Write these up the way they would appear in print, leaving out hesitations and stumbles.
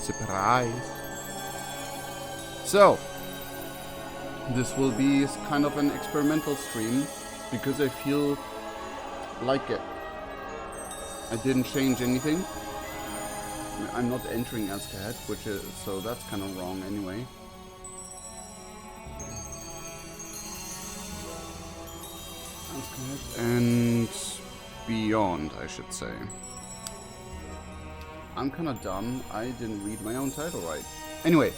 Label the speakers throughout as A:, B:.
A: Surprise. So, this will be kind of an experimental stream because I feel like it. I didn't change anything. I'm not entering Azj Kahet, which is, so that's kind of wrong anyway. Azj Kahet and beyond, I should say. I'm kind of dumb. I didn't read my own title right. Anyway,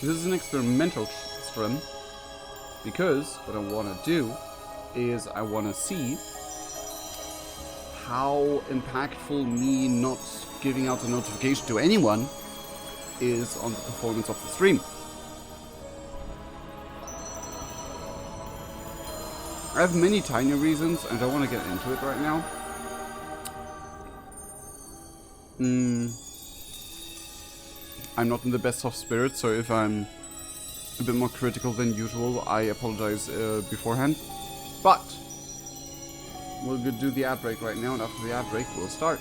A: this is an experimental stream because what I want to do is I want to see how impactful me not giving out a notification to anyone is on the performance of the stream. I have many tiny reasons and I want to get into it right now. I'm not in the best of spirits, so if I'm a bit more critical than usual, I apologize beforehand. But we'll do the ad break right now, and after the ad break, we'll start.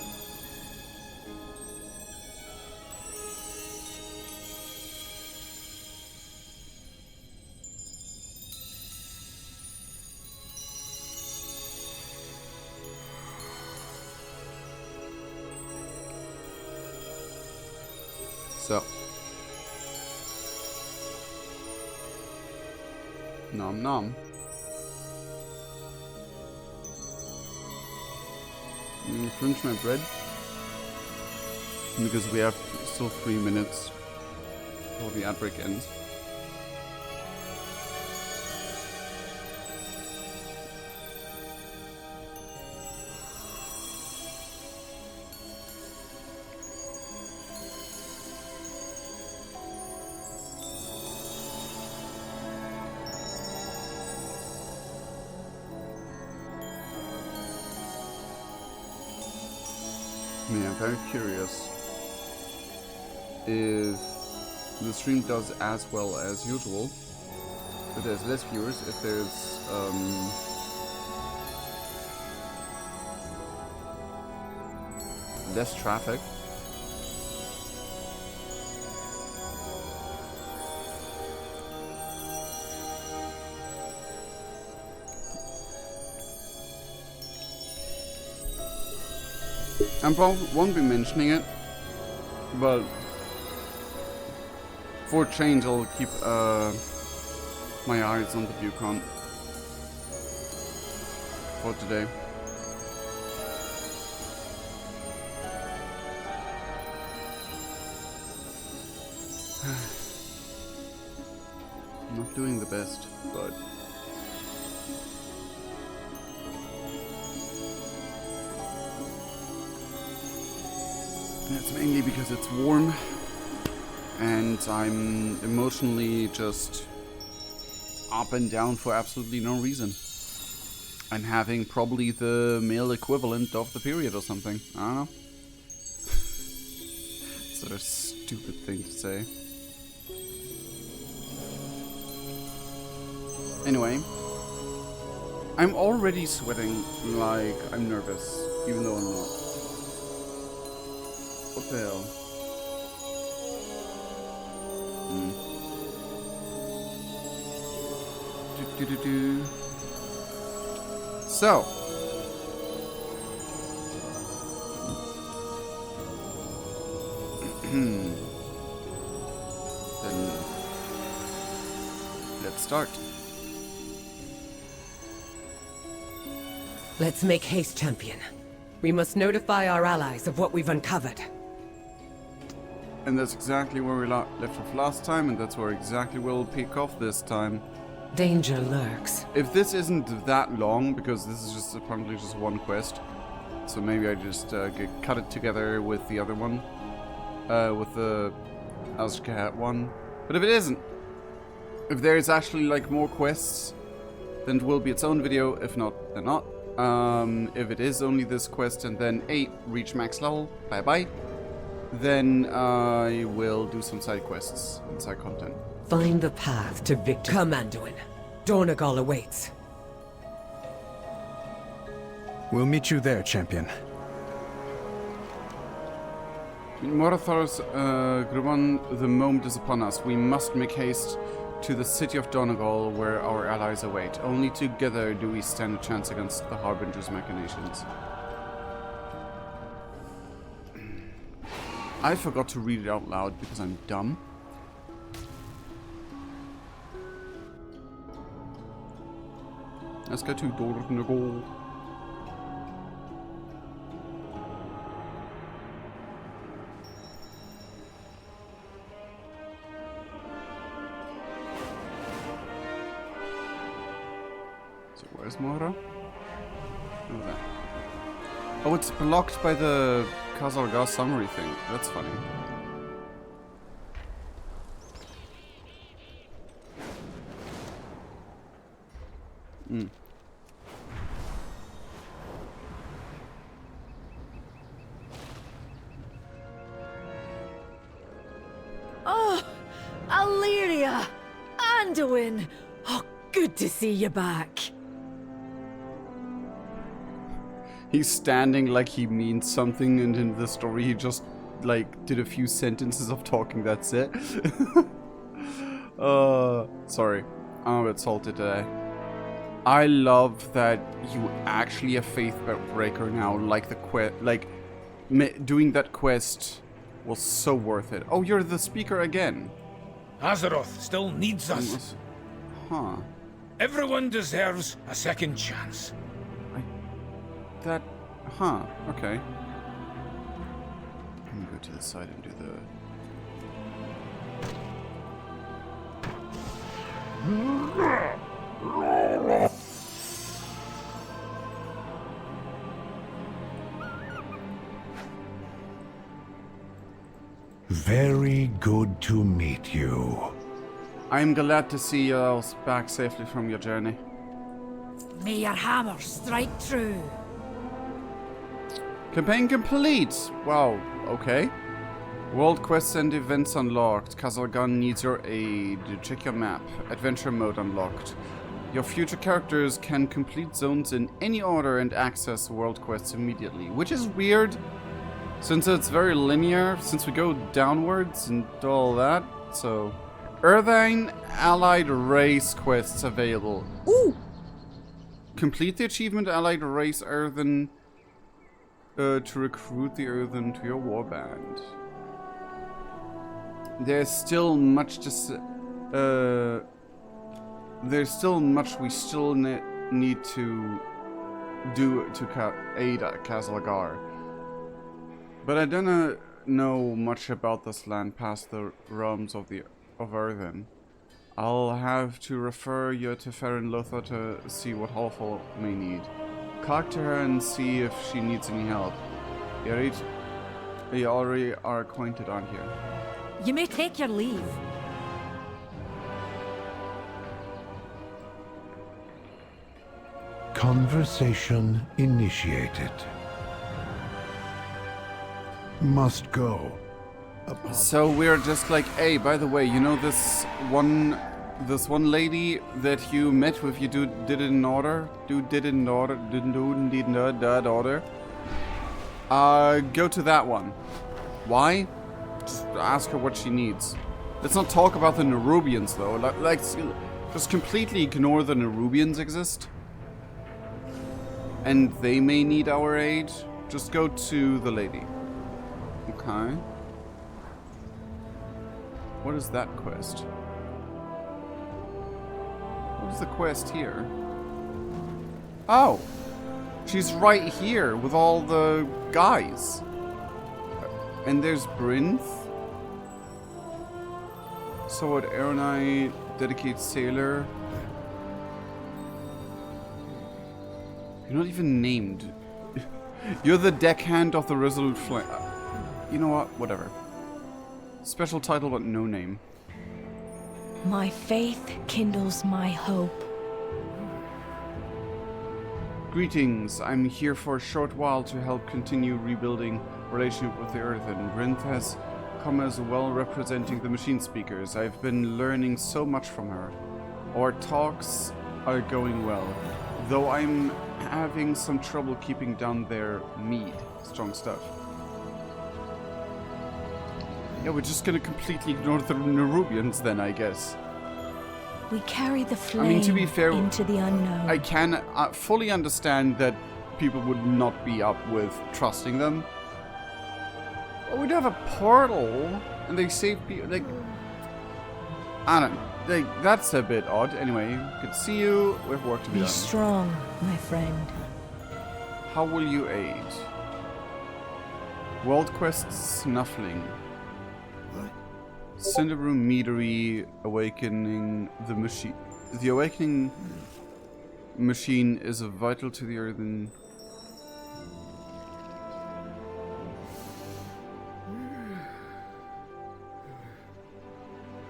A: So, nom nom. Finish my bread because we have still 3 minutes before the ad break ends. Yeah, I'm very curious if the stream does as well as usual, if there's less viewers, if there's less traffic. I probably won't be mentioning it, but for a change I'll keep my eyes on the view count for today. I'm not doing the best, but it's mainly because it's warm and I'm emotionally just up and down for absolutely no reason. I'm having probably the male equivalent of the period or something. I don't know. It's a stupid thing to say. Anyway, I'm already sweating like I'm nervous, even though I'm not. What the hell? So, then let's start.
B: Let's make haste, champion. We must notify our allies of what we've uncovered.
A: And that's exactly where we left off last time, and that's where exactly we'll pick off this time.
B: Danger lurks.
A: If this isn't that long, because this is just apparently just one quest, so maybe I just cut it together with the other one, with the Azj Kahet one. But if it isn't, if there is actually like more quests, then it will be its own video. If not, then not. If it is only this quest and then 8 reach max level, bye bye. Then I will do some side quests and side content.
B: Find the path to victory. Come, Anduin. Dornegal awaits.
C: We'll meet you there, champion.
A: Morathar's Gruban, the moment is upon us. We must make haste to the city of Donegal, where our allies await. Only together do we stand a chance against the Harbinger's machinations. I forgot to read it out loud because I'm dumb. Let's go to Donegal. Where's Mora? Oh, that. Oh, it's blocked by the Kazalgar summary thing. That's funny.
C: Oh, Illyria! Anduin! Oh, good to see you back.
A: He's standing like he means something, and in the story he just, like, did a few sentences of talking, that's it. Sorry. I'm a bit salty today. I love that you actually have faith about Breaker now, like the quest, like, doing that quest was so worth it. Oh, you're the speaker again.
D: Azeroth still needs us.
A: Huh.
D: Everyone deserves a second chance.
A: That, huh, okay. I'm gonna go to the side and do the...
E: Very good to meet you.
A: I'm glad to see you all back safely from your journey.
C: May your hammer strike true.
A: Campaign complete! Wow, okay. World quests and events unlocked. Kazalgan needs your aid. Check your map. Adventure mode unlocked. Your future characters can complete zones in any order and access world quests immediately. Which is weird, since it's very linear, since we go downwards and all that. So, Earthine Allied Race quests available. Ooh! Complete the achievement Allied Race Earthen to recruit the Earthen to your warband. There's still much to there's still much we still need to do to aid Kazalgar. But I don't know much about this land past the realms of Earthen. I'll have to refer you to Farron Lothar to see what Halfol may need. Talk to her and see if she needs any help. You already are acquainted on here.
C: You may take your leave.
E: Conversation initiated. Must go.
A: So we're just like, hey, by the way, you know this one lady that you met with, did it in order? Didn't order? Go to that one. Why? Just ask her what she needs. Let's not talk about the Nerubians though. Like, just completely ignore the Nerubians exist. And they may need our aid. Just go to the lady. Okay. What is that quest? What is the quest here? Oh! She's right here with all the guys. And there's Brinth. Sword Aeronite, Dedicated Sailor. You're not even named. You're the deckhand of the Resolute Flame. You know what? Whatever. Special title, but no name.
F: My faith kindles my hope.
A: Greetings. I'm here for a short while to help continue rebuilding relationship with the Earth, and Brinth has come as well representing the machine speakers. I've been learning so much from her. Our talks are going well, though I'm having some trouble keeping down their mead. Strong stuff. Yeah, we're just gonna completely ignore the Nerubians then, I guess.
F: We carry the flame
A: I mean, to be fair,
F: into the unknown.
A: I can fully understand that people would not be up with trusting them. But we do have a portal, and they save people. Like, I don't know. Like, that's a bit odd. Anyway, good to see you. We have work to be
F: Be
A: done.
F: strong, my friend.
A: How will you aid? World Quest Snuffling. Cinderu Meadery Awakening the Machine. The Awakening Machine is vital to the earthen.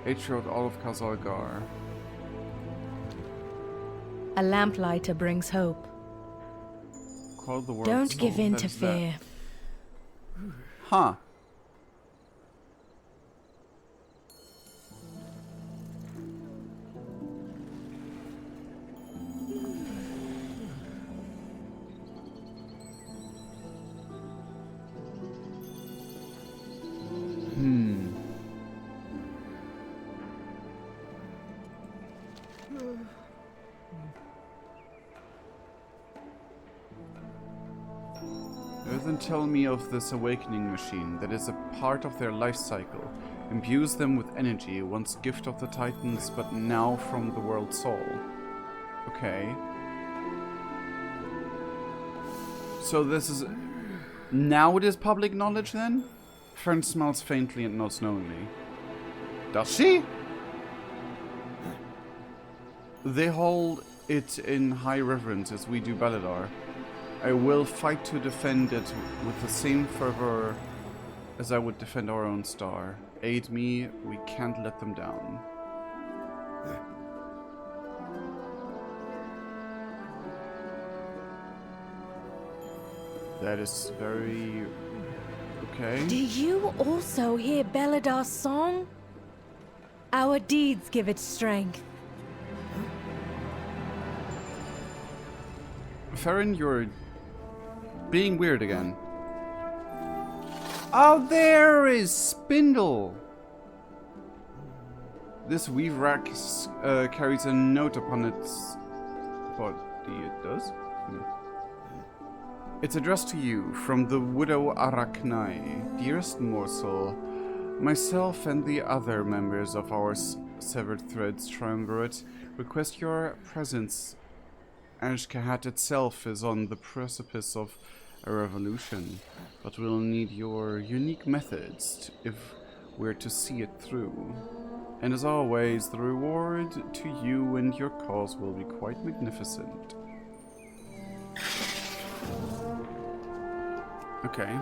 A: H-Road all of Kazalgar.
F: A lamplighter brings hope.
A: Call the world
F: Don't
A: soul.
F: give in
A: That
F: to
A: is that.
F: fear.
A: Huh. Then tell me of this awakening machine that is a part of their life cycle, imbues them with energy, once gift of the Titans, but now from the world soul. Okay. So this is... Now it is public knowledge then? Fern smells faintly and nods knowingly. Does she? They hold it in high reverence as we do Baladar. I will fight to defend it with the same fervor as I would defend our own star. Aid me, we can't let them down. That is very... okay.
F: Do you also hear Beladar's song? Our deeds give it strength.
A: Farron, you're being weird again. Oh, there is Spindle! This weave rack carries a note upon its body. It does? It's addressed to you from the widow Arachnae. Dearest morsel, myself and the other members of our Severed Threads Triumvirate request your presence. Azj Kahet itself is on the precipice of a revolution, but we'll need your unique methods if we're to see it through. And as always, the reward to you and your cause will be quite magnificent. Okay.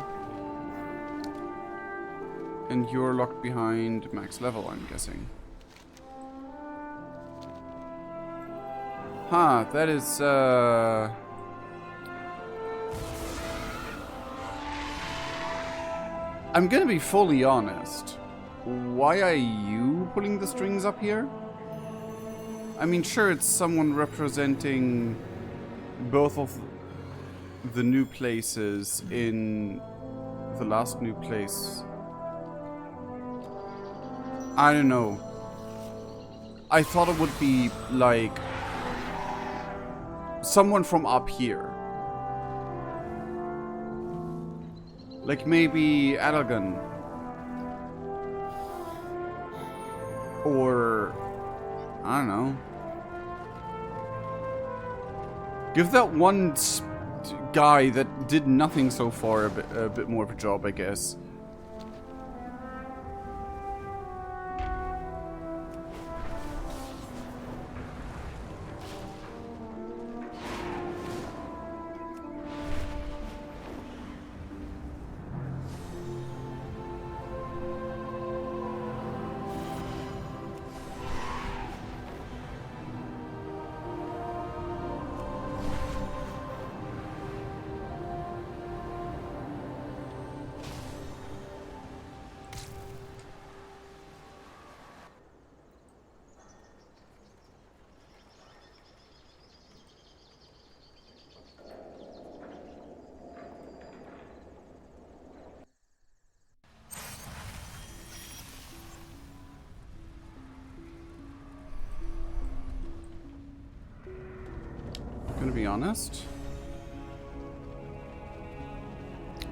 A: And you're locked behind max level, I'm guessing. Huh, that is, I'm gonna be fully honest. Why are you pulling the strings up here? I mean, sure, it's someone representing both of the new places in the last new place. I don't know. I thought it would be, like, someone from up here. Like maybe Adelgan. Or... I don't know. Give that one guy that did nothing so far a bit more of a job, I guess. gonna be honest.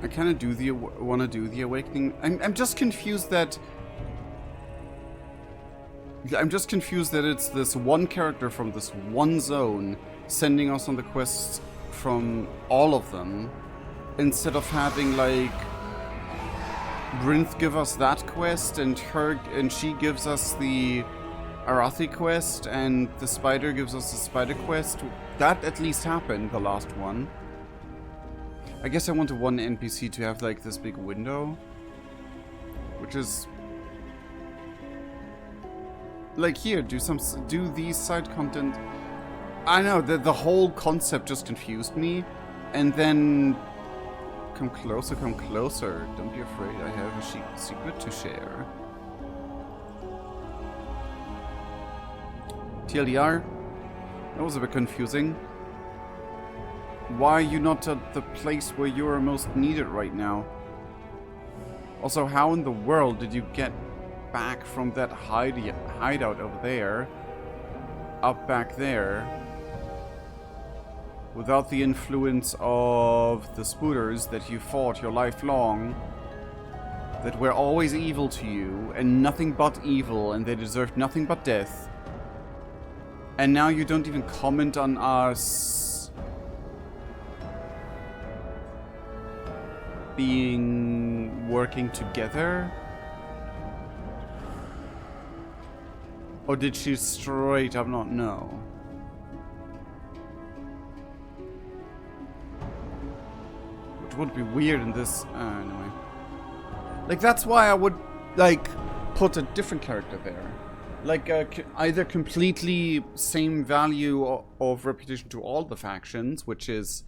A: I kind of do the want to do the awakening. I'm just confused that. I'm just confused that it's this one character from this one zone sending us on the quests from all of them, instead of having like Brinth give us that quest and she gives us the Arathi quest and the spider gives us the spider quest. That at least happened, the last one. I guess I wanted one NPC to have like this big window, which is like here, do these side content. I know that the whole concept just confused me, and then come closer, don't be afraid, I have a secret to share. TLDR, that was a bit confusing. Why are you not at the place where you are most needed right now? Also, how in the world did you get back from that hideout over there, up back there, without the influence of the spooters that you fought your life long, that were always evil to you, and nothing but evil, and they deserved nothing but death. And now you don't even comment on us working together? Or did she straight up not know? Which would be weird in this, anyway. Like, that's why I would, like, put a different character there. Like, either completely same value of reputation to all the factions, which is,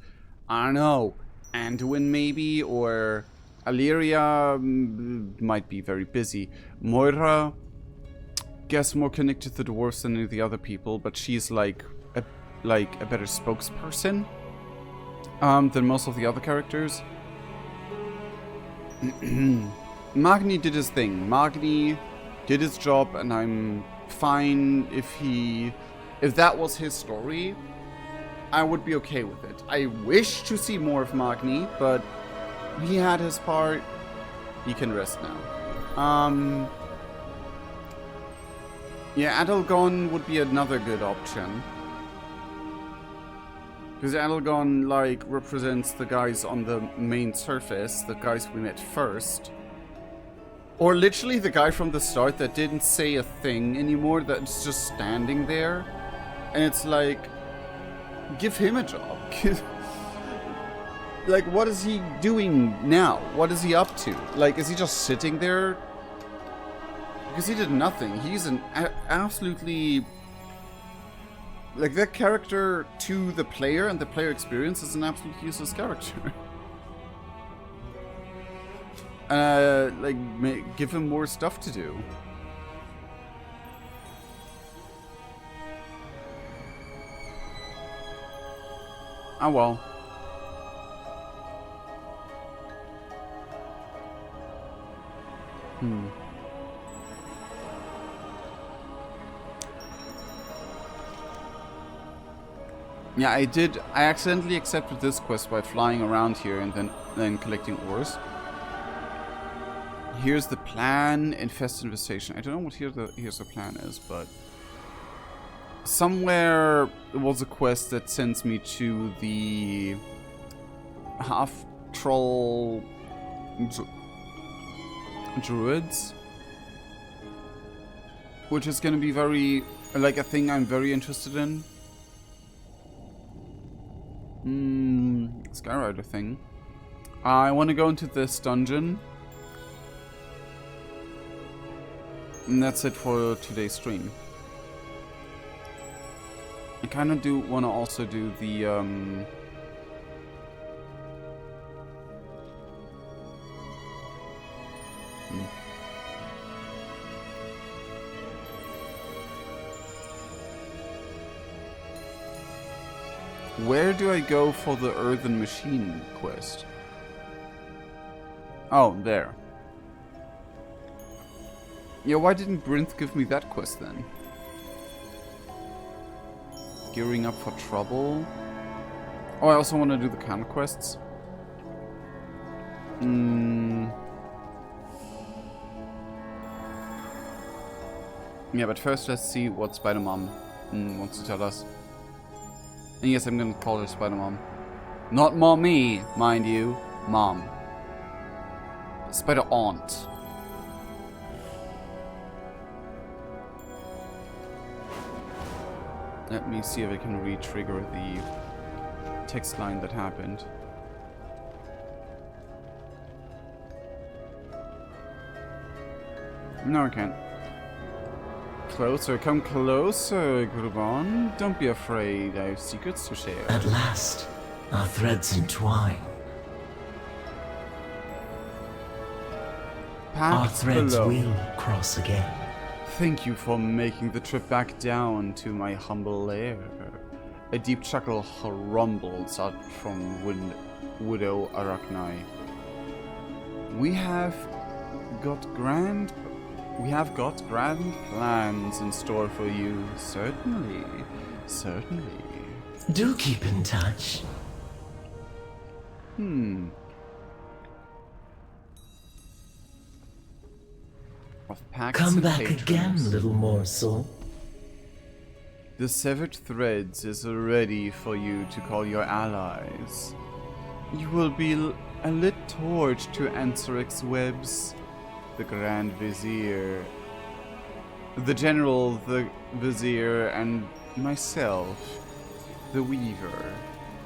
A: I don't know, Anduin maybe, or Illyria might be very busy. Moira, guess more connected to the dwarves than any of the other people, but she's like a better spokesperson than most of the other characters. Magni did his thing. Magni did his job, and I'm fine if that was his story. I would be okay with it. I wish to see more of Magni, but he had his part. He can rest now. Yeah, Adelgon would be another good option. Because Adelgon, like, represents the guys on the main surface, the guys we met first. Or literally the guy from the start that didn't say a thing anymore, that's just standing there. And it's like, give him a job. Like, what is he doing now? What is he up to? Like, is he just sitting there? Because he did nothing. He's an absolutely... Like, that character to the player and the player experience is an absolutely useless character. Like, give him more stuff to do. Oh well. Yeah, I accidentally accepted this quest by flying around here and then collecting ores. Here's the plan, infest infestation. I don't know what here's the plan is, but somewhere there was a quest that sends me to the half troll druids, which is gonna be very like a thing I'm very interested in. Skyrider thing. I want to go into this dungeon. And that's it for today's stream. I kind of do want to also do the Where do I go for the Earthen Machine quest? Oh, there. Yeah, why didn't Brinth give me that quest then? Gearing up for trouble. Oh, I also want to do the conquests. Yeah, but first let's see what Spider-Mom wants to tell us. And yes, I'm gonna call her Spider-Mom. Not Mommy, mind you. Mom. Spider-Aunt. Let me see if I can re-trigger the text line that happened. No, I can't. Closer, come closer, Grubon. Don't be afraid, I have secrets to share.
G: At last, our threads entwine. Our
A: Packed
G: threads
A: below.
G: will cross again.
A: Thank you for making the trip back down to my humble lair. A deep chuckle rumbles out from Widow Arachne. We have got grand plans in store for you. Certainly. Certainly.
G: Do keep in touch.
A: Of pacts
G: Come
A: and
G: back
A: patrons.
G: again, little morsel.
A: The severed threads is ready for you to call your allies. You will be a lit torch to Ansaric's webs. The Grand Vizier, the General, the Vizier, and myself, the Weaver,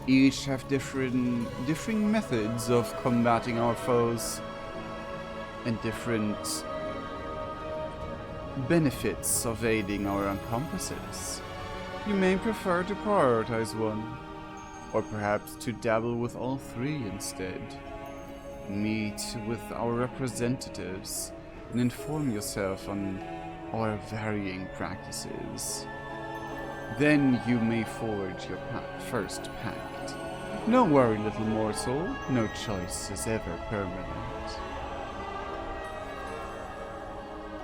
A: each have differing methods of combating our foes, and different benefits of aiding our accomplices. You may prefer to prioritize one, or perhaps to dabble with all three instead. Meet with our representatives and inform yourself on our varying practices. Then you may forge your first pact. No worry, little morsel, no choice is ever permanent.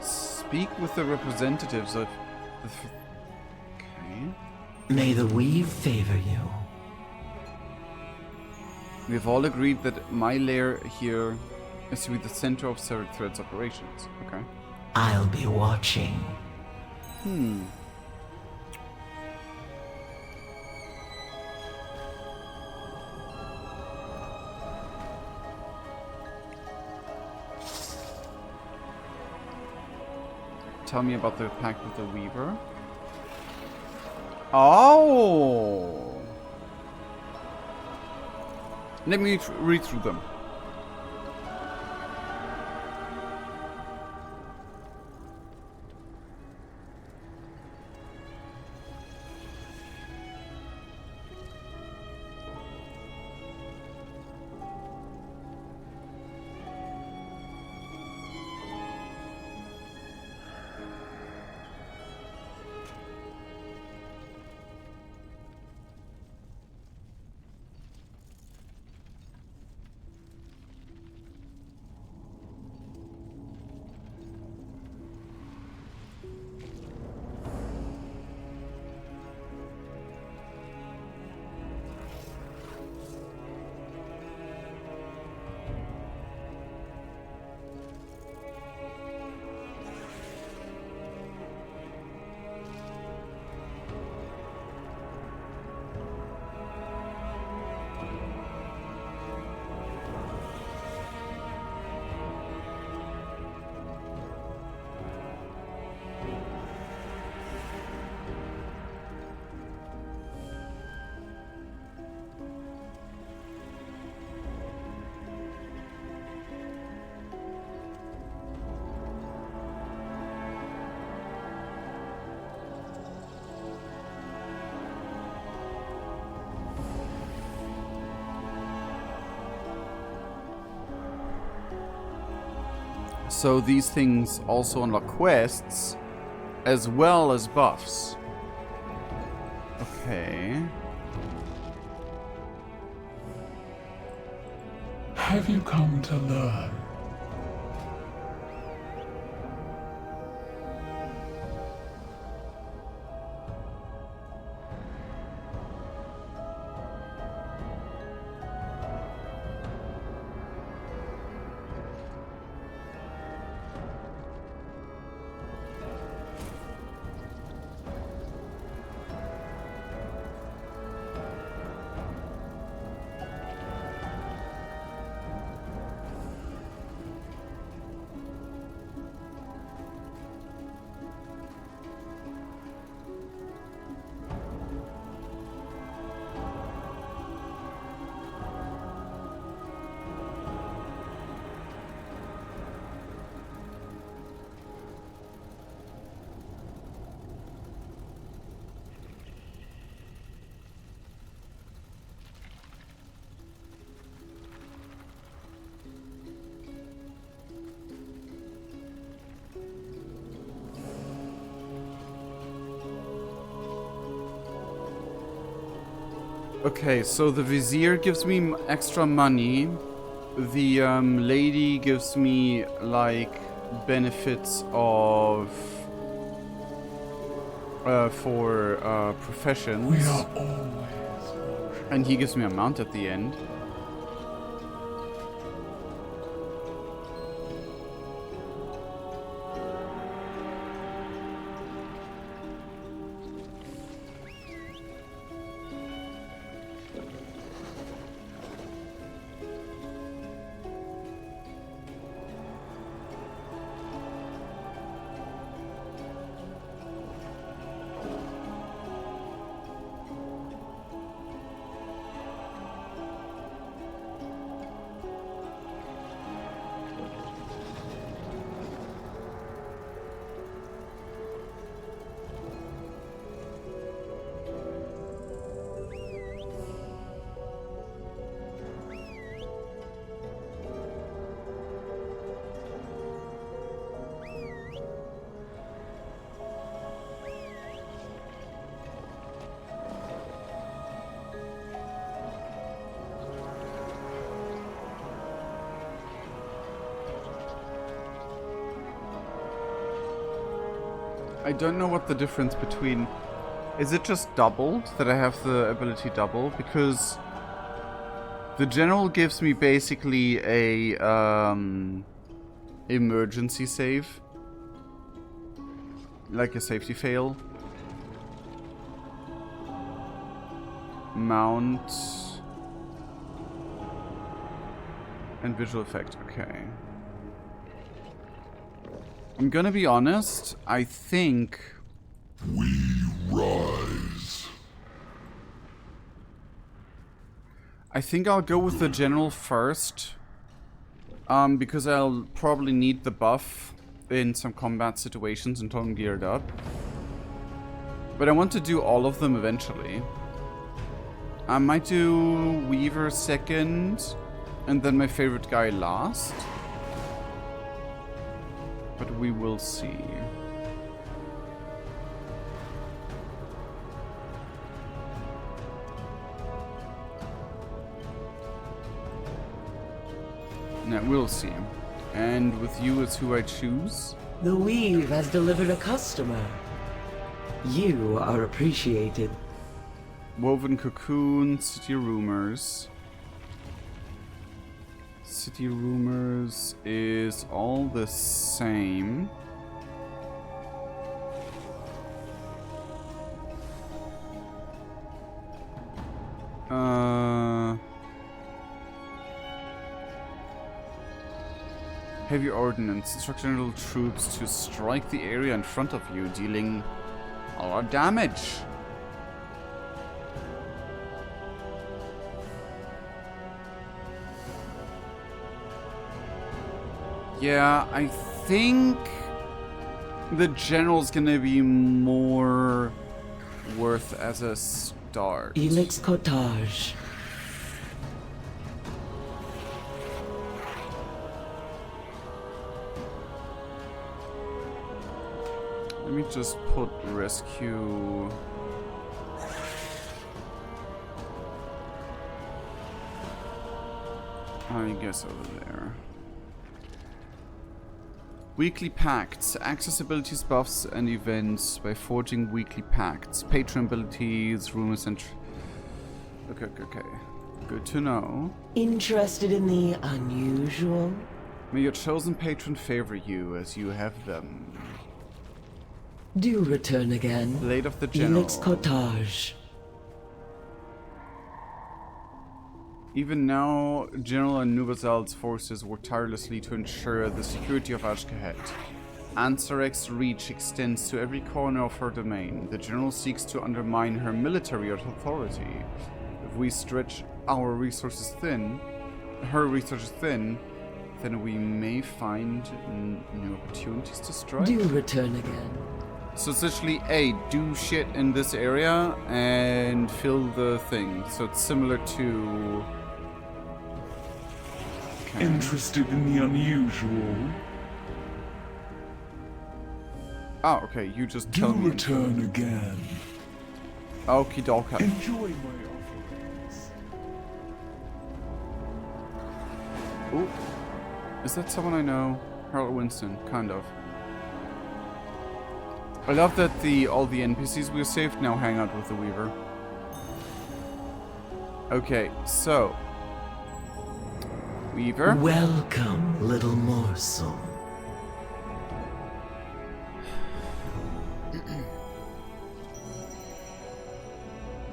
A: Speak with the representatives of the... Okay.
G: May the weave favor you.
A: We've all agreed that my lair here is to be the center of Severed Threads operations, okay?
G: I'll be watching.
A: Tell me about the pact with the Weaver. Oh! Let me read through them. So these things also unlock quests, as well as buffs. Okay.
H: Have you come to learn?
A: Okay, so the vizier gives me extra money. The lady gives me like benefits of for professions.
H: We are always
A: And he gives me a mount at the end. I don't know what the difference between... Is it just doubled? That I have the ability double? Because the general gives me basically a emergency save. Like a safety fail. Mount. And visual effect, okay. I'm gonna be honest, I think...
E: We rise.
A: I think I'll go with the general first. Because I'll probably need the buff in some combat situations until I'm geared up. But I want to do all of them eventually. I might do Weaver second, and then my favorite guy last. But we will see. Now we'll see. And with you is who I choose.
G: The weave has delivered a customer. You are appreciated.
A: Woven Cocoon, City Rumors. City Rumors is all the same. Heavy ordnance. Instructional troops to strike the area in front of you, dealing a lot of damage. Yeah, I think the general's gonna be more worth as a start.
G: Elix Cottage.
A: Let me just put rescue. I guess over there. Weekly pacts. Access abilities, buffs, and events by forging weekly pacts. Patron abilities, rumors, and... Okay. Good to know.
G: Interested in the unusual?
A: May your chosen patron favor you as you have them.
G: Do return again.
A: Blade of the General.
G: Elix Cottage.
A: Even now, General Anubazal's forces work tirelessly to ensure the security of Azj Kahet. Ansarek's reach extends to every corner of her domain. The General seeks to undermine her military authority. If we stretch our resources thin, then we may find new opportunities to strike.
G: Do return again.
A: So it's literally, A, do shit in this area and fill the thing. So it's similar to... Okay.
H: interested in the unusual.
A: Oh, okay, you just
H: Do
A: tell me.
H: return again.
A: Okie dokie.
H: Enjoy my offer.
A: Ooh. Is that someone I know? Harold Winston, kind of. I love that all the NPCs we saved now hang out with the Weaver. Okay, so Weaver.
G: Welcome, little morsel.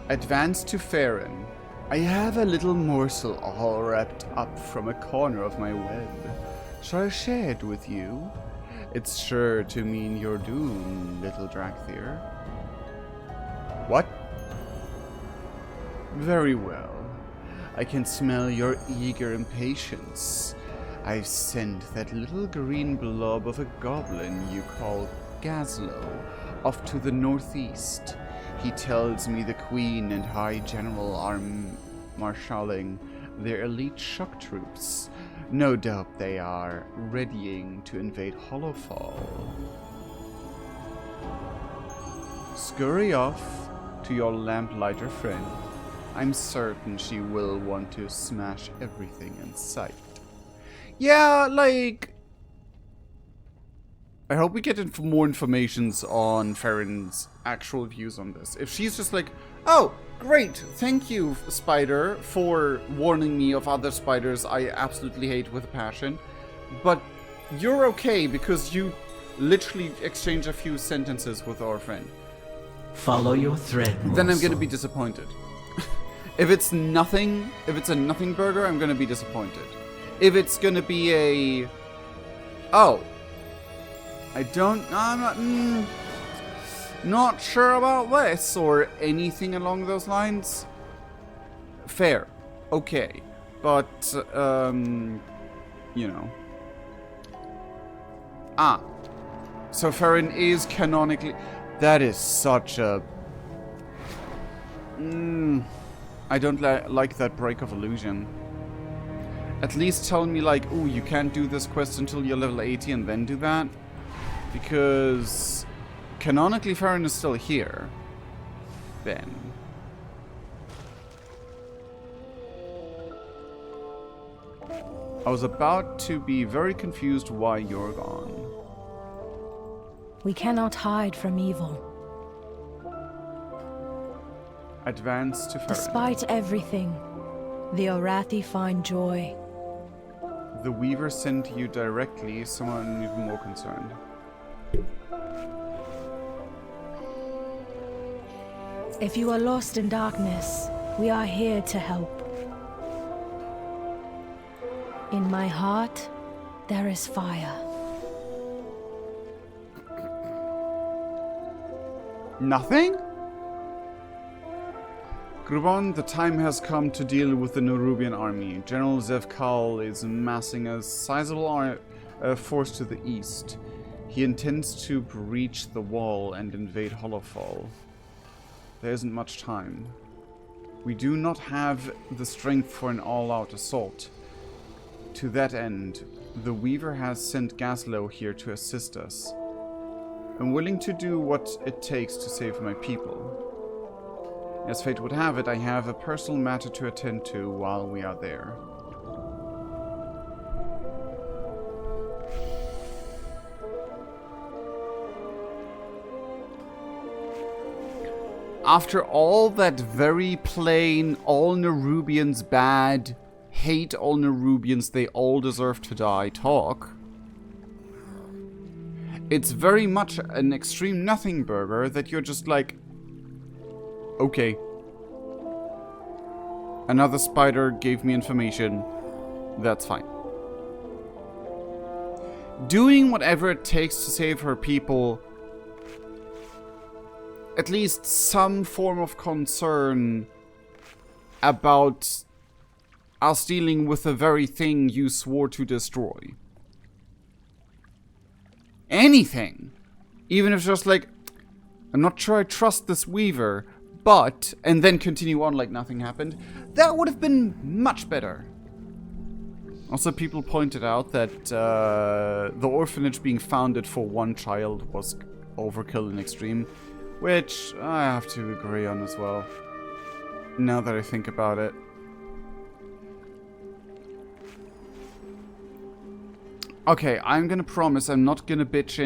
A: Advance to Farron. I have a little morsel all wrapped up from a corner of my web. Shall I share it with you? It's sure to mean your doom, little Drakthir. What? Very well. I can smell your eager impatience. I've sent that little green blob of a goblin you call Gazlo off to the northeast. He tells me the Queen and High General are marshalling their elite shock troops. No doubt they are readying to invade Hollowfall. Scurry off to your lamplighter friend. I'm certain she will want to smash everything in sight. Yeah, like... I hope we get more informations on Farron's actual views on this. If she's just like, oh, great, thank you, spider, for warning me of other spiders I absolutely hate with a passion. But you're okay because you literally exchange a few sentences with our friend.
G: Follow your thread,
A: Then I'm gonna
G: morsel.
A: be disappointed. If it's nothing, if it's a nothing burger, I'm gonna be disappointed. If it's gonna be a... Oh. I'm not sure about this, or anything along those lines. Fair. Okay. But, you know. Ah. So Farron is canonically... That is such a... I don't like that break of illusion. At least tell me, like, ooh, you can't do this quest until you're level 80 and then do that. Because canonically Farron is still here. Then. I was about to be very confused why you're gone.
F: We cannot hide from evil.
A: Advance to Farron.
F: Despite everything, the Orathi find joy.
A: The Weaver sent you directly, so I'm even more concerned.
F: If you are lost in darkness, we are here to help. In my heart, there is fire.
A: Nothing? Grubon, the time has come to deal with the Nerubian army. General Zevkal is massing a sizable force to the east. He intends to breach the wall and invade Hollowfall. There isn't much time. We do not have the strength for an all-out assault. To that end, the Weaver has sent Gazlo here to assist us. I'm willing to do what it takes to save my people. As fate would have it, I have a personal matter to attend to while we are there. After all that very plain, all Nerubians bad, hate all Nerubians, they all deserve to die talk, it's very much an extreme nothing burger that you're just like, okay. Another spider gave me information. That's fine. Doing whatever it takes to save her people. At least some form of concern about us dealing with the very thing you swore to destroy. Anything. Even if it's just like, I'm not sure I trust this Weaver, but, and then continue on like nothing happened, that would have been much better. Also, people pointed out that the orphanage being founded for one child was overkill in extreme, which I have to agree on as well, now that I think about it. Okay, I'm gonna promise I'm not gonna bitch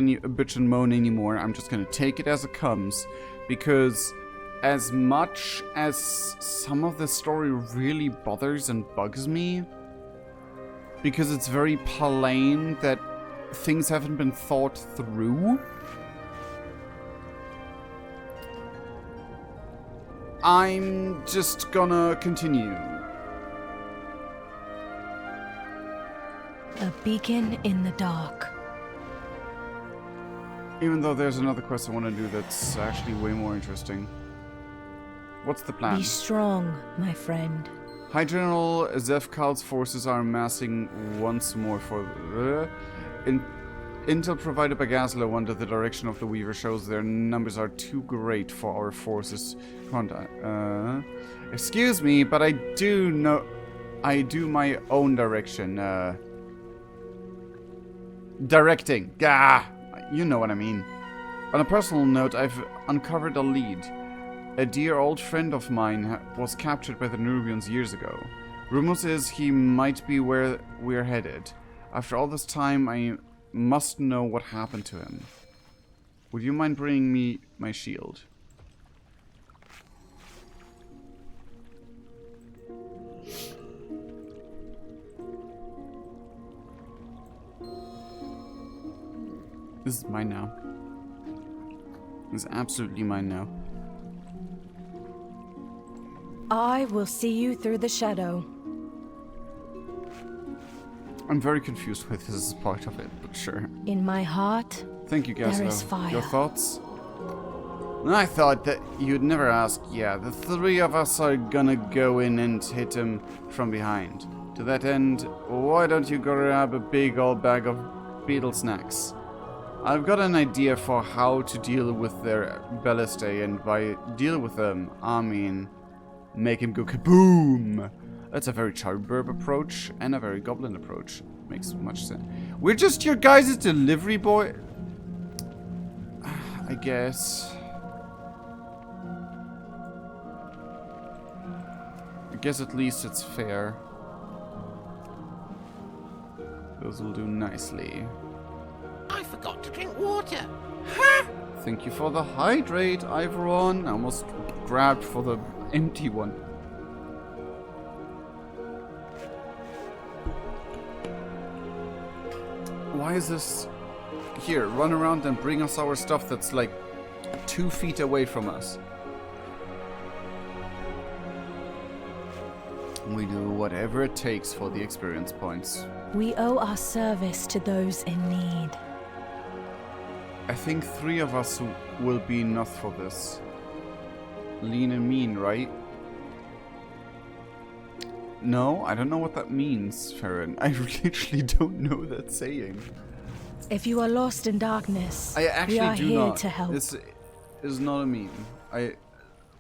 A: and moan anymore. I'm just gonna take it as it comes, because as much as some of the story really bothers and bugs me, because it's very plain that things haven't been thought through, I'm just gonna continue.
F: A beacon in the dark.
A: Even though there's another quest I want to do that's actually way more interesting. What's the plan?
F: Be strong, my friend.
A: High General Azj Kahet's forces are amassing once more for intel provided by Gazlo under the direction of the Weaver shows their numbers are too great for our forces. Excuse me, but I do my own direction. Directing. Gah! You know what I mean. On a personal note, I've uncovered a lead. A dear old friend of mine was captured by the Nubians years ago. Rumors is he might be where we're headed. After all this time, I must know what happened to him. Would you mind bringing me my shield? This is mine now. This is absolutely mine now.
F: I will see you through the shadow.
A: I'm very confused with this part of it, but sure.
F: In my heart,
A: Thank you, Gazlo.
F: there is fire.
A: Your thoughts? I thought that you'd never ask. Yeah, the three of us are gonna go in and hit him from behind. To that end, why don't you grab a big old bag of beetle snacks? I've got an idea for how to deal with their ballistae, and by deal with them, I mean make him go kaboom! That's a very Childburb approach, and a very Goblin approach. Makes much sense. We're just your guys' delivery boy? I guess. I guess at least it's fair. Those will do nicely.
I: I forgot to drink water.
A: Thank you for the hydrate, Ivoron. I almost grabbed for the empty one. Why is this... Here, run around and bring us our stuff that's like 2 feet away from us. We do whatever it takes for the experience points.
F: we owe our service to those in need.
A: I think 3 of us will be enough for this. Lean and mean, right? No, I don't know what that means, Farron. I literally don't know that saying.
F: If you are lost in darkness,
A: I actually
F: we are
A: do
F: here
A: not.
F: to help.
A: This is not a meme.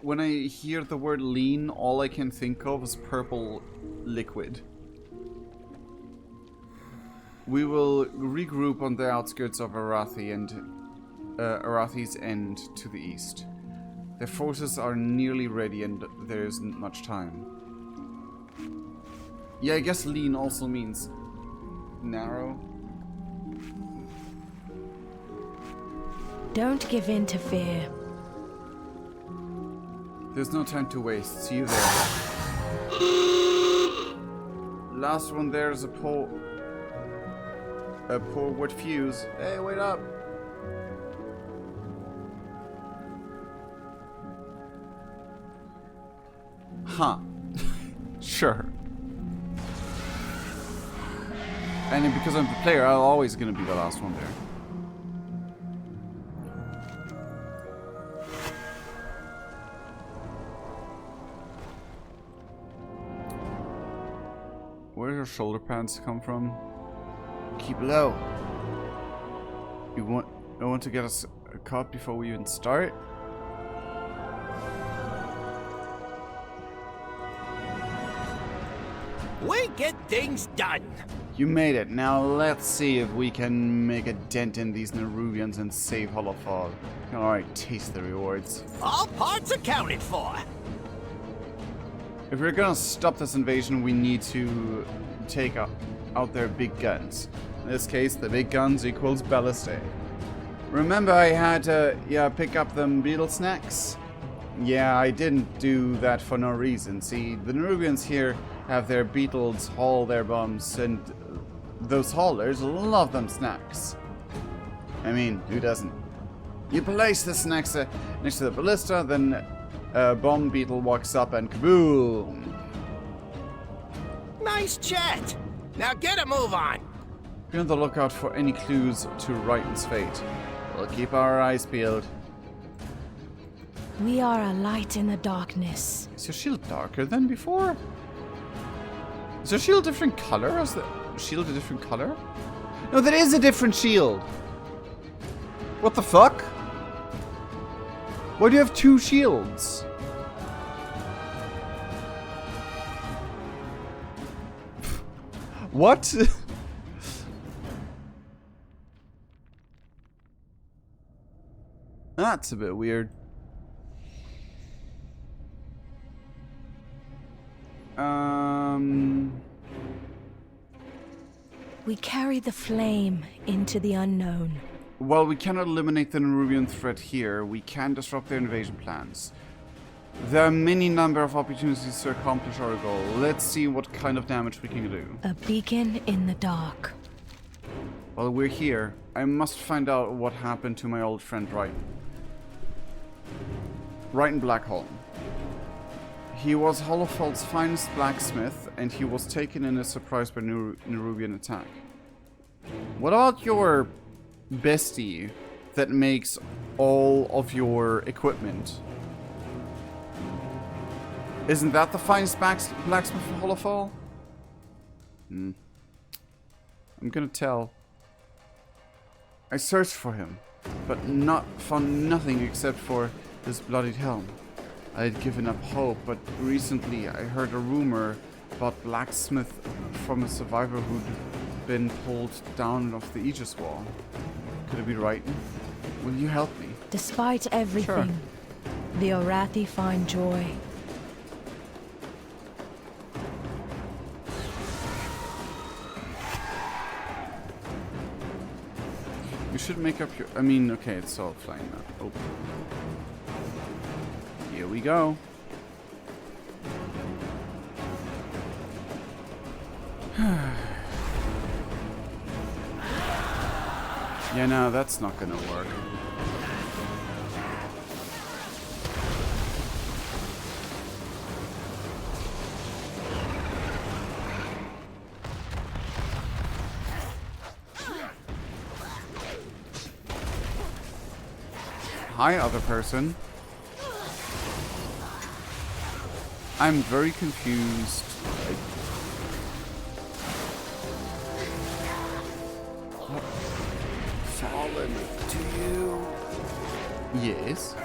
A: When I hear the word lean, all I can think of is purple liquid. We will regroup on the outskirts of Arathi and Arathi's end to the east. Their forces are nearly ready and there isn't much time. Yeah, I guess lean also means narrow.
F: Don't give in to fear.
A: There's no time to waste. See you there. Last one there is a poor wood fuse. Hey, wait up. Huh. Sure. And then because I'm the player, I'm always gonna be the last one there. Where do your shoulder pads come from? Keep low. You want to get us a cut before we even start?
I: We get things done.
A: You made it. Now let's see if we can make a dent in these Nerubians and save Hollowfall. Alright, taste the rewards.
I: All parts accounted for.
A: If we're gonna stop this invasion, we need to take out their big guns. In this case, the big guns equals ballistic. Remember I had to, pick up them beetle snacks? Yeah, I didn't do that for no reason. See, the Nerubians here have their beetles haul their bombs, and those haulers love them snacks. I mean, who doesn't? You place the snacks next to the ballista, then a bomb beetle walks up and kaboom!
I: Nice chat. Now get a move on.
A: Be on the lookout for any clues to Raiten's fate. We'll keep our eyes peeled.
F: We are a light in the darkness.
A: Is your shield darker than before? Is your shield a different color? Is the shield a different color? No, that is a different shield! What the fuck? Why do you have two shields? What? That's a bit weird.
F: We carry the flame into the unknown.
A: While we cannot eliminate the Nerubian threat here, we can disrupt their invasion plans. There are many number of opportunities to accomplish our goal. Let's see what kind of damage we can do.
F: A beacon in the dark.
A: While we're here, I must find out what happened to my old friend Raiten. Raiten Blackholm. He was Holofeld's finest blacksmith, and he was taken in a surprise by Nerubian attack. What about your bestie that makes all of your equipment? Isn't that the finest blacksmith of Holofel? I'm gonna tell. I searched for him, but found nothing except for this bloodied helm. I had given up hope, but recently I heard a rumor about blacksmith from a survivor who'd been pulled down off the Aegis wall. Could it be Raiten? Will you help me?
F: Despite everything, the Orathi find joy.
A: You should make up your... I mean, okay, it's all flying now. Oh. Here we go. Yeah, no, that's not gonna work. Hi, other person. I'm very confused. What? Fallen to you? Yes.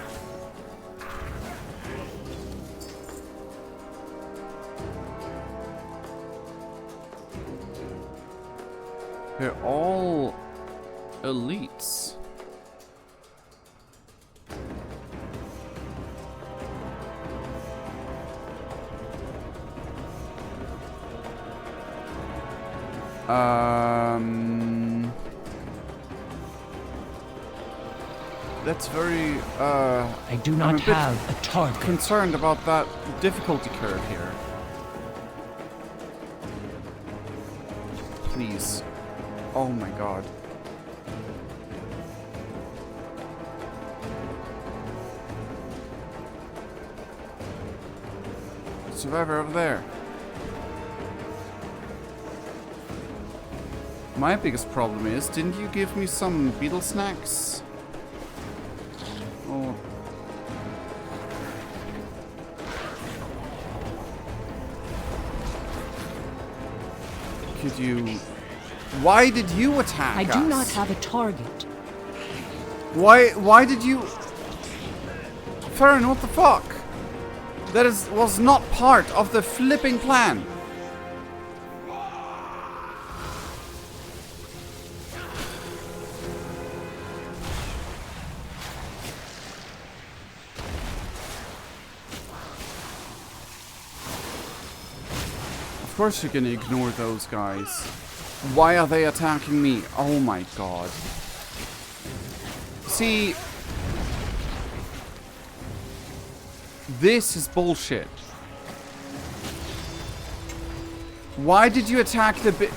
A: They're all elites. That's very,
G: I do not have a target.
A: Concerned about that difficulty curve here. Please. Oh my god. Survivor over there. My biggest problem is, didn't you give me some beetle snacks? Oh. Could you... Why did you attack
G: I
A: us?
G: do not have a target.
A: Why did you... Farron, what the fuck? That was not part of the flipping plan. Of course you can ignore those guys. Why are they attacking me? Oh my god. See, this is bullshit. Why did you attack the bit?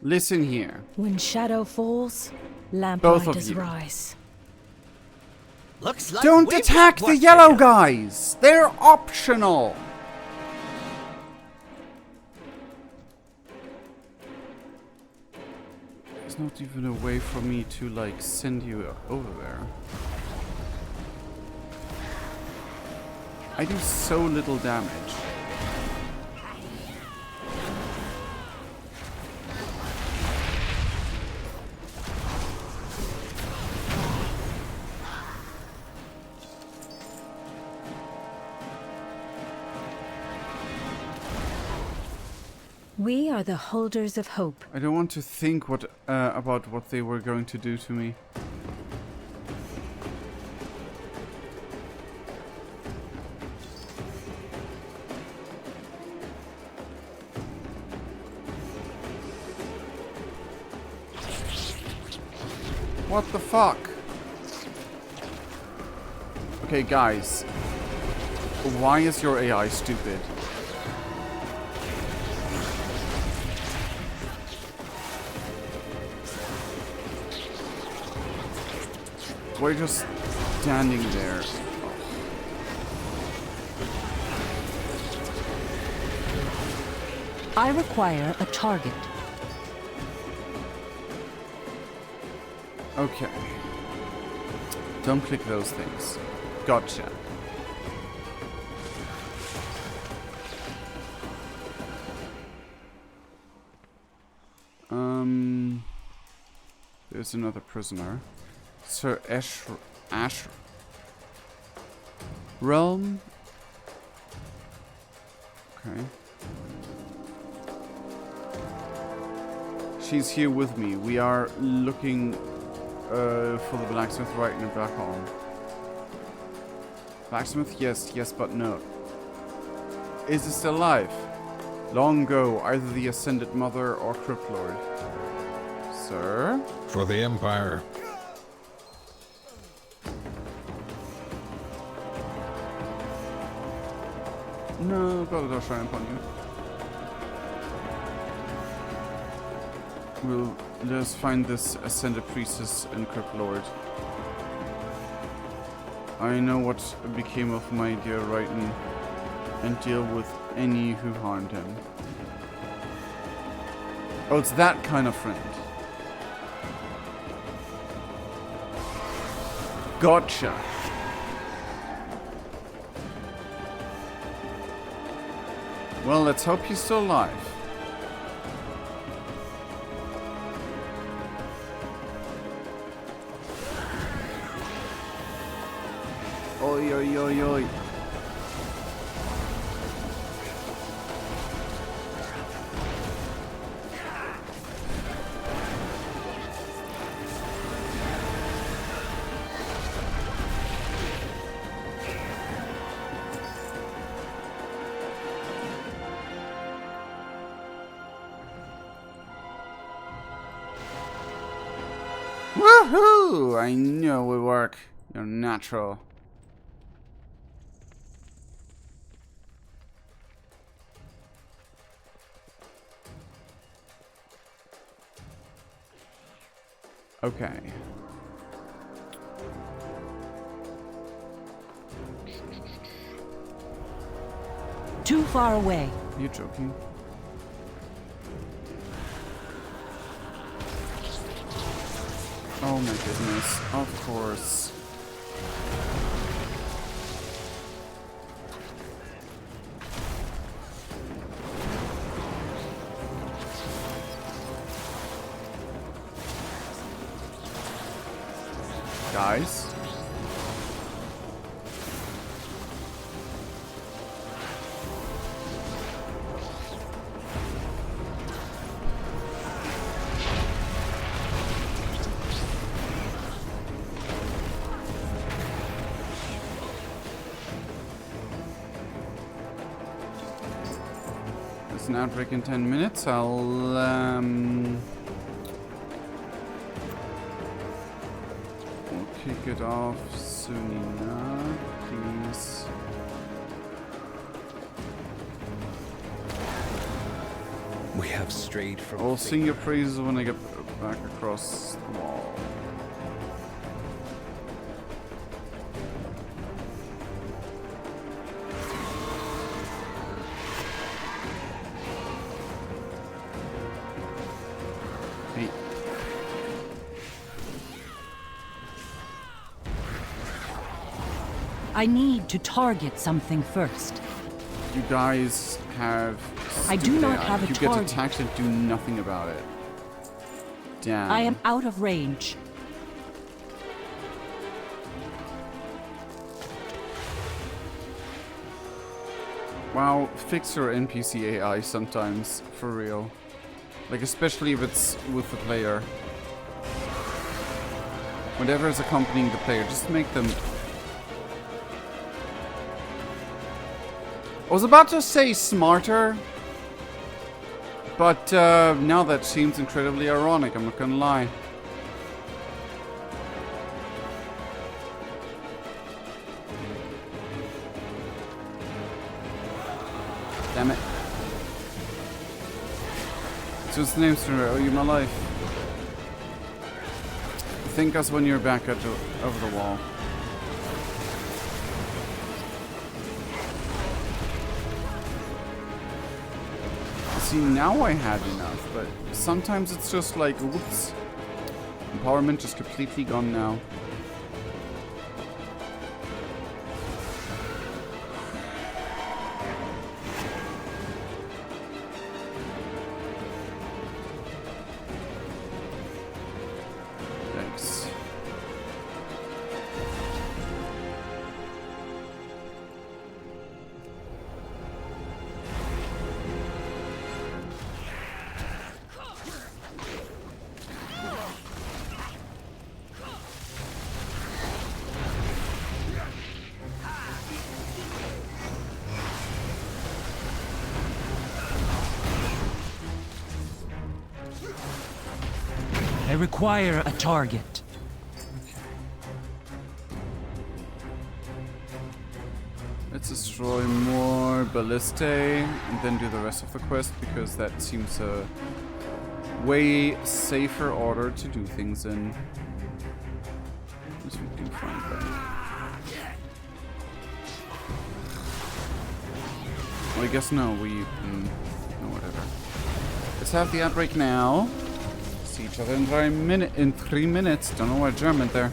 A: Listen here.
F: When shadow falls,
A: Both of
F: lamplighters
A: you.
F: rise.
I: Looks like
A: Don't
I: we've
A: attack
I: got
A: the
I: work to
A: yellow
I: do.
A: guys! They're optional! There's not even a way for me to, like, send you over there. I do so little damage.
F: We are the holders of hope.
A: I don't want to think about what they were going to do to me. What the fuck? Okay, guys. Why is your AI stupid? We're just standing there.
F: I require a target.
A: Okay. Don't click those things. Gotcha. There's another prisoner. Sir Ash Realm? Okay. She's here with me. We are looking for the blacksmith right in the back hall. Blacksmith? Yes, yes, but no. Is it still alive? Long ago, either the Ascended Mother or Crypt Lord. Sir?
D: For the Empire.
A: No, gotta shrine upon you. Let's find this Ascended Priestess and Crypt Lord. I know what became of my dear Raiden and deal with any who harmed him. Oh, it's that kind of friend. Gotcha. Well, let's hope he's still alive. Oi, oi, oi, oi. Woohoo! I knew it would work. You're natural. Okay.
F: Too far away.
A: Are you joking? Oh my goodness, of course. Guys. An outbreak in 10 minutes. I'll we'll kick it off soon enough, please.
J: We have strayed from.
A: I'll sing your praises when I get back across the wall.
C: I need to target something first.
A: You guys have.
C: I do not have a
A: You
C: target.
A: get attacked and do nothing about it. Damn.
C: I am out of range.
A: Wow, fix your NPC AI sometimes, for real. Like, especially if it's with the player. Whatever is accompanying the player, just make them... I was about to say smarter, but now that seems incredibly ironic, I'm not gonna lie. Damn it. Just the names to owe you my life. Think us when you're back at over the wall. See, now I had enough, but sometimes it's just like, whoops. Empowerment just completely gone now. Thanks.
C: I require a target.
A: Let's destroy more ballistae and then do the rest of the quest, because that seems a way safer order to do things in. Unless we do find them. Well, I guess no, we... no, whatever. Let's have the outbreak now. See each other in 3 minutes. Don't know why German there.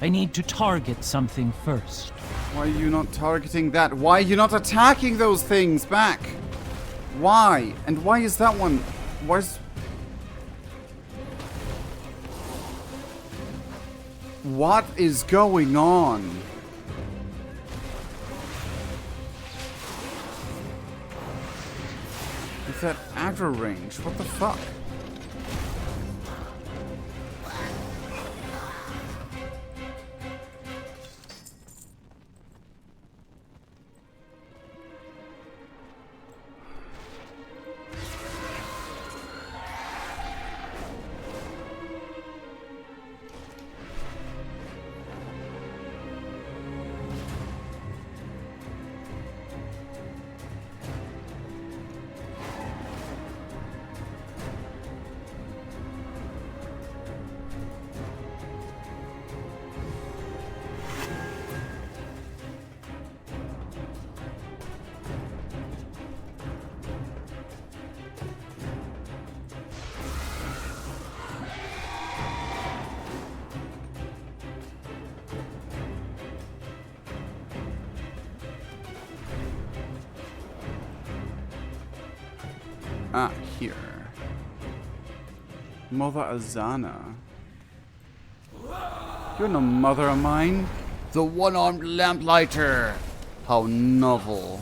C: I need to target something first.
A: Why are you not targeting that? Why are you not attacking those things back? Why? And why is that one? Why is... What is going on? that aggro range? What the fuck? Ah, here. Mother Azana. You're no mother of mine. The one-armed lamplighter. How novel.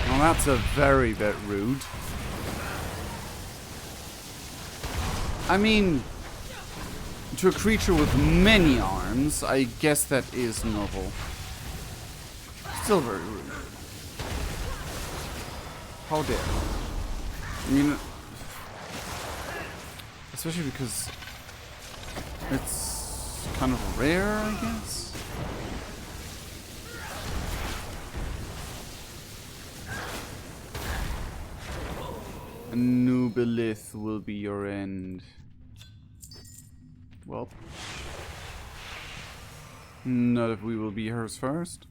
A: Well, that's a very bit rude. I mean, to a creature with many arms, I guess that is novel. Still very rude. How dare. I mean, especially because it's kind of rare, I guess. Nubilith will be your end. Well, not if we will be hers first.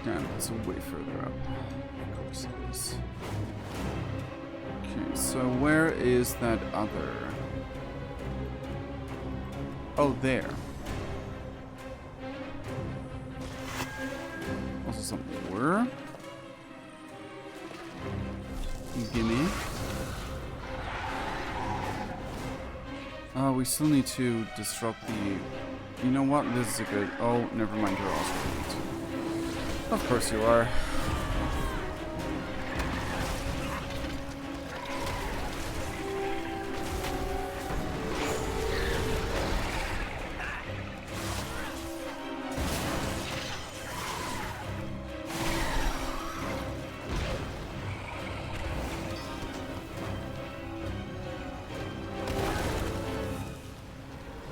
A: Damn, it's way further up. Of course it is. Okay, so where is that other? Oh, there. Also some ore. Gimme. We still need to disrupt the... You know what? This is a good... Oh, never mind. You're also elite. Of course you are.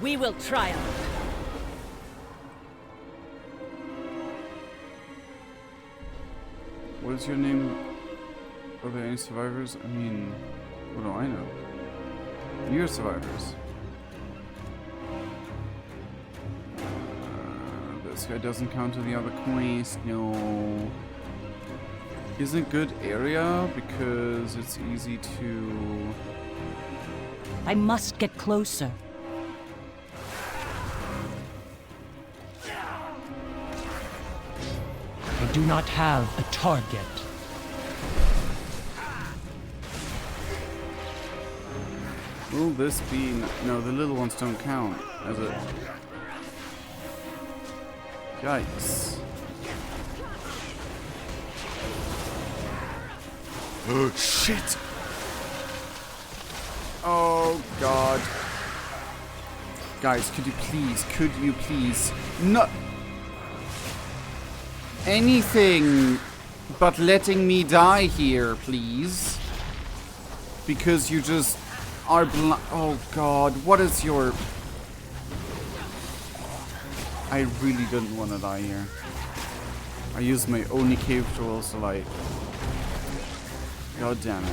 C: We will triumph.
A: What is your name? Are there any survivors? I mean, what do I know? You're survivors. This guy doesn't count to the other quest. No. Isn't good area because it's easy to...
C: I must get closer. I do not have a target.
A: Will this be... No, the little ones don't count as a... Yikes. Oh, shit! Oh, God. Guys, could you please... No! Anything but letting me die here, please. Because you just are oh God, what is your... I really didn't want to die here. I used my only cave tools to like... God damn it.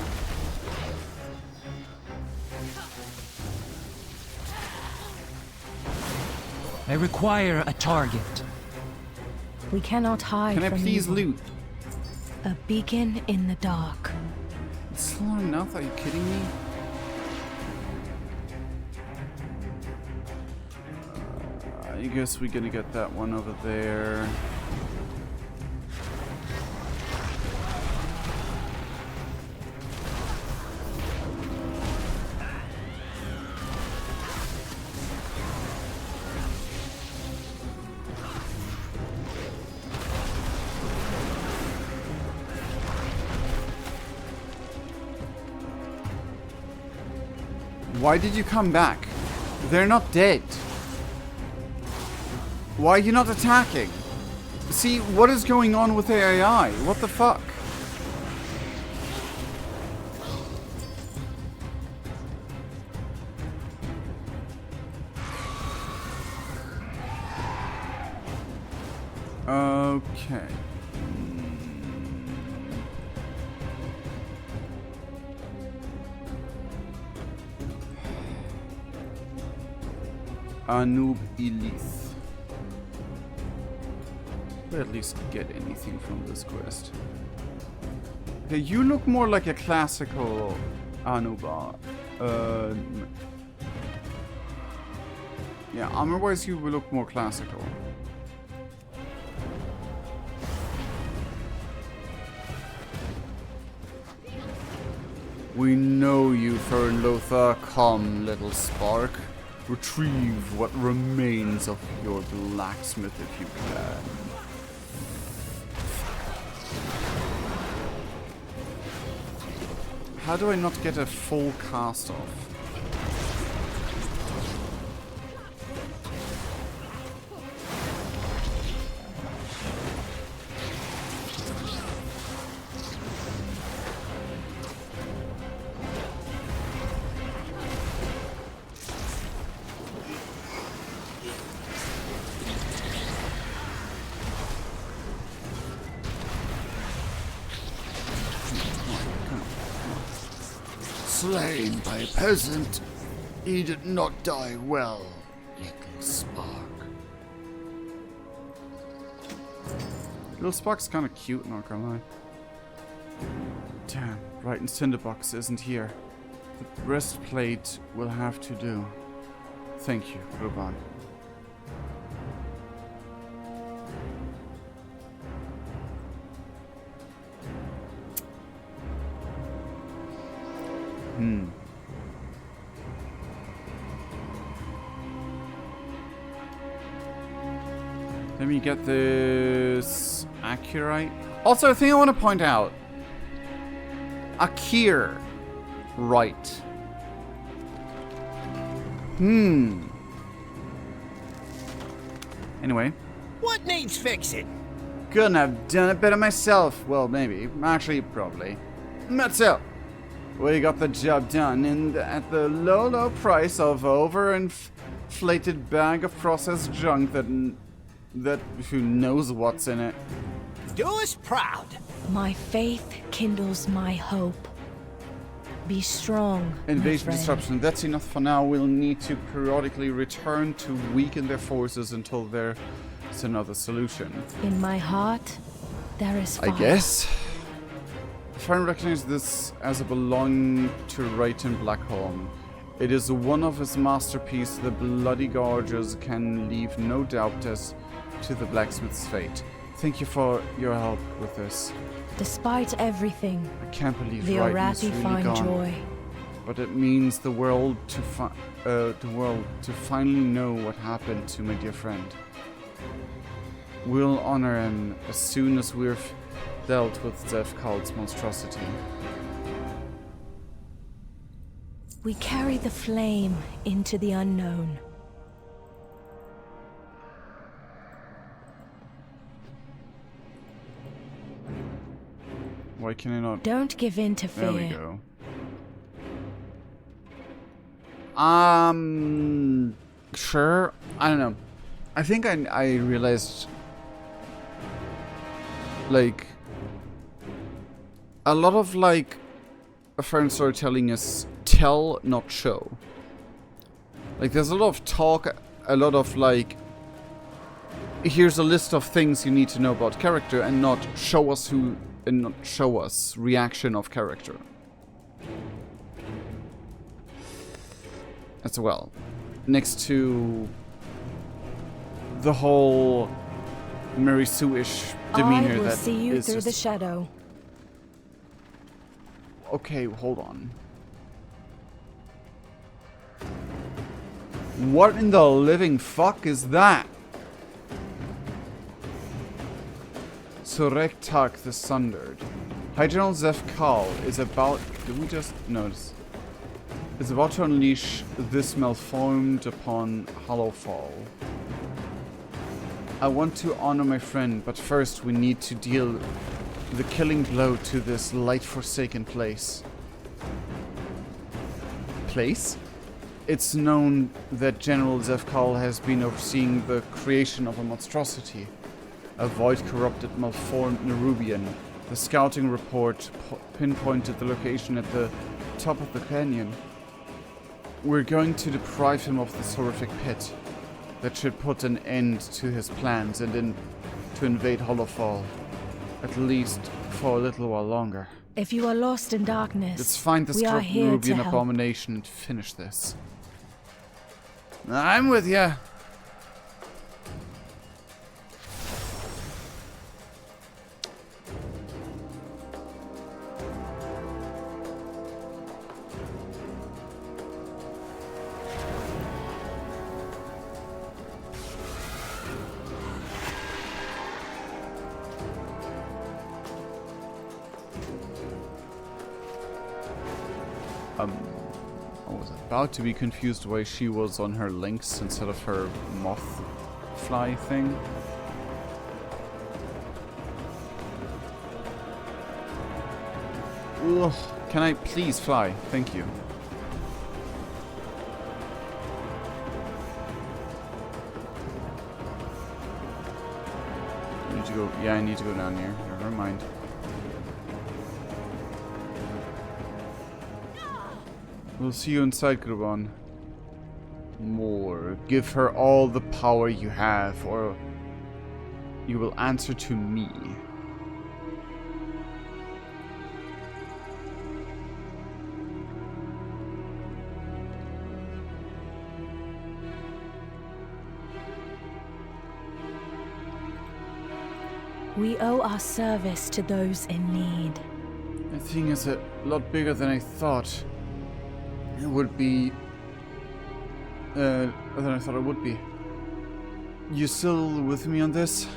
C: I require a target.
F: We cannot hide
A: Can I
F: from
A: please
F: evil.
A: loot?
F: A beacon in the dark.
A: It's slow enough, are you kidding me? I guess we're gonna get that one over there. Why did you come back? They're not dead. Why are you not attacking? See, what is going on with the AI? What the fuck? Okay. Anub Elith. We'll at least get anything from this quest. Okay, you look more like a classical Anuba. Yeah, armor-wise you will look more classical. We know you, Fernlotha. Come, little spark. Retrieve what remains of your blacksmith if you can. How do I not get a full cast off?
E: Slain by a peasant, he did not die well, little spark.
A: Little Spark's kind of cute, not gonna lie. Damn, Brighton's tinderbox isn't here. The breastplate will have to do. Thank you, Ruban. Let me get this accurate. Also, a thing I want to point out. Akir. Right. Anyway.
I: What needs fixing?
A: Couldn't have done it better myself. Well, maybe. Actually, probably. So, we got the job done at the low, low price of overinflated bag of processed junk that who knows what's in it.
I: Do us proud.
F: My faith kindles my hope. Be strong, my
A: Invasion
F: friend.
A: disruption. That's enough for now. We'll need to periodically return to weaken their forces until there's another solution.
F: In my heart, there is fire.
A: I guess. Fern recognizes this as a belonging to Rayton Blackholm. It is one of his masterpieces. The Bloody Gorges can leave no doubt as to the blacksmith's fate. Thank you for your help with this.
F: Despite everything,
A: I can't believe
F: the
A: Rayton is
F: Arathi
A: really
F: find
A: gone.
F: joy.
A: But it means the world to finally know what happened to my dear friend. We'll honor him as soon as we've dealt with Zeph Cult's monstrosity.
F: We carry the flame into the unknown.
A: Why can I not?
F: Don't give in to fear.
A: There we go. Sure. I don't know. I think I realized, like, a lot of, like, a friend storytelling is tell, not show. Like, there's a lot of talk, a lot of, like, here's a list of things you need to know about character, and not show us reaction of character. As well. Next to the whole Mary Sue-ish demeanor
F: I will
A: that
F: see you
A: is
F: through
A: just...
F: the shadow.
A: Okay, hold on. What in the living fuck is that? Surektak the Sundered. High General Zef Kal is about... Did we just notice? Is about to unleash this malformed upon Hollowfall. I want to honor my friend, but first we need to deal the killing blow to this light-forsaken place. Place? It's known that General Zefkal has been overseeing the creation of a monstrosity, a void-corrupted, malformed Nerubian. The scouting report pinpointed the location at the top of the canyon. We're going to deprive him of this horrific pit. That should put an end to his plans and to invade Hollowfall. At least for a little while longer.
F: If you are lost in darkness,
A: Let's find this
F: we are
A: corrupt
F: here to
A: Nerubian
F: help.
A: abomination and finish this. I'm with ya. I was about to be confused why she was on her lynx instead of her moth fly thing. Ugh, can I please fly? Thank you. I need to go. Yeah, I need to go down here. Never mind. We'll see you inside, Gruban. More. Give her all the power you have, or you will answer to me.
F: We owe our service to those in need.
A: The thing is a lot bigger than I thought. It would be... than I thought it would be. You still with me on this?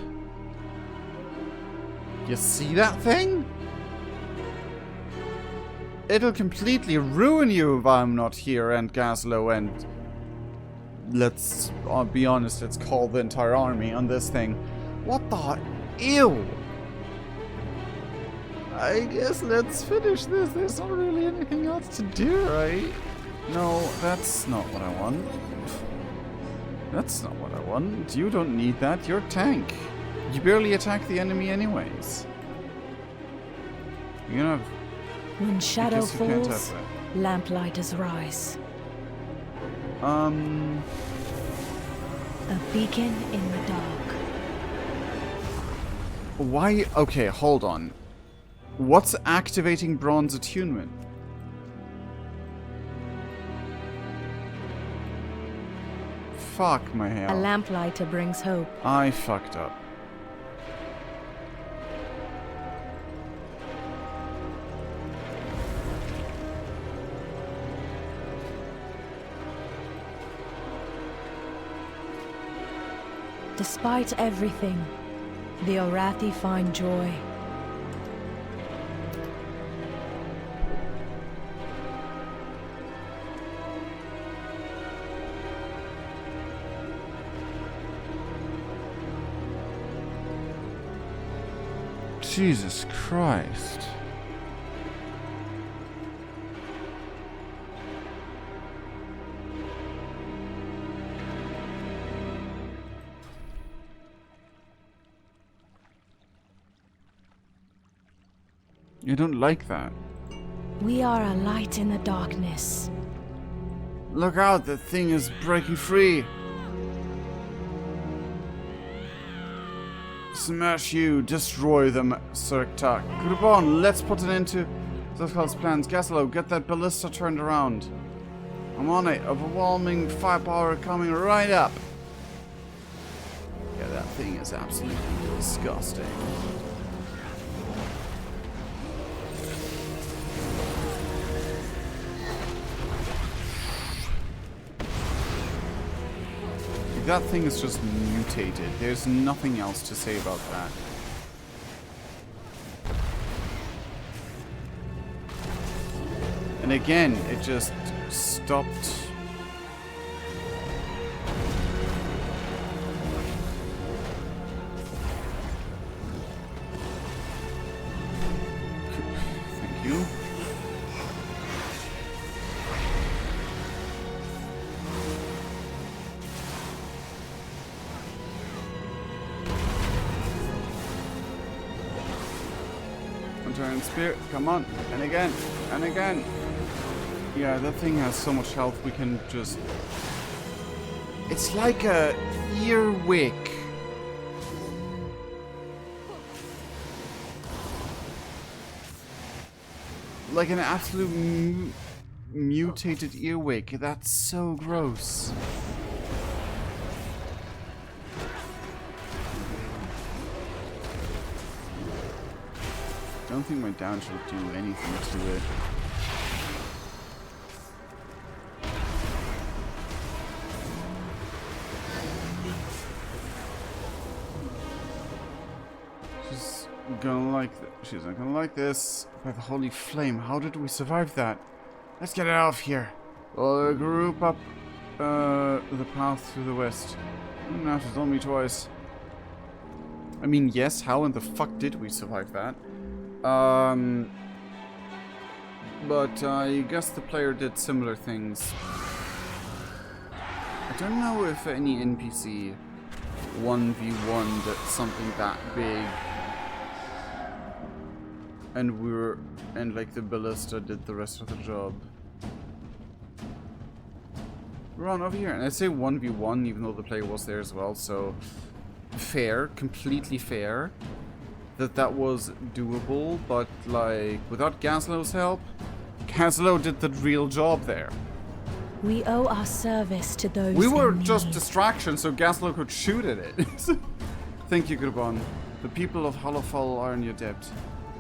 A: You see that thing? It'll completely ruin you if I'm not here and Gaslow and... Let's be honest, let's call the entire army on this thing. What the... Ew! I guess let's finish this. There's not really anything else to do, right? No, that's not what I want. That's not what I want. You don't need that. You're a tank. You barely attack the enemy anyways. You know...
F: When shadow
A: guess you can't
F: falls,
A: have
F: lamplighters rise.
A: that.
F: A beacon in the dark.
A: Why? Okay, hold on. What's activating bronze attunement? Fuck my
F: A
A: hell.
F: lamplighter brings hope.
A: I fucked up.
F: Despite everything, the Orathi find joy.
A: Jesus Christ. You don't like that.
F: We are a light in the darkness.
A: Look out, that thing is breaking free. Smash you, destroy them, Sirktak. Grubon, let's put an end to Zefkal's plans. Gaslow, get that ballista turned around. I'm on it. Overwhelming firepower coming right up. thing is absolutely disgusting. That thing is just mutated. There's nothing else to say about that. And again, it just stopped. Thank you. Turn spirit, come on, and again, and again. Yeah, that thing has so much health, we can just... It's like a earwig. Like an absolute mutated earwig. That's so gross. I don't think my down should do anything to it. She's gonna like she's not gonna like this. By the holy flame, how did we survive that? Let's get it out of here. We'll group up the path to the west. You don't have to tell me twice. I mean, yes, how in the fuck did we survive that? But I guess the player did similar things. I don't know if any NPC 1v1 did something that big. And like the ballista did the rest of the job. Run over here. And I say 1v1 even though the player was there as well, so fair, completely fair. That was doable, but like without Gaslow's help, Gaslow did the real job there.
F: We owe our service to those
A: We were
F: in
A: just
F: need.
A: distractions so Gaslow could shoot at it. Thank you, Gurbon. The people of Hollowfall are in your debt.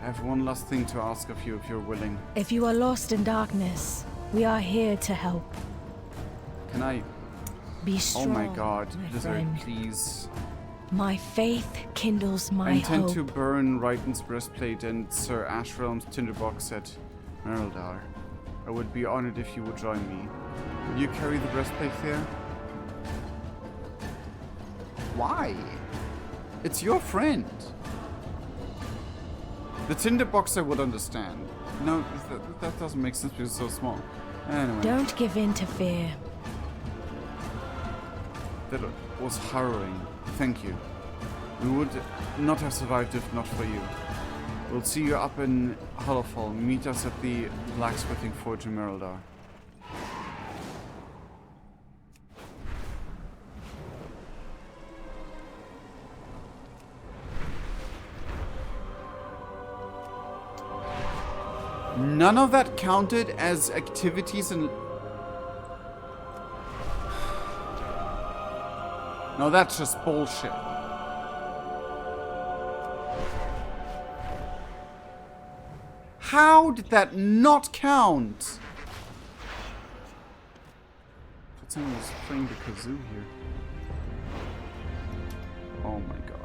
A: I have one last thing to ask of you if you're willing.
F: If you are lost in darkness, we are here to help.
A: Can I...
F: Be
A: Oh
F: strong,
A: my god,
F: my
A: Blizzard,
F: friend.
A: please.
F: My faith kindles my
A: I intend
F: hope.
A: to burn Raiten's breastplate and Sir Ashrealm's tinderbox at Merildar. I would be honored if you would join me. Will you carry the breastplate there? Why? It's your friend. The tinderbox I would understand. No, that doesn't make sense because it's so small. Anyway.
F: Don't give in to fear.
A: That was harrowing. Thank you. We would not have survived if not for you. We'll see you up in Hollowfall. Meet us at the blacksmithing forge in Merildar. None of that counted as activities in... No, that's just bullshit. How did that not count? I thought someone was playing the kazoo here. Oh my god.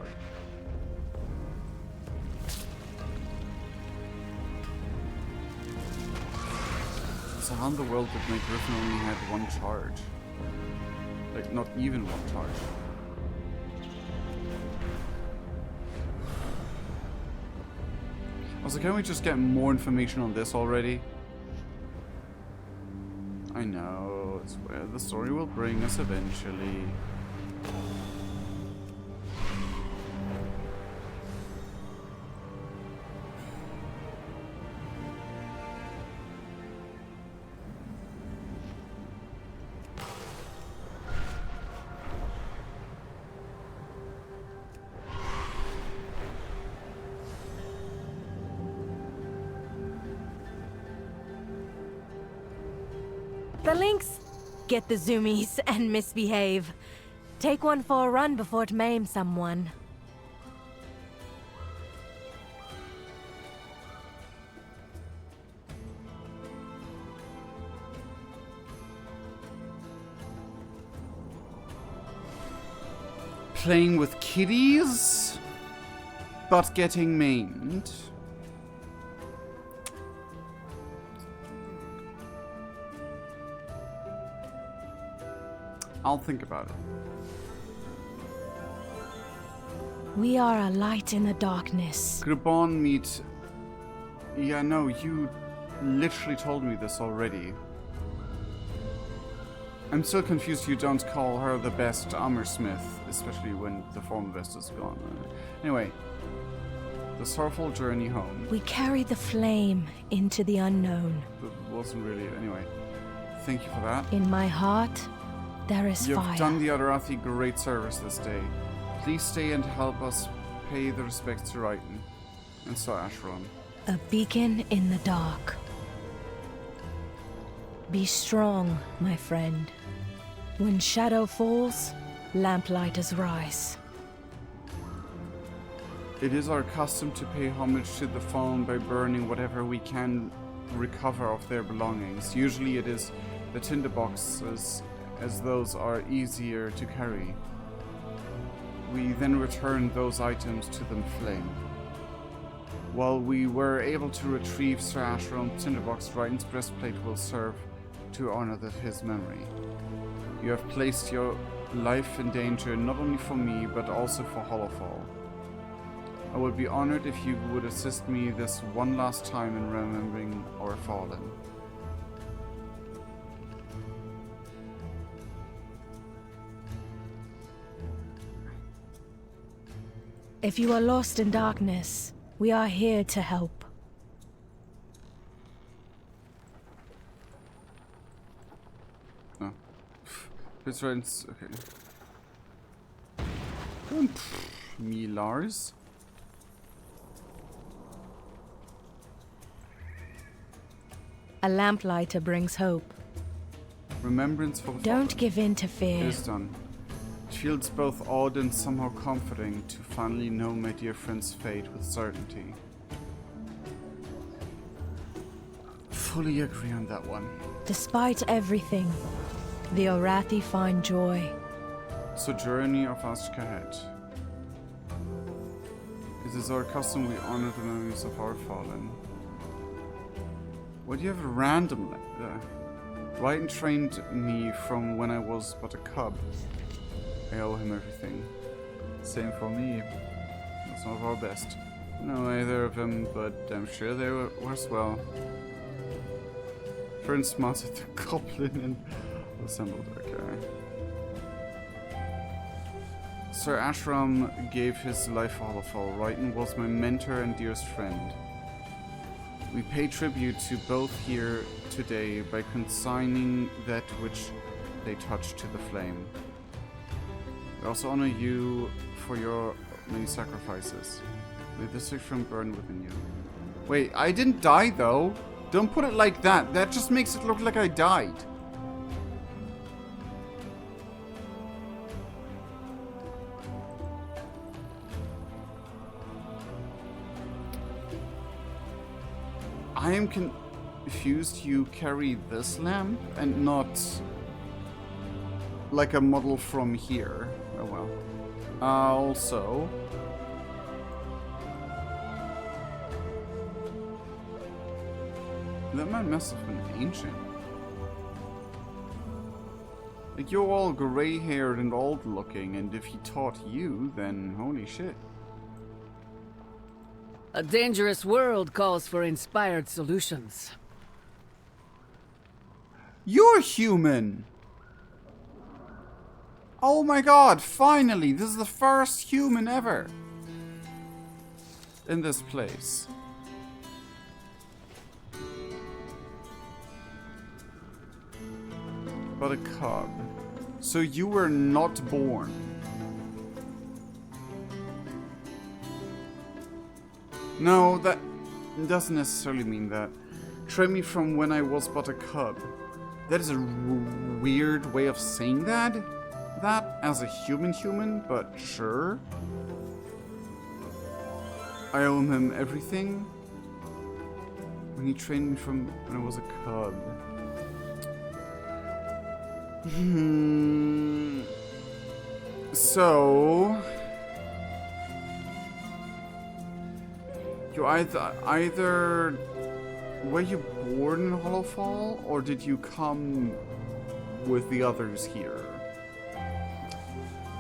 A: So how in the world did my Griffin only had one charge? Like, not even one charge. Also, can we just get more information on this already? I know, it's where the story will bring us eventually.
F: The links get the zoomies and misbehave. Take one for a run before it maims someone.
A: Playing with kitties, but getting maimed. I'll think about it.
F: We are a light in the darkness.
A: Grabon meet... Yeah, no, you literally told me this already. I'm still confused you don't call her the best armorsmith, especially when the form vest is gone. Anyway, the sorrowful journey home.
F: We carry the flame into the unknown.
A: That wasn't really... Anyway, thank you for that.
F: In my heart, there is
A: You've
F: fire.
A: done the Adarathi great service this day. Please stay and help us pay the respects to Raiten and Sir Ashram.
F: A beacon in the dark. Be strong, my friend. When shadow falls, lamplighters rise.
A: It is our custom to pay homage to the fallen by burning whatever we can recover of their belongings. Usually it is the tinderboxes, as those are easier to carry. We then return those items to the flame. While we were able to retrieve Sir Ashram's tinderbox, Raiten's breastplate will serve to honor his memory. You have placed your life in danger not only for me, but also for Hollowfall. I would be honored if you would assist me this one last time in remembering our fallen.
F: If you are lost in darkness, we are here to help.
A: Oh. It's right. Okay. Me, Lars.
F: A lamplighter brings hope.
A: Remembrance for the
F: Don't
A: fallen.
F: give in to
A: It
F: fear.
A: is done. It feels both odd and somehow comforting to finally know my dear friend's fate with certainty. Fully agree on that one.
F: Despite everything, the Orathi find joy.
A: So, journey of Azj Kahet. It is our custom we honor the memories of our fallen. Why do you have a random Raiten trained me from when I was but a cub. I owe him everything. Same for me. That's some of our best. No either of them, but I'm sure they were as well. Friend smarted the goblin and assembled. Okay. Sir Ashram gave his life for Hollowfall. Raiten was my mentor and dearest friend. We pay tribute to both here today by consigning that which they touch to the flame. We also honor you for your many sacrifices. May this from burn within you. Wait, I didn't die though. Don't put it like that. That just makes it look like I died. I am confused. You carry this lamp and not like a model from here. Oh well. Also, that man must have been ancient. Like, you're all gray-haired and old-looking, and if he taught you, then holy shit.
K: A dangerous world calls for inspired solutions.
A: You're human! Oh my god, finally! This is the first human ever in this place. But a cub. So you were not born. No, that doesn't necessarily mean that. Train me from when I was but a cub. That is a weird way of saying that. that as a human, but sure. I owe him everything. When he trained me from when I was a cub. So you either were you born in Hollowfall, or did you come with the others here?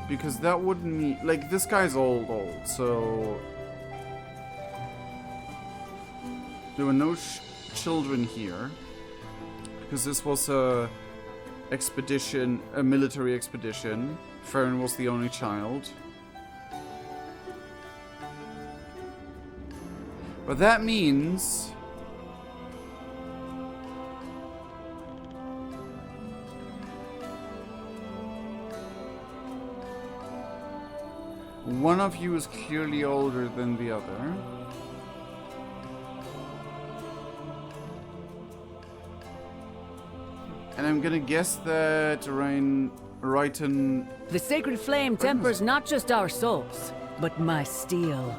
A: Because that wouldn't mean, like, this guy's old, so there were no children here, because this was a expedition, a military expedition. Farron was the only child. But that means one of you is clearly older than the other. And I'm gonna guess that Raiton...
K: The sacred flame tempers not just our souls, but my steel.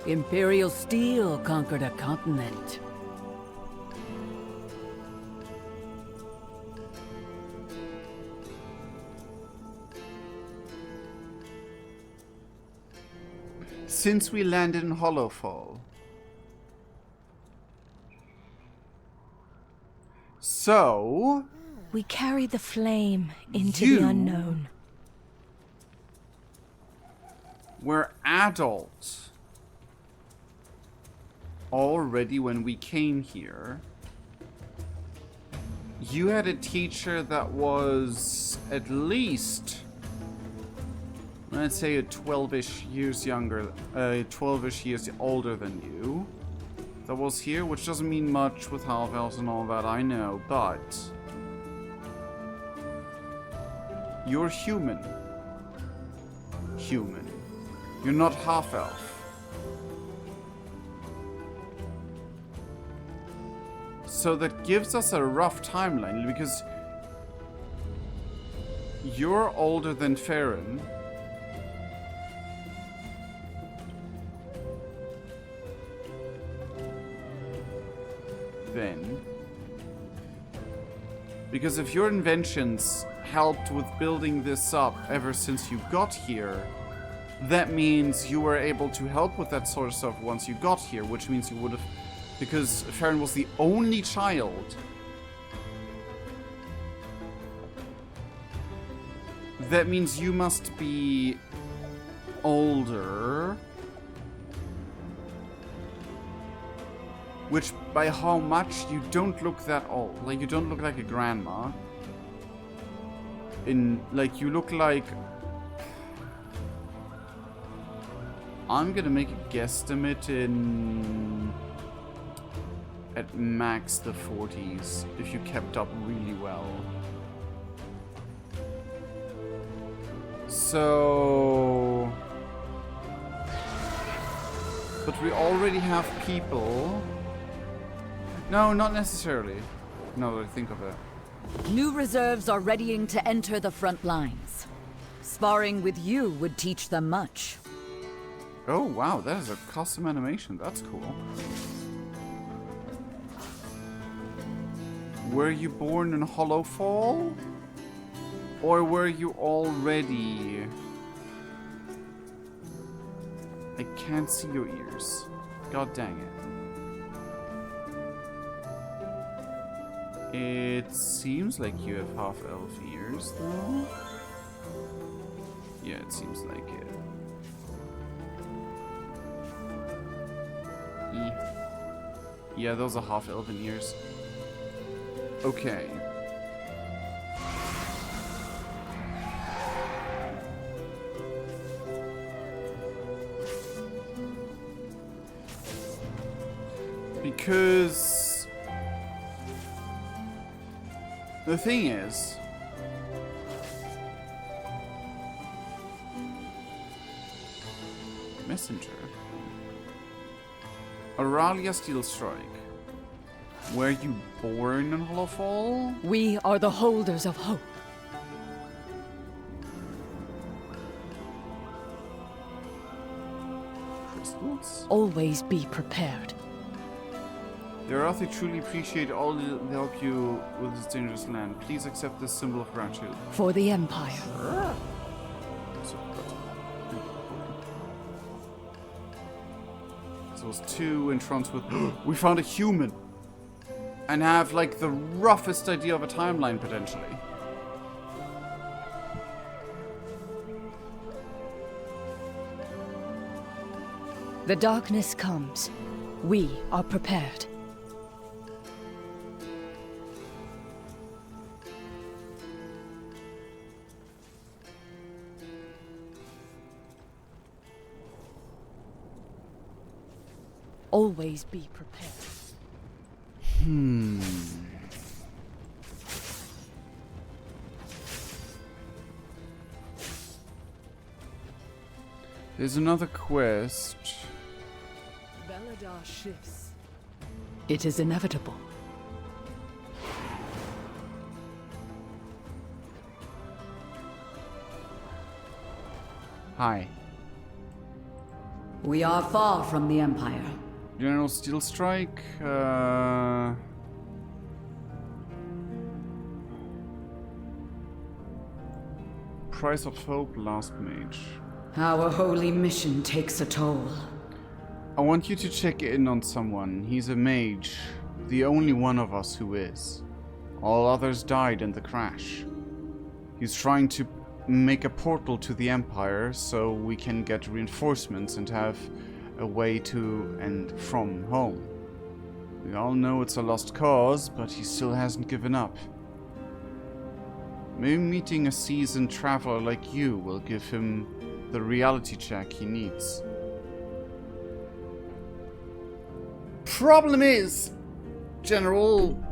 K: Imperial steel conquered a continent.
A: Since we landed in Hollowfall. So...
F: We carry the flame into the unknown.
A: We're adults. Already when we came here. You had a teacher that was at least... let's say a 12-ish years younger, 12-ish years older than you. That was here, which doesn't mean much with half-elves and all that, I know, but... You're human. Human. You're not half-elf. So that gives us a rough timeline, because... You're older than Farron. Then, because if your inventions helped with building this up ever since you got here, that means you were able to help with that sort of stuff once you got here, which means you would have, because Farron was the only child. That means you must be older. Which, by how much, you don't look that old. Like, you don't look like a grandma. Like, you look like... I'm gonna make a guesstimate in... at max the 40s, if you kept up really well. So... But we already have people... No, not necessarily. Now that I think of it.
K: New reserves are readying to enter the front lines. Sparring with you would teach them much.
A: Oh wow, that is a custom animation. That's cool. Were you born in Hollowfall? Or were you already... I can't see your ears. God dang it. It seems like you have half-elf ears, though. Yeah, it seems like it. Yeah, those are half-elven ears. Okay. Because... the thing is... Messenger. Auralia Steel Strike. Were you born in Hollowfall?
K: We are the holders of hope.
A: Crystals?
K: Always be prepared.
A: Darathi truly appreciate all the help you with this dangerous land. Please accept this symbol of gratitude.
K: For the Empire.
A: So good. So it's 2 entranced with we found a human! And have like the roughest idea of a timeline potentially.
K: The darkness comes. We are prepared. Always be prepared.
A: There's another quest.
K: Beladar shifts. It is inevitable.
A: Hi.
K: We are far from the Empire.
A: General Steel Strike, Price of Hope, Last Mage.
K: Our holy mission takes a toll.
A: I want you to check in on someone. He's a mage. The only one of us who is. All others died in the crash. He's trying to make a portal to the Empire so we can get reinforcements and have a way to and from home. We all know it's a lost cause, but he still hasn't given up. Maybe meeting a seasoned traveler like you will give him the reality check he needs. Problem is, General,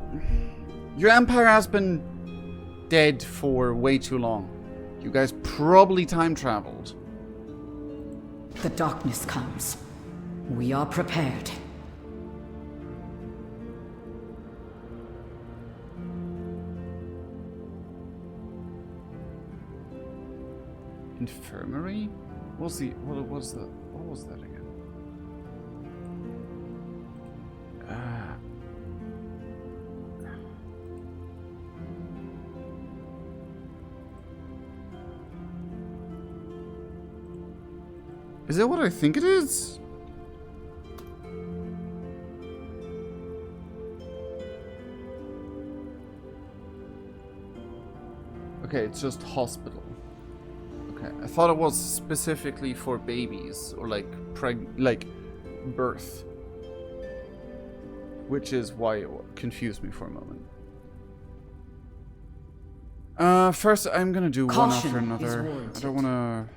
A: your empire has been dead for way too long. You guys probably time traveled.
K: The darkness comes. We are prepared.
A: Infirmary? What was that again? Is that what I think it is? Okay, it's just hospital. Okay, I thought it was specifically for babies or like birth, which is why it confused me for a moment. First I'm gonna do one after another. I don't wanna.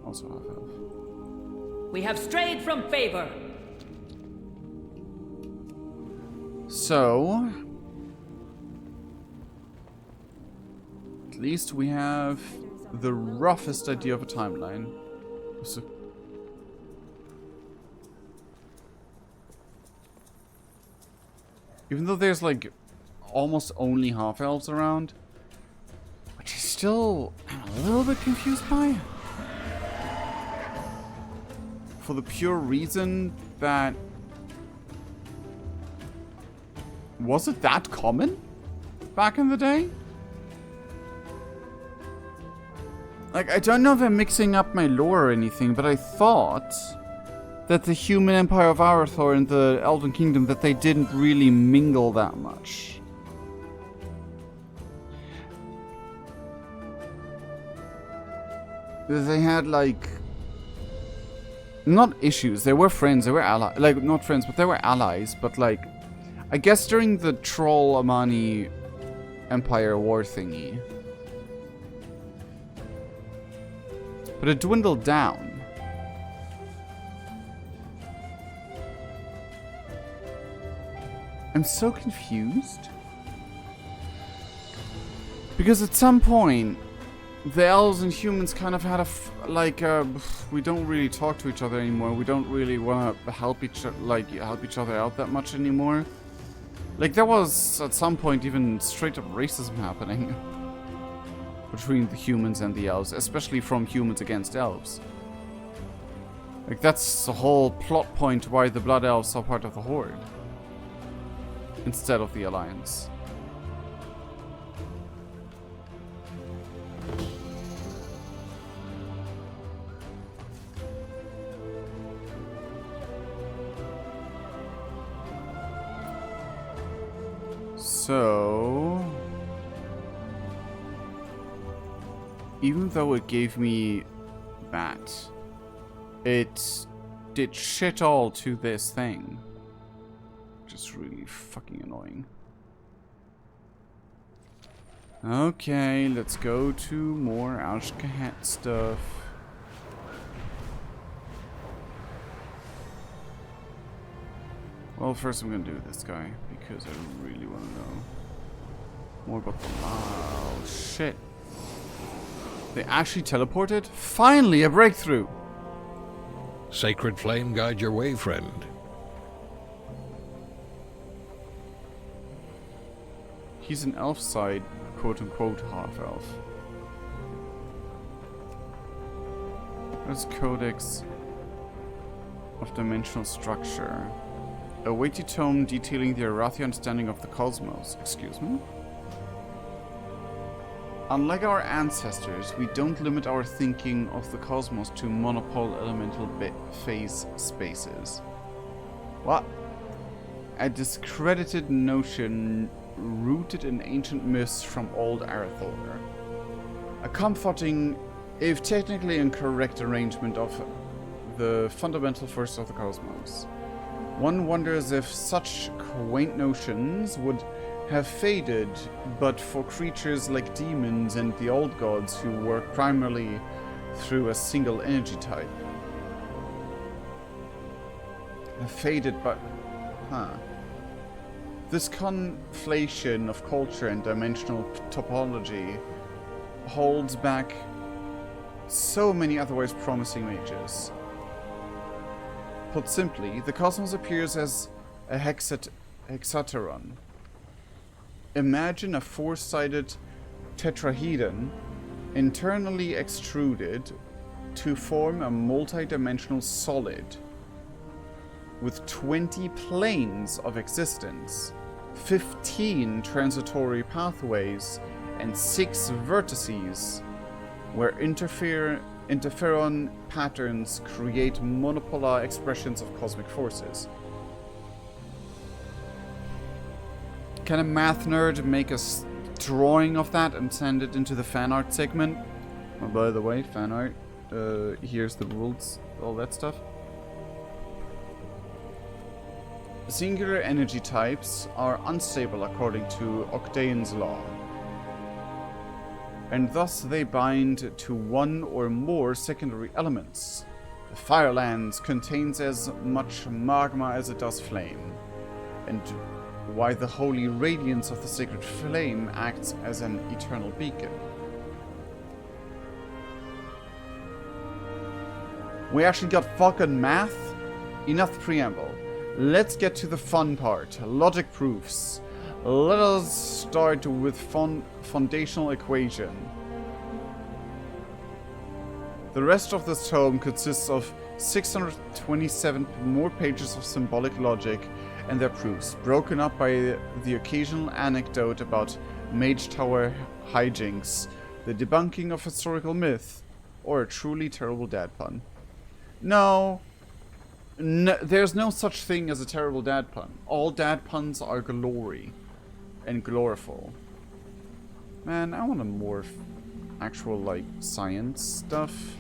A: Also half health.
C: We have strayed from favor.
A: So, at least we have the roughest idea of a timeline. So, even though there's like almost only half elves around, which is still I'm a little bit confused by. For the pure reason that... Was it that common back in the day? Like, I don't know if I'm mixing up my lore or anything, but I thought that the human empire of Arathor and the Elven Kingdom, that they didn't really mingle that much. That they had, like... Not issues, they were friends, they were allies. Like, not friends, but they were allies, but like... I guess during the Troll Amani Empire war thingy. But it dwindled down. I'm so confused. Because at some point, the elves and humans kind of had we don't really talk to each other anymore. We don't really want to help each other out that much anymore. Like, there was at some point even straight up racism happening between the humans and the elves, especially from humans against elves. Like, that's the whole plot point why the Blood Elves are part of the Horde instead of the Alliance. So, even though it gave me that, it did shit all to this thing. Which is really fucking annoying. Okay, let's go to more Azj Kahet stuff. Well, first I'm gonna do this guy, because I really want to know more about the... Oh, shit. They actually teleported? Finally, a breakthrough!
D: Sacred flame guide your way, friend.
A: He's an elf side, quote-unquote, half-elf. There's Codex of Dimensional Structure. A weighty tome detailing the Arathi understanding of the cosmos. Excuse me? Unlike our ancestors, we don't limit our thinking of the cosmos to monopole elemental phase spaces. What? A discredited notion rooted in ancient myths from old Arathor. A comforting, if technically incorrect, arrangement of the fundamental force of the cosmos. One wonders if such quaint notions would have faded but for creatures like demons and the old gods who work primarily through a single energy type. Have faded but... This conflation of culture and dimensional topology holds back so many otherwise promising mages. Put simply, the cosmos appears as a hexateron. Imagine a four-sided tetrahedron internally extruded to form a multi-dimensional solid with 20 planes of existence, 15 transitory pathways, and 6 vertices, where interferon patterns create monopolar expressions of cosmic forces. Can a math nerd make a drawing of that and send it into the fan art segment? Oh, by the way, fan art, here's the rules, all that stuff. Singular energy types are unstable according to Octane's law, and thus they bind to one or more secondary elements. The Firelands contains as much magma as it does flame, and why the holy radiance of the sacred flame acts as an eternal beacon. We actually got fucking math? Enough preamble. Let's get to the fun part, logic proofs. Let us start with foundational equation. The rest of this tome consists of 627 more pages of symbolic logic and their proofs, broken up by the occasional anecdote about Mage Tower hijinks, the debunking of historical myth, or a truly terrible dad pun. No, there's no such thing as a terrible dad pun. All dad puns are glory and gloriful. Man, I want a more actual, like, science stuff.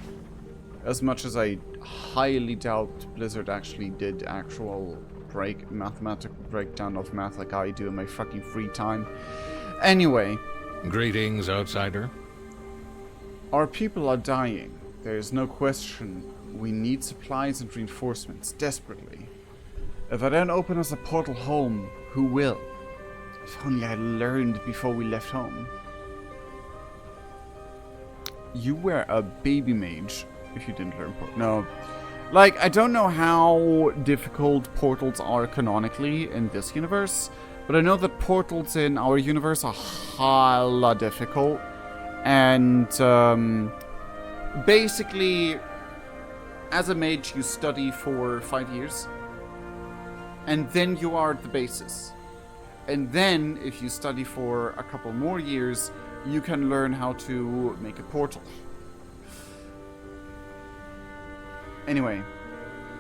A: As much as I highly doubt Blizzard actually did actual mathematical breakdown of math like I do in my fucking free time. Anyway.
D: Greetings, outsider.
A: Our people are dying. There is no question. We need supplies and reinforcements, desperately. If I don't open us a portal home, who will? If only I learned before we left home. You were a baby mage if you didn't learn No. Like, I don't know how difficult portals are canonically in this universe, but I know that portals in our universe are hella difficult. And, basically, as a mage, you study for 5 years. And then you are at the basis. And then, if you study for a couple more years, you can learn how to make a portal. Anyway,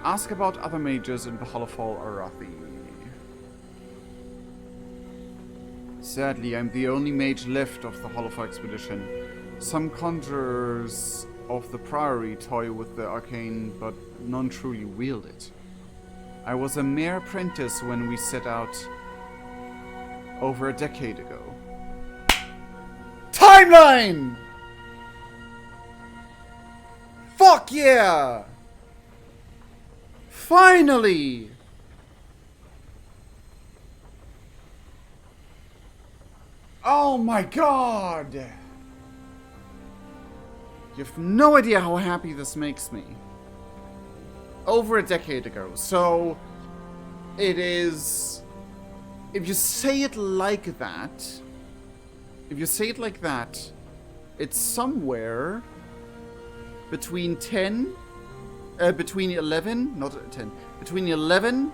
A: ask about other mages in the Hollowfall Arathi. Sadly, I'm the only mage left of the Hollowfall expedition. Some conjurers of the Priory toy with the arcane, but none truly wield it. I was a mere apprentice when we set out over a decade ago. Timeline! Fuck yeah! Finally! Oh my god! You have no idea how happy this makes me. Over a decade ago. So, it is... If you say it like that... it's somewhere between 10... between 11... Not 10. Between 11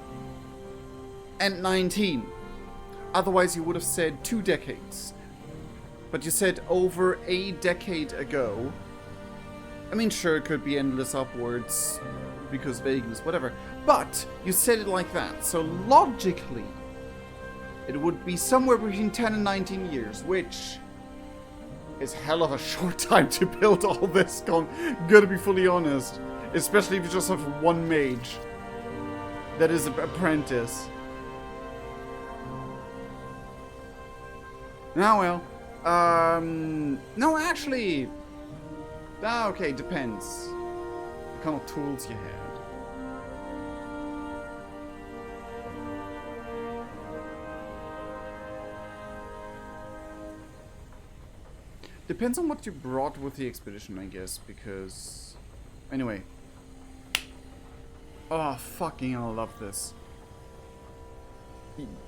A: and 19. Otherwise, you would have said 2 decades. But you said over a decade ago. I mean, sure, it could be endless upwards because vagueness, whatever. But you said it like that. So logically, it would be somewhere between 10 and 19 years, which is hell of a short time to build all this. Gotta be fully honest. Especially if you just have one mage that is an apprentice. Now, well, no, actually, okay, depends. What kind of tools you had. Depends on what you brought with the expedition, I guess, because... Anyway. Oh, fucking hell, I love this.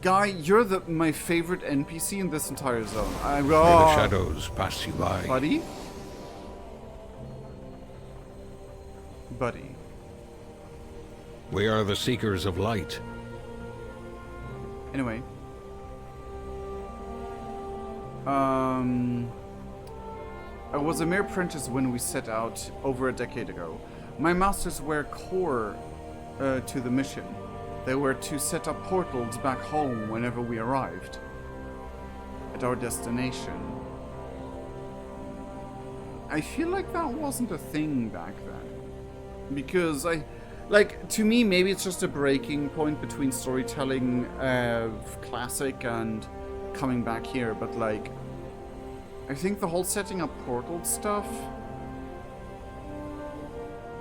A: Guy, you're my favorite NPC in this entire zone.
D: May the shadows pass you by.
A: Buddy? Buddy.
D: We are the seekers of light.
A: Anyway. I was a mere apprentice when we set out over a decade ago. My masters were core to the mission. They were to set up portals back home whenever we arrived at our destination. I feel like that wasn't a thing back then. Because to me, maybe it's just a breaking point between storytelling of classic and coming back here, but like, I think the whole setting up portal stuff,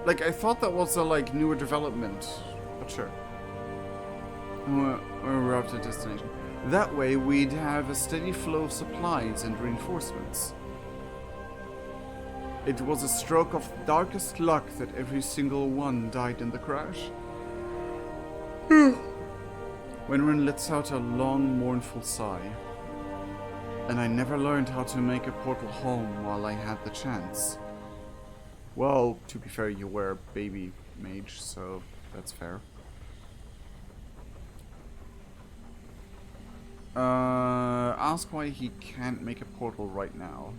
A: like, I thought that was a newer development, but sure. We're arrived at destination. That way, we'd have a steady flow of supplies and reinforcements. It was a stroke of darkest luck that every single one died in the crash. Wenren lets out a long, mournful sigh. And I never learned how to make a portal home while I had the chance. Well, to be fair, you were a baby mage, so that's fair. Ask why he can't make a portal right now.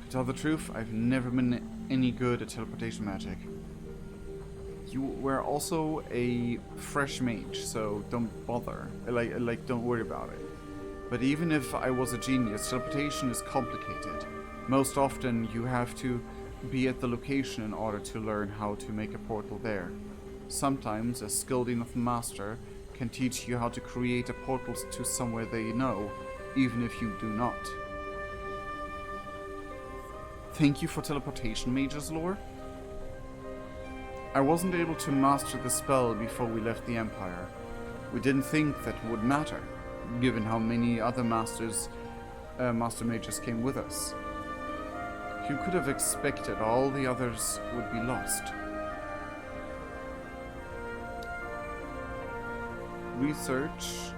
A: To tell the truth, I've never been any good at teleportation magic. You were also a fresh mage, so don't bother. Don't worry about it. But even if I was a genius, teleportation is complicated. Most often, you have to be at the location in order to learn how to make a portal there. Sometimes, a skilled enough master can teach you how to create a portal to somewhere they know, even if you do not. Thank you for teleportation mage's lore. I wasn't able to master the spell before we left the Empire. We didn't think that would matter, given how many other master mages came with us. you could have expected, all the others would be lost. Research.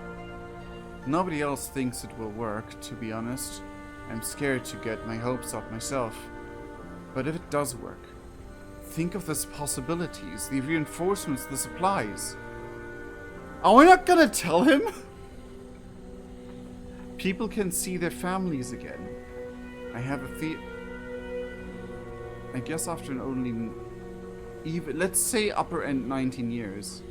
A: Nobody else thinks it will work, to be honest. I'm scared to get my hopes up myself. But if it does work, think of the possibilities, the reinforcements, the supplies. Are we not gonna tell him? People can see their families again. I have a I guess after an only even, let's say upper end 19 years.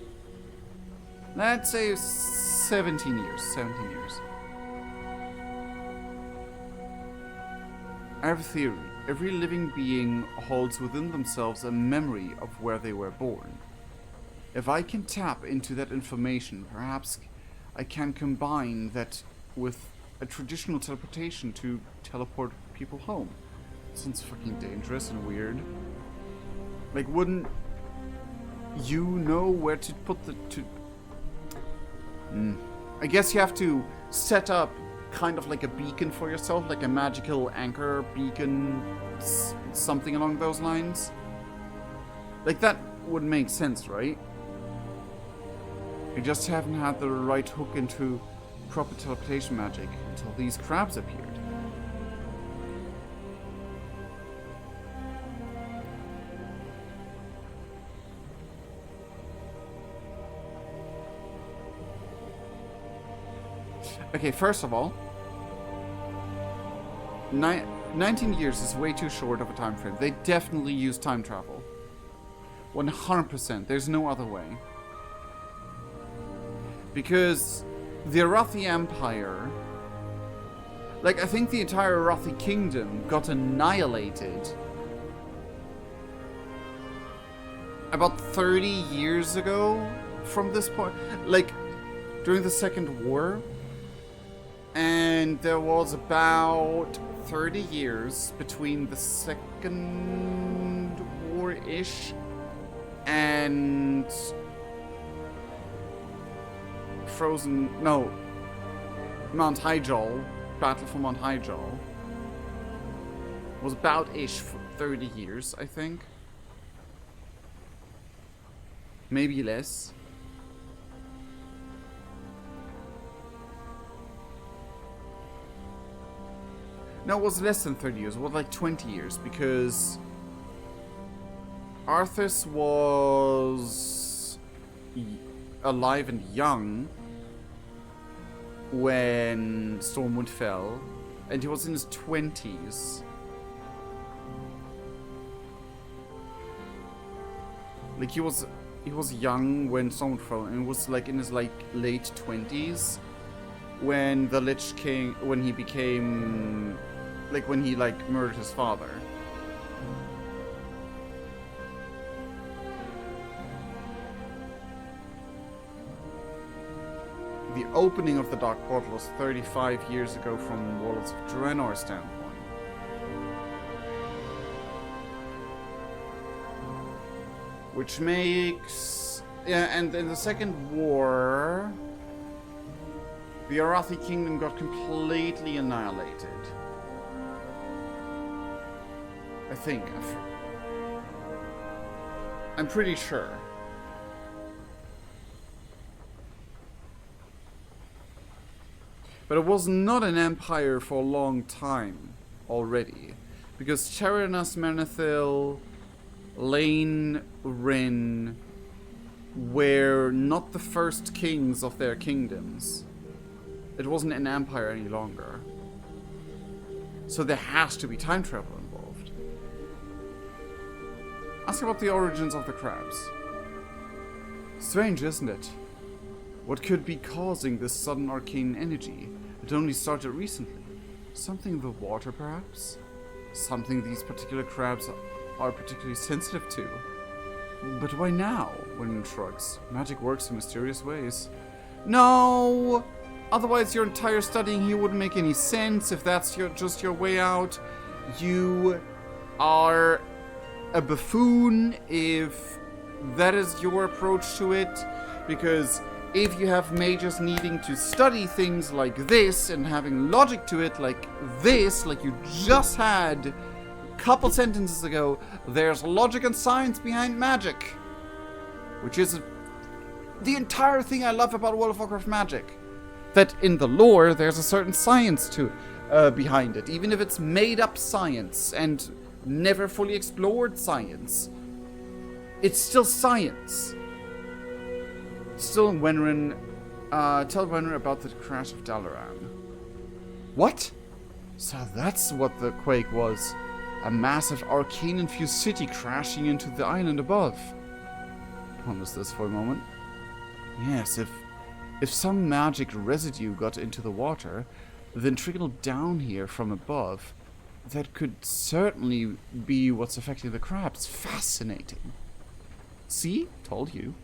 A: Let's say 17 years. 17 years. I have a theory. Every living being holds within themselves a memory of where they were born. If I can tap into that information, perhaps I can combine that with a traditional teleportation to teleport people home. Sounds fucking dangerous and weird. Like, wouldn't you know where to put the... I guess you have to set up kind of like a beacon for yourself, like a magical anchor beacon, something along those lines. Like, that would make sense, right? I just haven't had the right hook into proper teleportation magic until these crabs appeared. Okay, first of all, 19 years is way too short of a time frame. They definitely use time travel. 100%. There's no other way. Because the Arathi Empire... Like, I think the entire Arathi Kingdom got annihilated about 30 years ago from this point. Like, during the Second War. And there was about 30 years between the Second War-ish and Mount Hyjal, Battle for Mount Hyjal, was about-ish for 30 years, I think. Maybe less. No, it was less than 30 years. It was like 20 years, because Arthas was alive and young when Stormwind fell, and he was in his 20s. Like, he was young when Stormwind fell, and was like in his like late 20s when the Lich King, when he became, like, when he like murdered his father. The opening of the Dark Portal was 35 years ago from Worlds of Draenor standpoint. Which makes... Yeah, and in the Second War, the Arathi Kingdom got completely annihilated. I think. I'm pretty sure. But it was not an empire for a long time already. Because Charanas, Menethil, Lane, Rin were not the first kings of their kingdoms. It wasn't an empire any longer. So there has to be time travel involved. Ask about the origins of the crabs. Strange, isn't it? What could be causing this sudden arcane energy? It only started recently. Something in the water, perhaps? Something these particular crabs are particularly sensitive to. But why now? Windham shrugs. Magic works in mysterious ways. No! Otherwise your entire studying here wouldn't make any sense if that's just your way out. You are a buffoon if that is your approach to it. Because if you have mages needing to study things like this and having logic to it like this, like you just had couple sentences ago, there's logic and science behind magic. Which is the entire thing I love about World of Warcraft magic. That in the lore, there's a certain science behind it. Even if it's made up science and never fully explored science. It's still science. Still Wenren, tell Wenren about the crash of Dalaran. What? So that's what the quake was. A massive arcane-infused city crashing into the island above. Ponders this for a moment. Yes, if some magic residue got into the water, then trickled down here from above, that could certainly be what's affecting the crabs. Fascinating. See? Told you.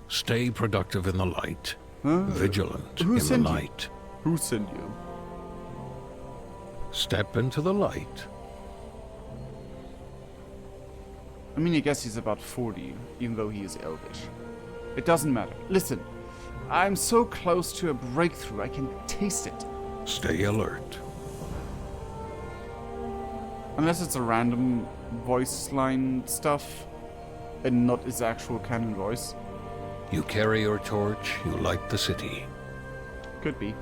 D: Stay productive in the light.
A: Huh?
D: Vigilant
A: Who
D: in the
A: sent you?
D: night.
A: Who sent you?
D: Step into the light.
A: I mean, I guess he's about 40, even though he is elvish. It doesn't matter. Listen, I'm so close to a breakthrough, I can taste it.
D: Stay alert.
A: Unless it's a random voice line stuff, and not his actual canon voice.
D: You carry your torch, you light the city.
A: Could be.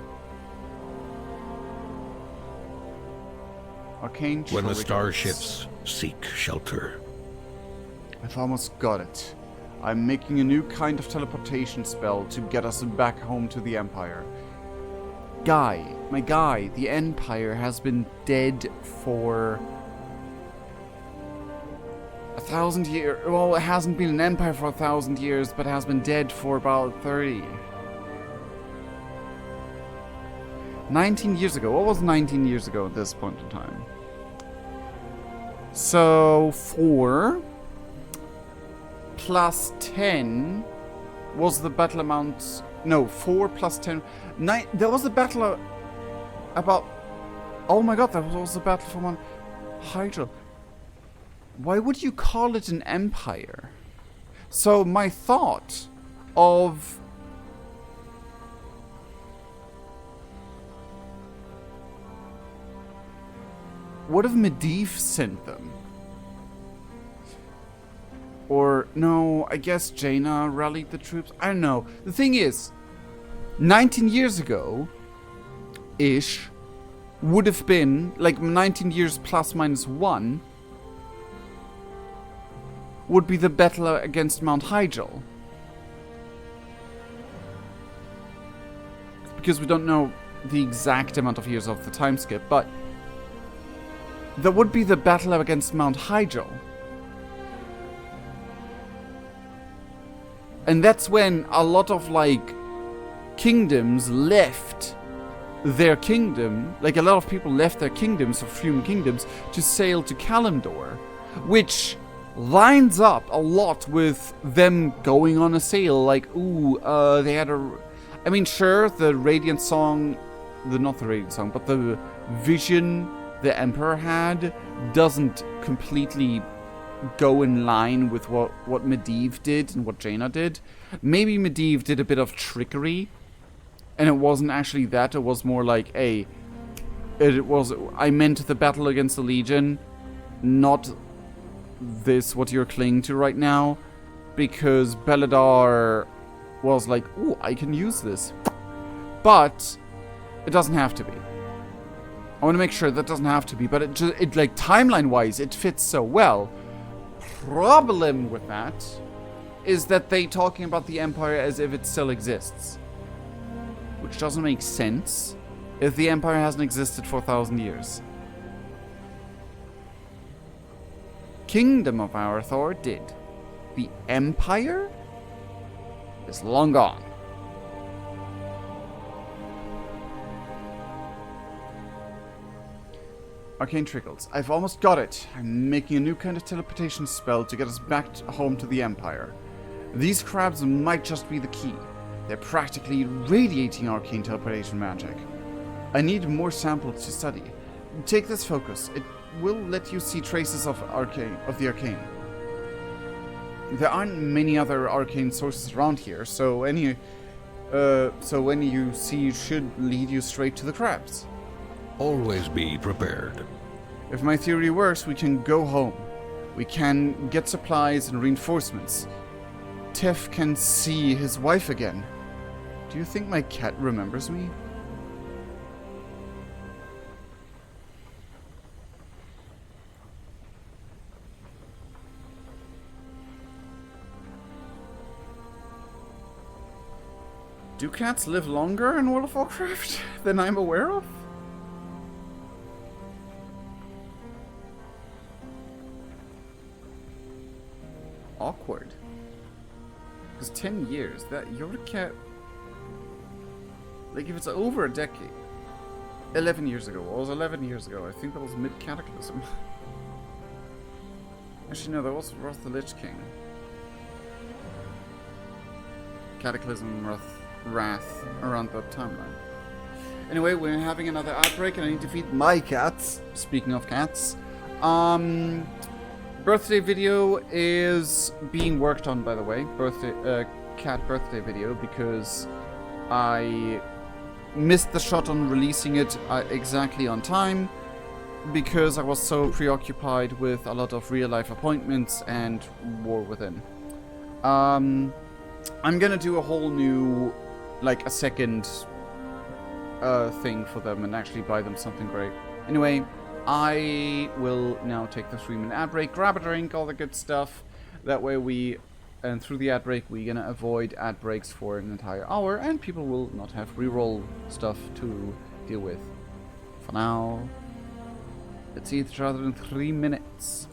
A: Arcane
D: When the
A: triggers.
D: starships seek shelter.
A: I've almost got it. I'm making a new kind of teleportation spell to get us back home to the Empire. My guy, the Empire has been dead for 1,000 years. Well, it hasn't been an empire for 1,000 years, but has been dead for about 30. 19 years ago. What was 19 years ago at this point in time? So, 4 plus 10 was the battle amount. No, 4 plus 10. 9. There was a battle about. Oh my god, there was a battle for one. Hydra. Why would you call it an empire? So, my thought of. What if Medivh sent them? Or, no, I guess Jaina rallied the troops. I don't know. The thing is, 19 years ago-ish would have been, like 19 years plus minus 1, would be the battle against Mount Hyjal. Because we don't know the exact amount of years of the time skip, but that would be the battle against Mount Hyjal. And that's when a lot of, like, kingdoms left their kingdom. Like, a lot of people left their kingdoms, or human kingdoms, to sail to Kalimdor. Which lines up a lot with them going on a sail. Like, ooh, they had a... I mean, sure, the Radiant Song... Not the Radiant Song, but the vision the Emperor had doesn't completely go in line with what Medivh did and what Jaina did. Maybe Medivh did a bit of trickery, and it wasn't actually that. It was more like, hey, I meant the battle against the Legion, not this, what you're clinging to right now, because Beledar was like, ooh, I can use this. But it doesn't have to be. I want to make sure that doesn't have to be, but it like, timeline-wise, it fits so well. Problem with that is that they talking about the Empire as if it still exists, which doesn't make sense if the Empire hasn't existed for 1,000 years. Kingdom of Arathor did. The Empire is long gone. Arcane Trickles. I've almost got it. I'm making a new kind of teleportation spell to get us back home to the Empire. These crabs might just be the key. They're practically radiating arcane teleportation magic. I need more samples to study. Take this focus. It will let you see traces of the arcane. There aren't many other arcane sources around here, so any you see should lead you straight to the crabs.
J: Always be prepared.
A: If my theory works, we can go home. We can get supplies and reinforcements. Tiff can see his wife again. Do you think my cat remembers me? Do cats live longer in World of Warcraft than I'm aware of? Awkward. Because 10 years, that your cat... Like, if it's over a decade... 11 years ago. Well, it was 11 years ago. I think that was mid-Cataclysm. Actually, no, that was Wrath the Lich King. Cataclysm, Wrath, around that timeline. Anyway, we're having another outbreak and I need to feed my cats. Speaking of cats. Birthday video is being worked on, by the way. Cat birthday video, because I missed the shot on releasing it exactly on time, because I was so preoccupied with a lot of real-life appointments and War Within. I'm gonna do a whole new, like a second thing for them and actually buy them something great. Anyway, I will now take the 3-minute ad break, grab a drink, all the good stuff. That way and through the ad break, we're gonna avoid ad breaks for an entire hour, and people will not have reroll stuff to deal with. For now, let's see each other in 3 minutes.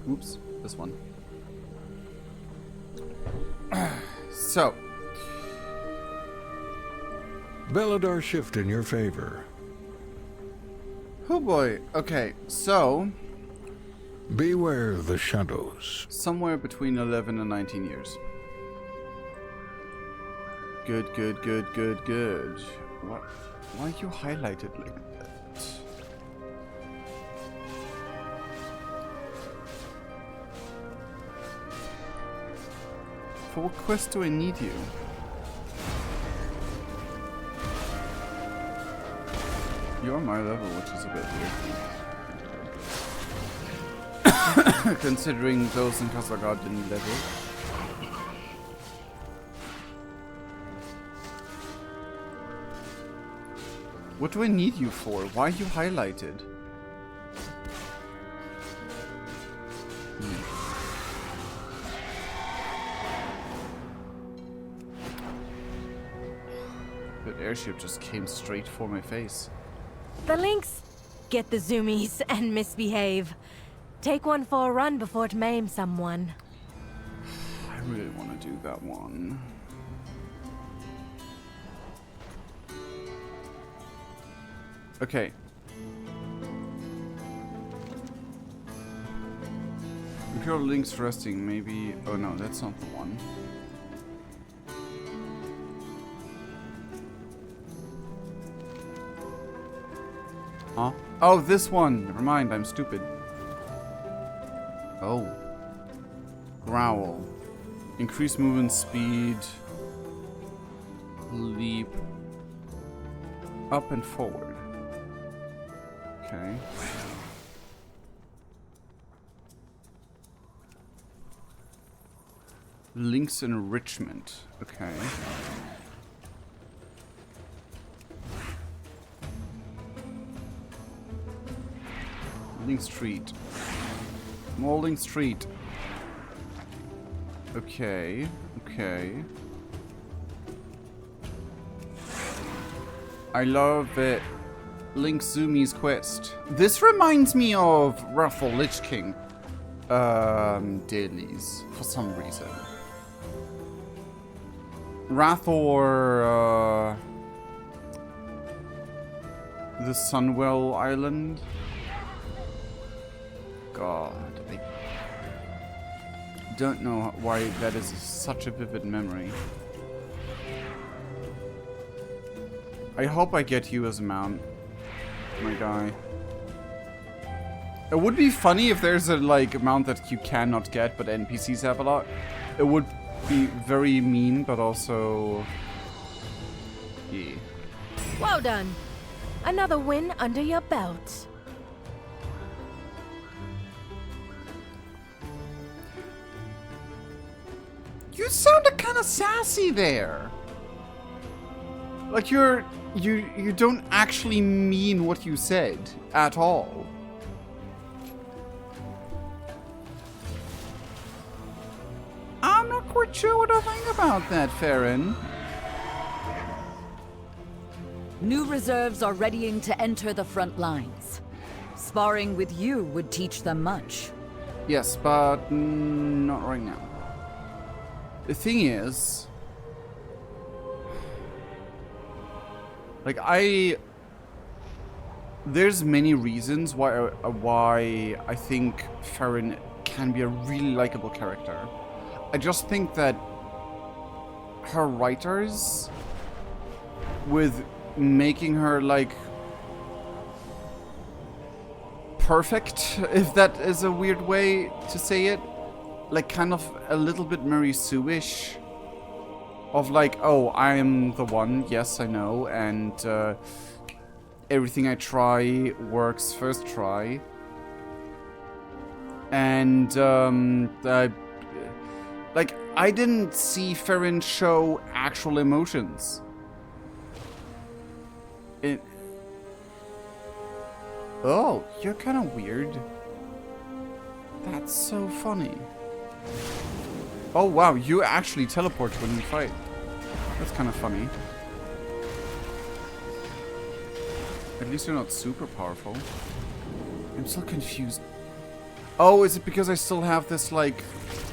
A: Oops, this one. So.
J: Belladar shift in your favor.
A: Oh boy. Okay, so.
J: Beware the shadows.
A: Somewhere between 11 and 19 years. Good, good, good, good, good. What? Why are you highlighted like that? For what quest do I need you? You're my level, which is a bit weird. Considering those in Kazagar didn't level. What do I need you for? Why are you highlighted? That airship just came straight for my face.
F: The Lynx, get the zoomies and misbehave. Take one for a run before it maims someone.
A: I really want to do that one. Okay. Imperial Lynx resting, maybe. Oh no, that's not the one. Huh? Oh, this one! Never mind, I'm stupid. Oh. Growl. Increase movement speed. Leap. Up and forward. Okay. Lynx enrichment. Okay. Lynx Street. More Lynx Street. Okay. Okay. I love it. Link Zumi's quest. This reminds me of Raffle Lich King dailies for some reason. Rathor the Sunwell Island. God, I don't know why that is such a vivid memory. I hope I get you as a mount, my guy. It would be funny if there's a like mount that you cannot get but NPCs have a lot. It would be very mean, but also yeah.
F: Well done. Another win under your belt.
A: You sounded kind of sassy there. Like you don't actually mean what you said at all. I'm not quite sure what I think about that, Farron.
K: New reserves are readying to enter the front lines. Sparring with you would teach them much.
A: Yes, but not right now. The thing is, like there's many reasons why I think Farron can be a really likable character. I just think that her writers, with making her like perfect, if that is a weird way to say it, like kind of a little bit Mary Sue-ish, of like, oh, I am the one, yes I know, and everything I try works first try, and like I didn't see Farron show actual emotions. Oh, you're kind of weird. That's so funny. Oh wow, you actually teleport when you fight. That's kind of funny. At least you're not super powerful. I'm still confused. Oh, is it because I still have this, like,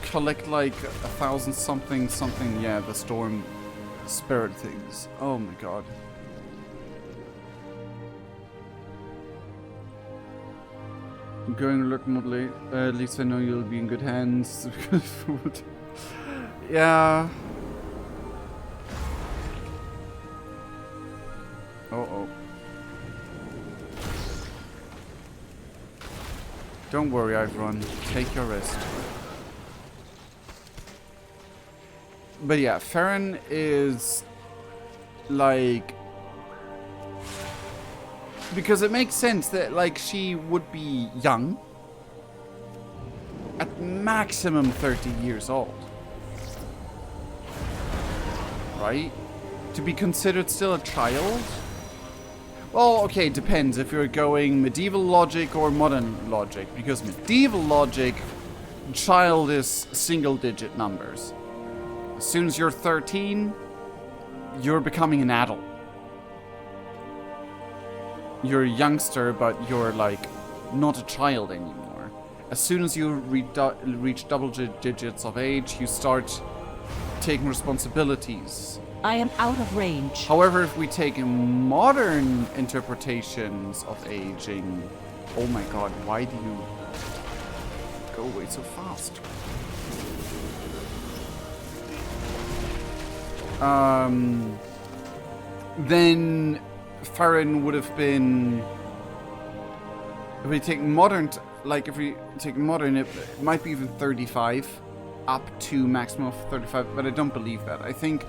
A: collect, like, 1,000 something something? Yeah, the storm spirit things. Oh my god. I'm going to look moodly. At least I know you'll be in good hands. Yeah. Oh. Don't worry, I've run. Take your rest. But yeah, Farron is like, because it makes sense that like she would be young, at maximum 30 years old, right? To be considered still a child? Well, okay, depends if you're going medieval logic or modern logic, because medieval logic, child is single-digit numbers. As soon as you're 13, you're becoming an adult. You're a youngster, but you're like not a child anymore. As soon as you reach double digits of age, you start taking responsibilities.
K: I am out of range.
A: However, if we take modern interpretations of aging, oh my god, why do you go away so fast? Then Farron would have been, if we take modern, it might be even 35, up to maximum of 35, but I don't believe that. I think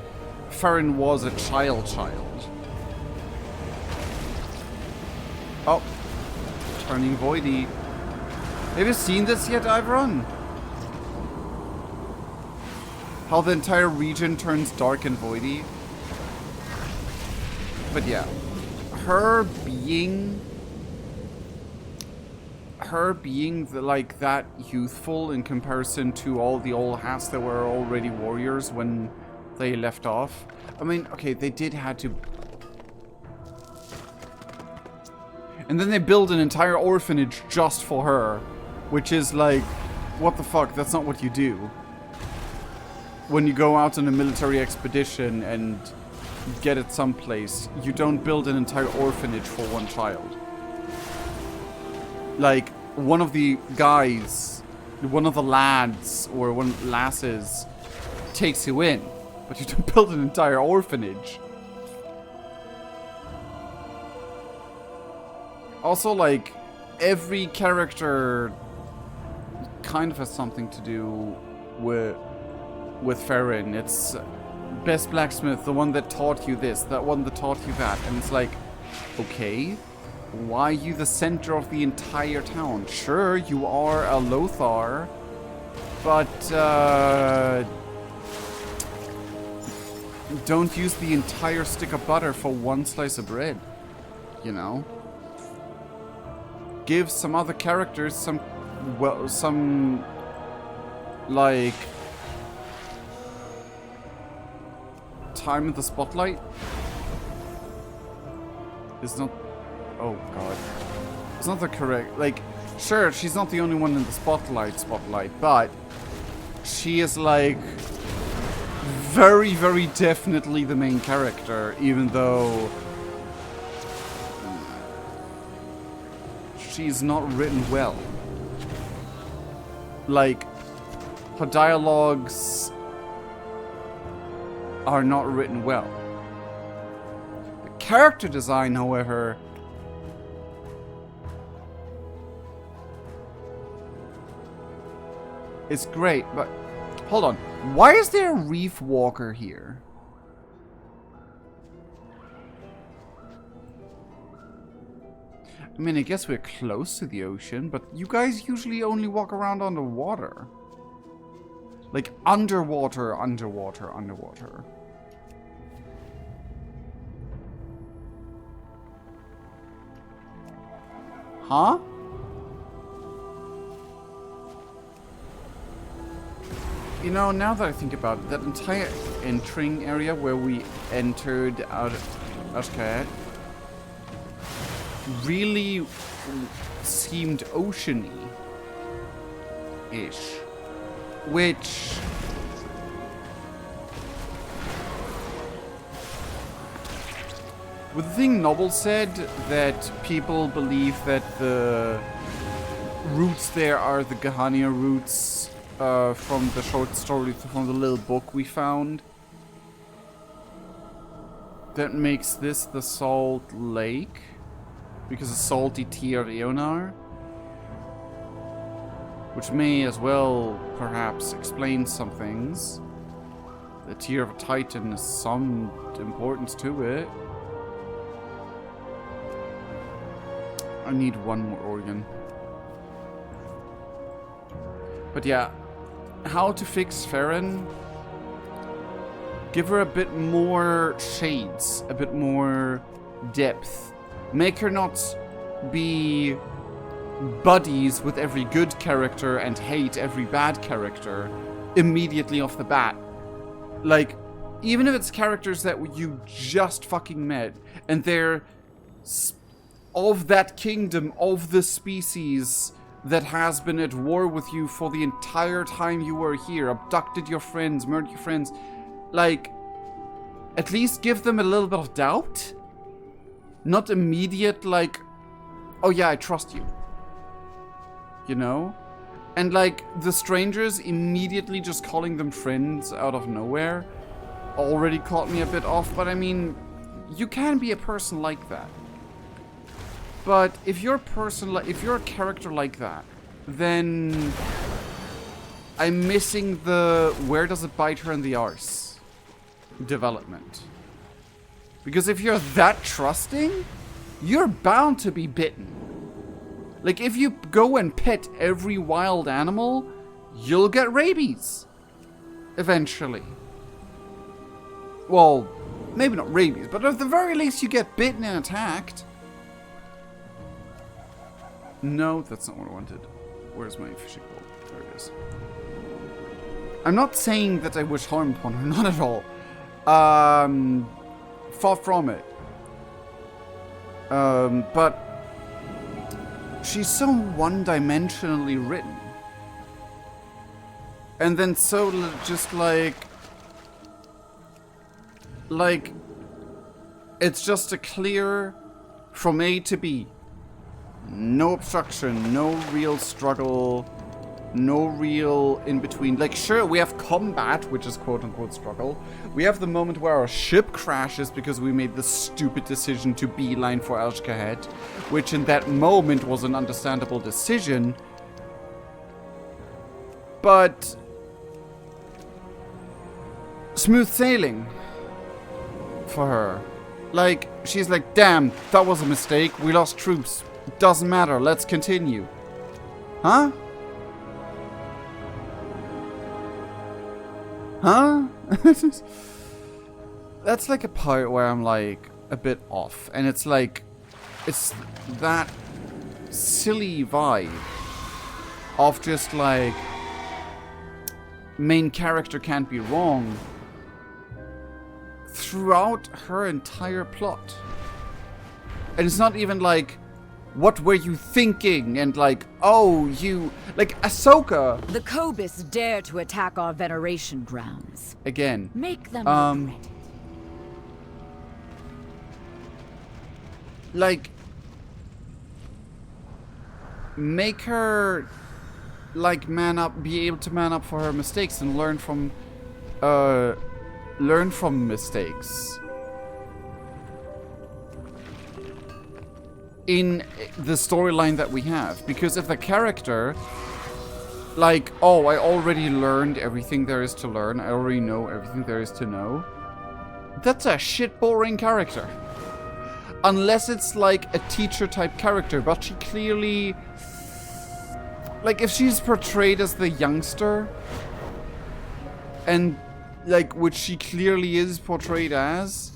A: Farron was a child. Oh, turning voidy. Have you seen this yet, Ivron? How the entire region turns dark and voidy. But yeah, her being like that youthful in comparison to all the old hats that were already warriors when they left off. I mean, okay, they did have to. And then they build an entire orphanage just for her, which is like, what the fuck? That's not what you do. When you go out on a military expedition and get it someplace, you don't build an entire orphanage for one child. Like, one of the guys, one of the lads, or one of the lasses takes you in, but you don't build an entire orphanage. Also, like, every character kind of has something to do with Farron. It's best blacksmith, the one that taught you this, that one that taught you that, and it's like, okay, why are you the center of the entire town? Sure, you are a Lothar, but don't use the entire stick of butter for one slice of bread, you know? Give some other characters some, well, some, like, time in the spotlight. Is not, oh god, it's not the correct, like, sure, she's not the only one in the spotlight, but she is like very, very definitely the main character, even though she's not written well. Like, her dialogues are not written well. The character design, however, is great, but hold on. Why is there a reef walker here? I mean, I guess we're close to the ocean, but you guys usually only walk around underwater. Like, underwater. Huh? You know, now that I think about it, that entire entering area where we entered out of Azj Kahet, really seemed oceany-ish. Which... with the thing Noble said, that people believe that the roots there are the Gahania roots from the short story, from the little book we found. That makes this the Salt Lake, because the salty tea of Eonar. Which may as well, perhaps, explain some things. The Tear of a Titan has some importance to it. I need one more organ. But yeah, how to fix Farron? Give her a bit more shades, a bit more depth. Make her not be buddies with every good character and hate every bad character immediately off the bat. Like, even if it's characters that you just fucking met and they're of that kingdom, of the species that has been at war with you for the entire time you were here, abducted your friends, murdered your friends, like, at least give them a little bit of doubt. Not immediate, like, oh yeah, I trust you. You know? And like, the strangers immediately just calling them friends out of nowhere already caught me a bit off, but I mean, you can be a person like that. But if you're a character like that, then I'm missing the where does it bite her in the arse development. Because if you're that trusting, you're bound to be bitten. Like, if you go and pet every wild animal, you'll get rabies. Eventually. Well, maybe not rabies, but at the very least you get bitten and attacked. No, that's not what I wanted. Where's my fishing pole? There it is. I'm not saying that I wish harm upon her, not at all. Far from it. But she's so one-dimensionally written. And then so just like, it's just a clear from A to B. No obstruction, no real struggle, no real in-between. Like, sure, we have combat, which is quote-unquote struggle. We have the moment where our ship crashes because we made the stupid decision to beeline for Azj Kahet, which in that moment was an understandable decision. But smooth sailing for her. Like, she's like, damn, that was a mistake. We lost troops. Doesn't matter. Let's continue. Huh? Huh? That's like a part where I'm like a bit off. And it's like, it's that silly vibe of just like, main character can't be wrong throughout her entire plot. And it's not even like, what were you thinking? And like, oh, you... Like, Ahsoka...
K: The Kobus dare to attack our veneration grounds.
A: Again.
K: Make them regret it.
A: Like... Make her... Like, man up, be able to man up for her mistakes and learn from... Learn from mistakes. In the storyline that we have. Because if the character, like, oh, I already learned everything there is to learn, I already know everything there is to know, that's a shit boring character. Unless it's like a teacher type character, but she clearly, like, if she's portrayed as the youngster, and like, which she clearly is portrayed as,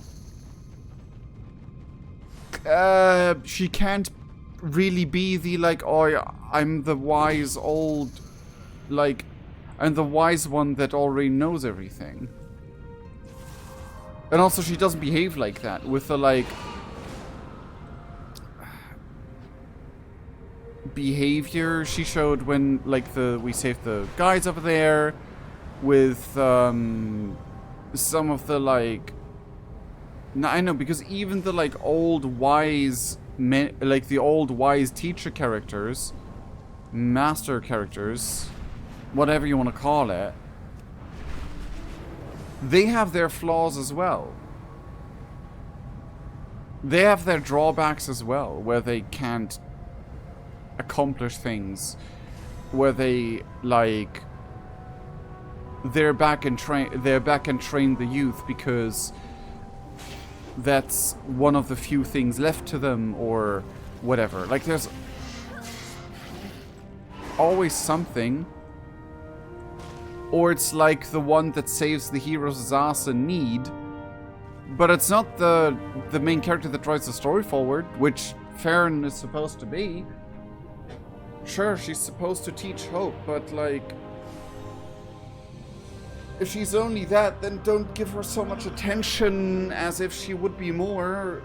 A: she can't really be the, like, oh, I'm the wise old, like, I'm the wise one that already knows everything. And also she doesn't behave like that with the, like, behavior she showed when, like, we saved the guys over there, with some of the, like, no, I know, because even the, like, old wise men, like the old wise teacher characters, master characters, whatever you want to call it, they have their flaws as well. They have their drawbacks as well, where they can't accomplish things, where they, like, they're back and train the youth because that's one of the few things left to them, or whatever. Like, there's always something. Or it's like the one that saves the hero's ass in need, but it's not the main character that drives the story forward, which Farron is supposed to be. Sure, she's supposed to teach hope, but, like, if she's only that, then don't give her so much attention as if she would be more.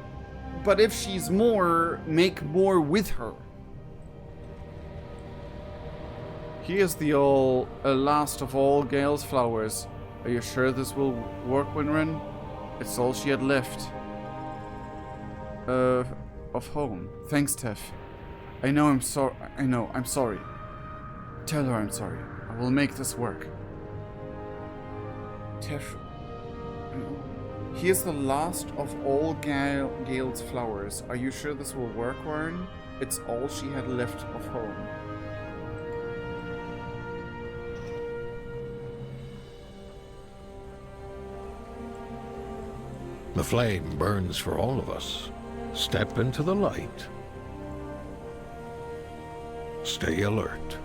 A: But if she's more, make more with her. Here's the last of all Gale's flowers. Are you sure this will work, Winrin? It's all she had left. Of home. Thanks, Tef. I know I'm sorry. Tell her I'm sorry. I will make this work. Tef. Here's the last of all Gale's flowers. Are you sure this will work, Warren? It's all she had left of home.
J: The flame burns for all of us. Step into the light. Stay alert.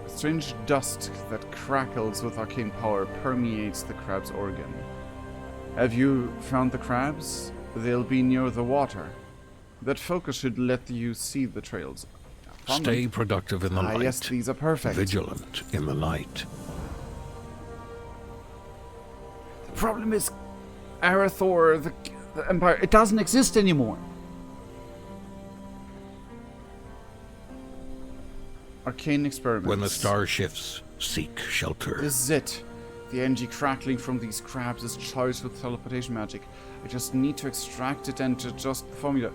A: Strange dust that crackles with arcane power permeates the crab's organ. Have you found the crabs? They'll be near the water. That focus should let you see the trails.
J: Stay productive in the light.
A: Yes, these are perfect.
J: Vigilant in the night.
A: The problem is, Arathor, the Empire, it doesn't exist anymore. Arcane experiments.
J: When the star shifts, seek shelter.
A: This is it. The energy crackling from these crabs is charged with teleportation magic. I just need to extract it and to just formula.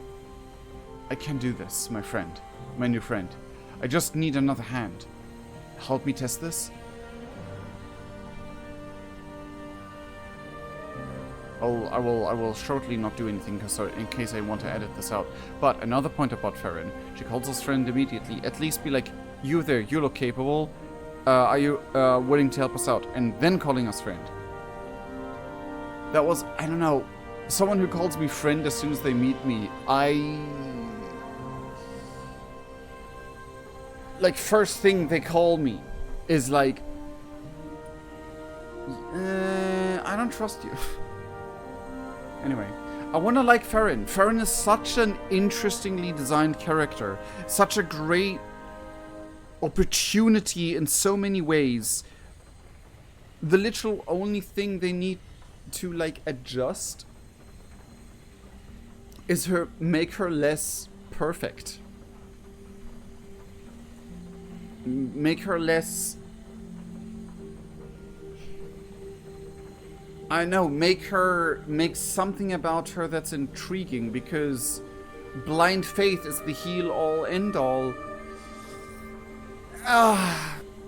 A: I can do this, my friend. My new friend. I just need another hand. Help me test this? I will shortly not do anything in case I want to edit this out. But another point about Farron. She calls us friend immediately. At least be like, you there, you look capable. Are you willing to help us out? And then calling us friend. That was, I don't know, someone who calls me friend as soon as they meet me. Like, first thing they call me is like, I don't trust you. Anyway, I want to like Farron. Farron is such an interestingly designed character. Such a great opportunity in so many ways. The literal only thing they need to, like, adjust is make her less perfect. Make her less... I know, make something about her that's intriguing, because blind faith is the heal-all, end-all.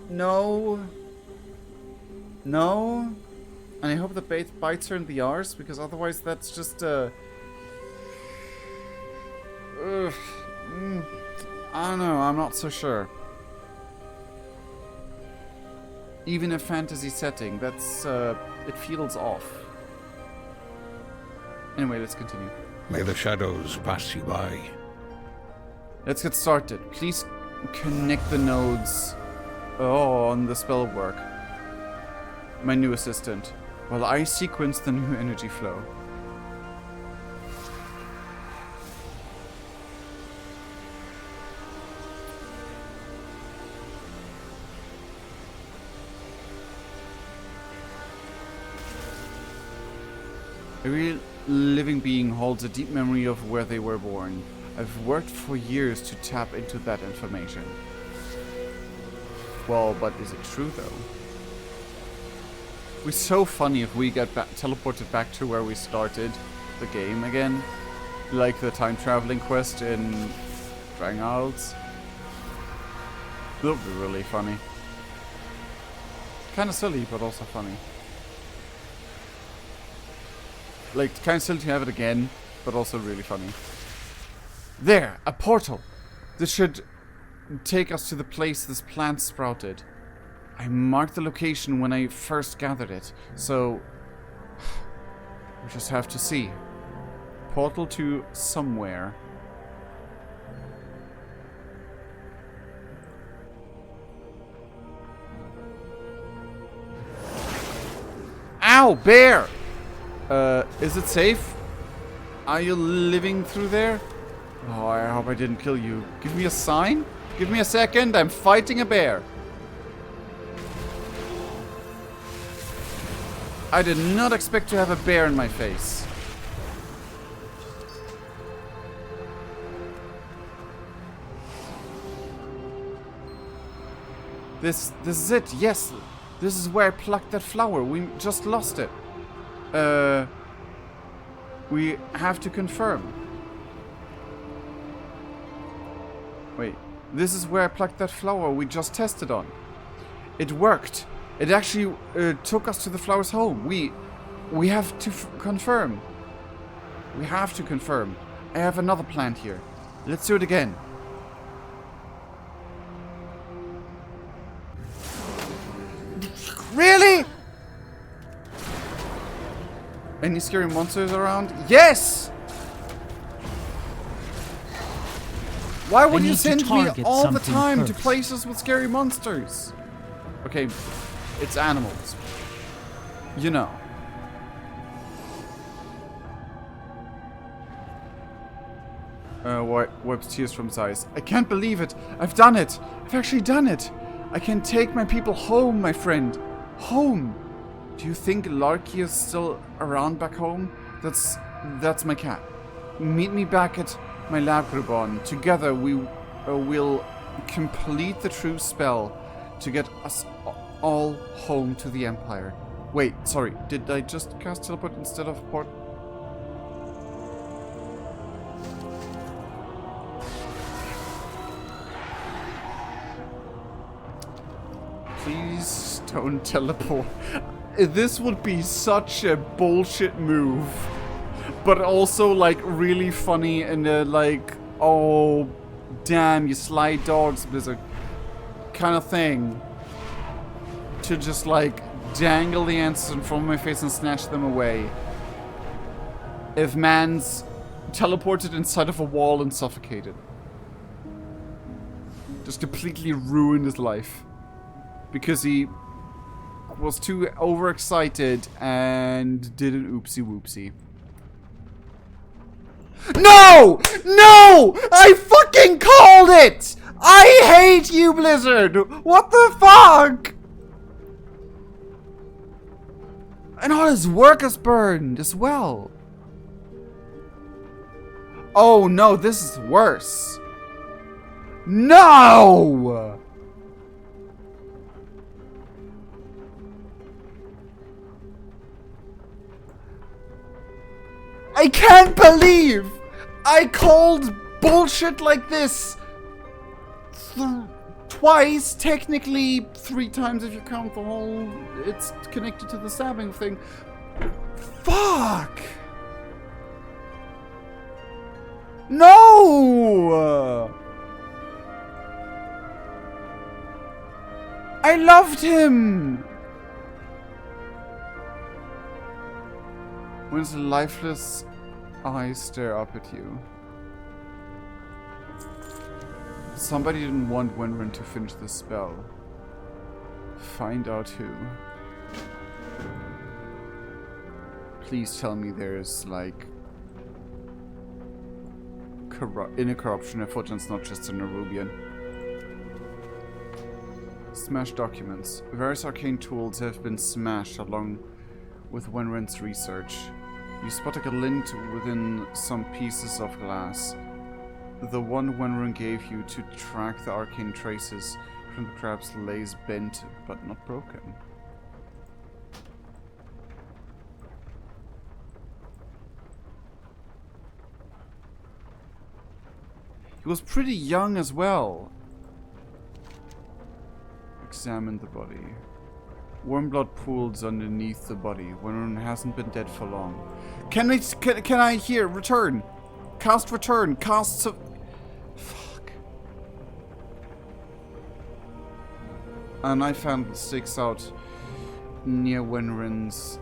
A: No. No. And I hope the bait bites her in the arse, because otherwise that's just I don't know, I'm not so sure. Even a fantasy setting, that's, it feels off. Anyway, let's continue.
J: May the shadows pass you by.
A: Let's get started. Please connect the nodes on the spell work. My new assistant. While I sequence the new energy flow. Every living being holds a deep memory of where they were born. I've worked for years to tap into that information. Well, but is it true though? It would be so funny if we get teleported back to where we started the game again. Like the time traveling quest in Drangals. That would be really funny. Kinda silly, but also funny. Like, kinda silly to have it again, but also really funny. There! A portal! This should take us to the place this plant sprouted. I marked the location when I first gathered it, so we just have to see. Portal to somewhere. Ow, bear! Is it safe? Are you living through there? Oh, I hope I didn't kill you. Give me a sign? Give me a second, I'm fighting a bear. I did not expect to have a bear in my face. This is it, yes. This is where I plucked that flower. We just lost it. We have to confirm. Wait, this is where I plucked that flower we just tested on. It worked. It actually took us to the flower's home. We have to confirm. We have to confirm. I have another plant here. Let's do it again. Really? Any scary monsters around? Yes! Why would you send me all the time to places with scary monsters? Okay, it's animals. You know. Wipes tears from his eyes. I can't believe it. I've done it. I've actually done it. I can take my people home, my friend. Home. Do you think Larky is still around back home? That's my cat. Meet me back at my lab, Grubon. Together we will complete the true spell to get us all home to the Empire. Wait, sorry. Did I just cast teleport instead of port? Please don't teleport. This would be such a bullshit move. But also, like, really funny and, like, oh, damn, you sly dogs, Blizzard kind of thing. To just, like, dangle the answers in front of my face and snatch them away. If man's teleported inside of a wall and suffocated. Just completely ruined his life. Because he was too overexcited and did an oopsie whoopsie. No! No! I fucking called it! I hate you, Blizzard! What the fuck? And all his work is burned as well. Oh no, this is worse. No! I can't believe I called bullshit like this twice, technically 3 times if you count the whole, it's connected to the stabbing thing. Fuck! No! I loved him! When his lifeless eyes stare up at you. Somebody didn't want Winrin to finish the spell. Find out who. Please tell me there's, like, inner corruption afoot and it's not just a Nerubian. Smash documents. Various arcane tools have been smashed along with Winrin's research. You spot a glint within some pieces of glass. The one Wenren gave you to track the arcane traces from the crabs lays bent but not broken. He was pretty young as well. Examine the body. Warm blood pools underneath the body. Wenren hasn't been dead for long. Can I hear? Return. Cast return. Cast so... Fuck. A knife handle sticks out near Wenren's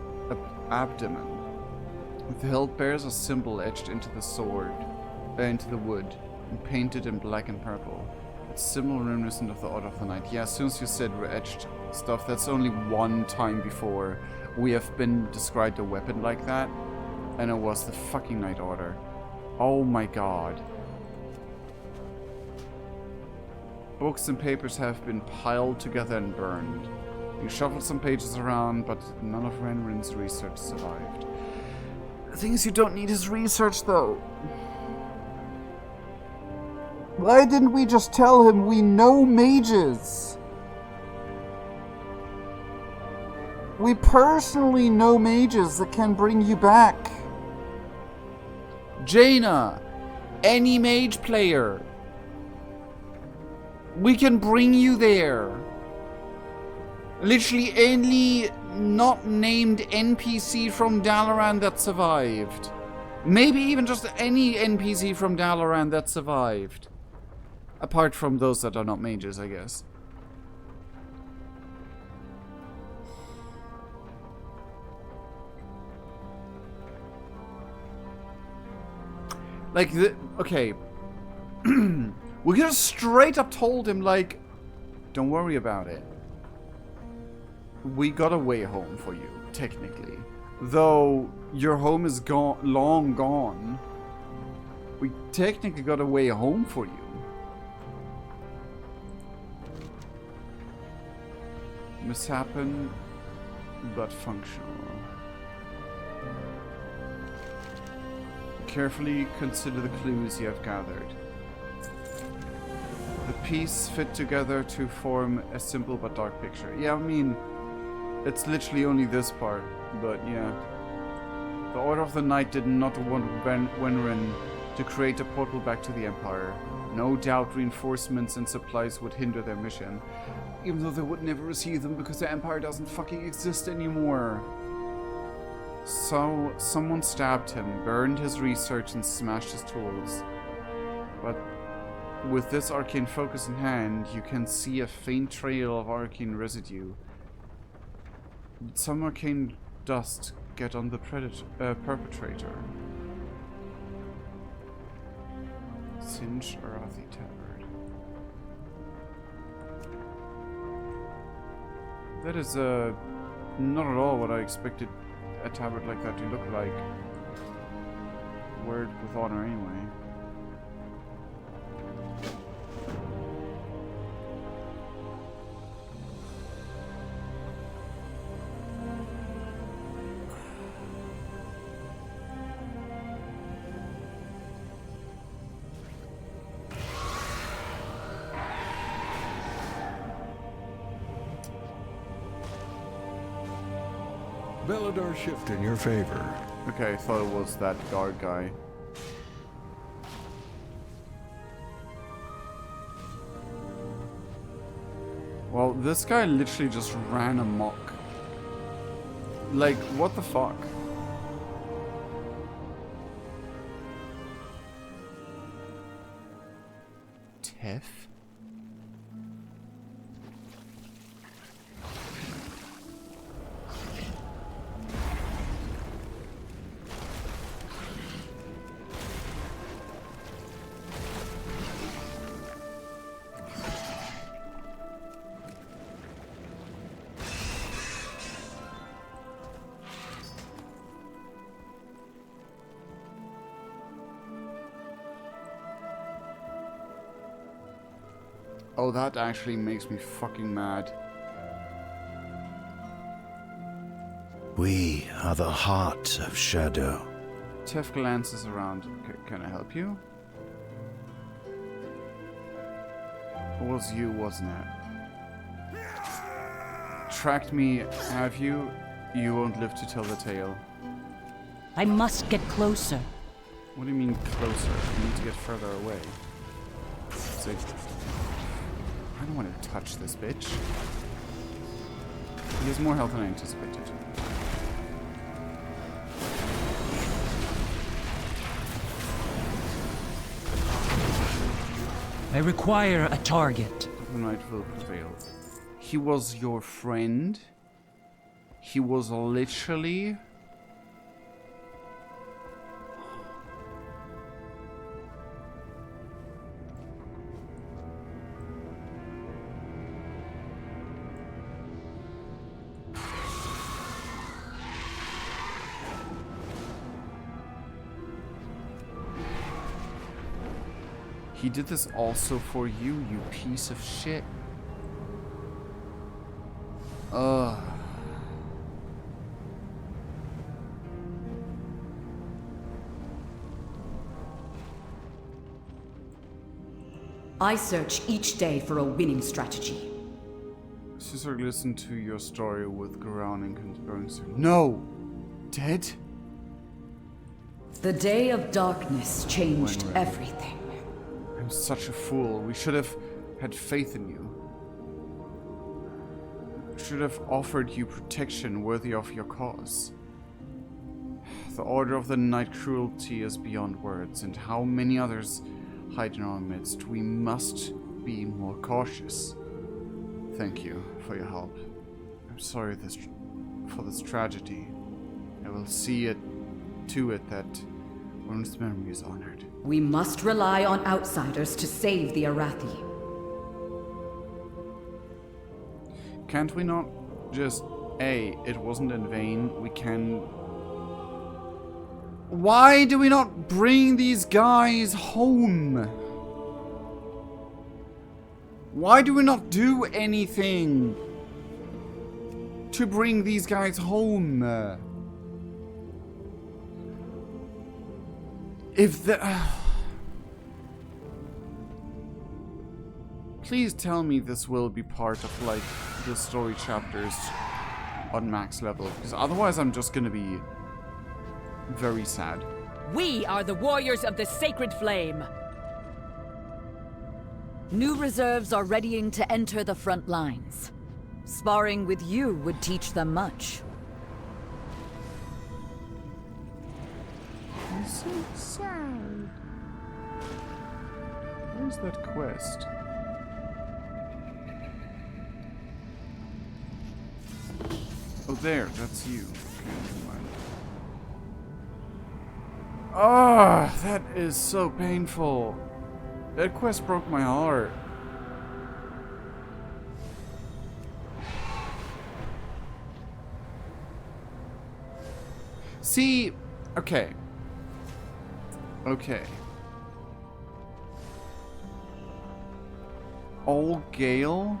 A: abdomen. The hilt bears a symbol etched into the sword, into the wood, and painted in black and purple. It's similar reminiscent of the Order of the Night. Yeah, as soon as you said etched stuff, that's only one time before we have been described a weapon like that, and it was the fucking Night Order. Oh my god. Books and papers have been piled together and burned. You shuffled some pages around, but none of Wenren's research survived. The thing is, you don't need his research, though. Why didn't we just tell him we know mages? We personally know mages that can bring you back. Jaina, any mage player. We can bring you there. Literally any not named NPC from Dalaran that survived. Maybe even just any NPC from Dalaran that survived. Apart from those that are not mages, I guess. Like, okay. We could have straight up told him, like, don't worry about it. We got a way home for you, technically. Though your home is long gone. We technically got a way home for you. Mishappen, but functional. Carefully consider the clues you have gathered. The pieces fit together to form a simple but dark picture. Yeah, I mean, it's literally only this part, but yeah. The Order of the Night did not want Wenren to create a portal back to the Empire. No doubt reinforcements and supplies would hinder their mission. Even though they would never receive them because the Empire doesn't fucking exist anymore. So, someone stabbed him, burned his research and smashed his tools. But with this arcane focus in hand, you can see a faint trail of arcane residue. Did some arcane dust get on the perpetrator? Singe Arathi Tabard. That is not at all what I expected a tabard like that to look like. Word with honor anyway.
J: Belladar shift in your favor.
A: Okay, I thought it was that guard guy. Well, this guy literally just ran amok. Like, what the fuck? Tef? Oh, that actually makes me fucking mad.
L: We are the heart of shadow.
A: Tef glances around. Can I help you? was you, wasn't it? Tracked me, have you? You won't live to tell the tale.
C: I must get closer.
A: What do you mean closer? You need to get further away. So, I don't want to touch this bitch. He has more health than I anticipated.
C: I require a target.
A: The night will prevail. He was your friend. He was literally... He did this also for you, you piece of shit. Ugh.
K: I search each day for a winning strategy.
A: Sister, listen to your story with Garan and conspiracy. No! Dead?
K: The day of darkness changed
A: When ready.
K: everything.
A: I'm such a fool. We should have had faith in you. We should have offered you protection worthy of your cause. The Order of the Night cruelty is beyond words, and how many others hide in our midst. We must be more cautious. Thank you for your help. I'm sorry for this tragedy. I will see to it that Orn's memory is honored.
K: We must rely on outsiders to save the Arathi.
A: Can't we not just... it wasn't in vain. We can... Why do we not bring these guys home? Why do we not do anything to bring these guys home? If the... Please tell me this will be part of, like, the story chapters on max level, because otherwise I'm just gonna be very sad.
C: We are the warriors of the sacred flame.
K: New reserves are readying to enter the front lines. Sparring with you would teach them much.
A: I'm so sad. Where's that quest? Oh, there. That's you. Okay, never mind. Ah, that is so painful. That quest broke my heart. See, okay. Okay. Old Gale?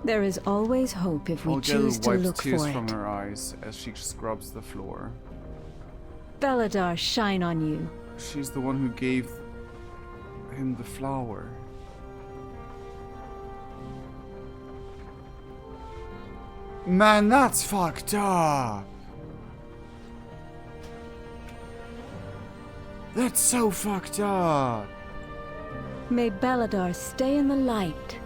L: There is always hope if we
A: Old Gale
L: choose to
A: wipes
L: look
A: tears
L: for
A: from
L: it.
A: her eyes as she scrubs the floor.
L: Beladar, shine on you.
A: She's the one who gave him the flower. Man, that's fucked up. That's so fucked up.
L: May Beladar stay in the light.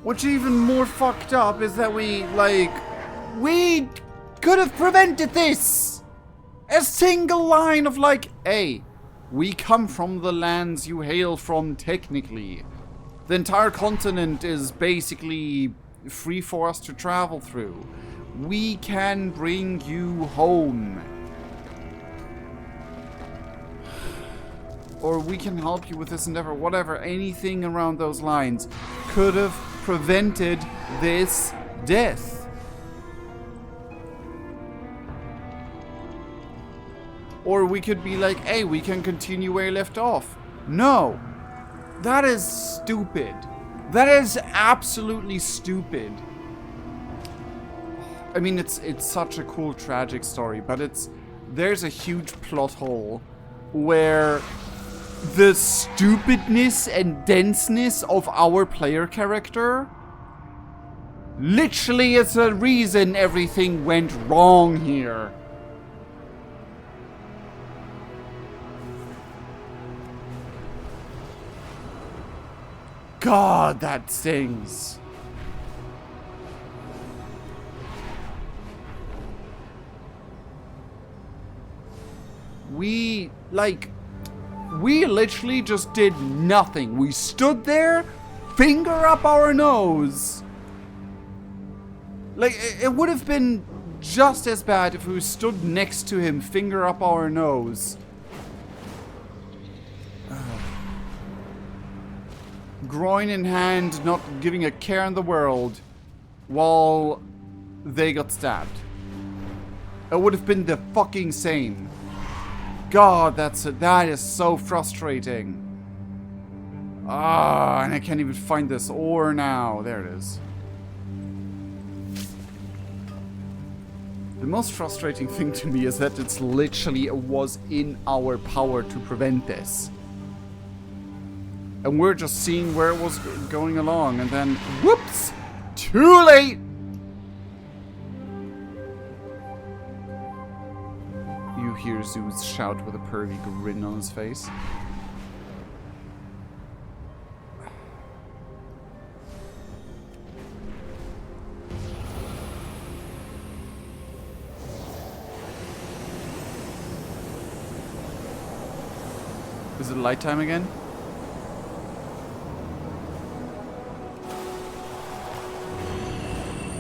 A: What's even more fucked up is that we could have prevented this! A single line of like, hey, we come from the lands you hail from technically. The entire continent is basically free for us to travel through. We can bring you home. Or we can help you with this endeavor, whatever, anything around those lines could have prevented this death. Or we could be like, hey, we can continue where we left off. No. That is stupid. That is absolutely stupid. I mean, it's such a cool, tragic story, but there's a huge plot hole where the stupidness and denseness of our player character literally is the reason everything went wrong here. God, that stings. We literally just did nothing. We stood there, finger up our nose. Like, it would have been just as bad if we stood next to him, finger up our nose. Groin in hand, not giving a care in the world, while they got stabbed. It would have been the fucking same. God, that is so frustrating. Ah, and I can't even find this ore now. There it is. The most frustrating thing to me is that it was in our power to prevent this. And we're just seeing where it was going along, and then, whoops! Too late! You hear Zeus shout with a pervy grin on his face. Is it light time again?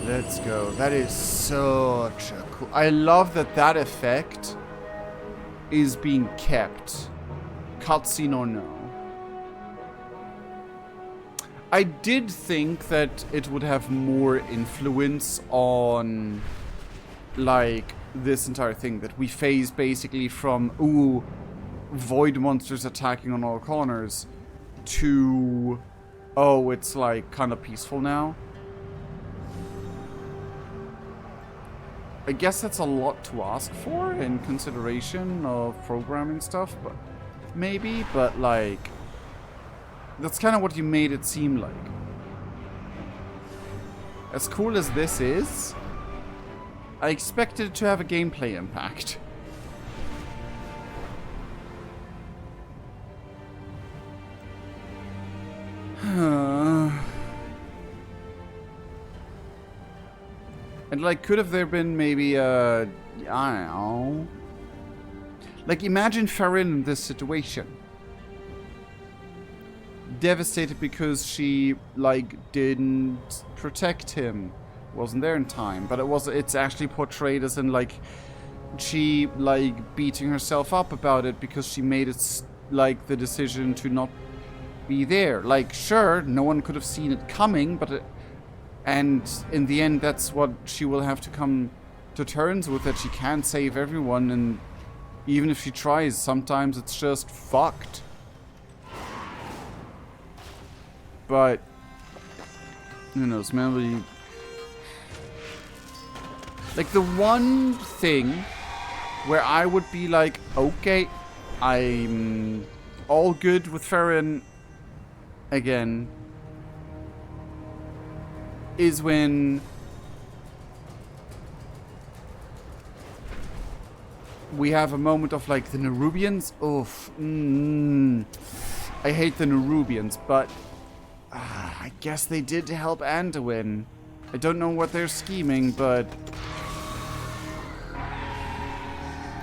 A: Let's go. That is such a cool... I love that effect is being kept. Cutscene or no. I did think that it would have more influence on, like, this entire thing. That we phase basically from, ooh, void monsters attacking on all corners, to, oh, it's like kind of peaceful now. I guess that's a lot to ask for in consideration of programming stuff, but maybe, but like, that's kind of what you made it seem like. As cool as this is, I expected it to have a gameplay impact. And like, could have there been maybe I don't know. Like, imagine Farron in this situation. Devastated because she, like, didn't protect him. Wasn't there in time. But it's actually portrayed as in, like, she, like, beating herself up about it because she made it, like, the decision to not be there. Like, sure, no one could have seen it coming, but and in the end, that's what she will have to come to terms with, that she can't save everyone, and even if she tries, sometimes it's just fucked. But who knows, man? Like, the one thing where I would be like, okay, I'm all good with Farron again, is when we have a moment of, like, the Nerubians. Oof. I hate the Nerubians, but I guess they did help Anduin. I don't know what they're scheming, but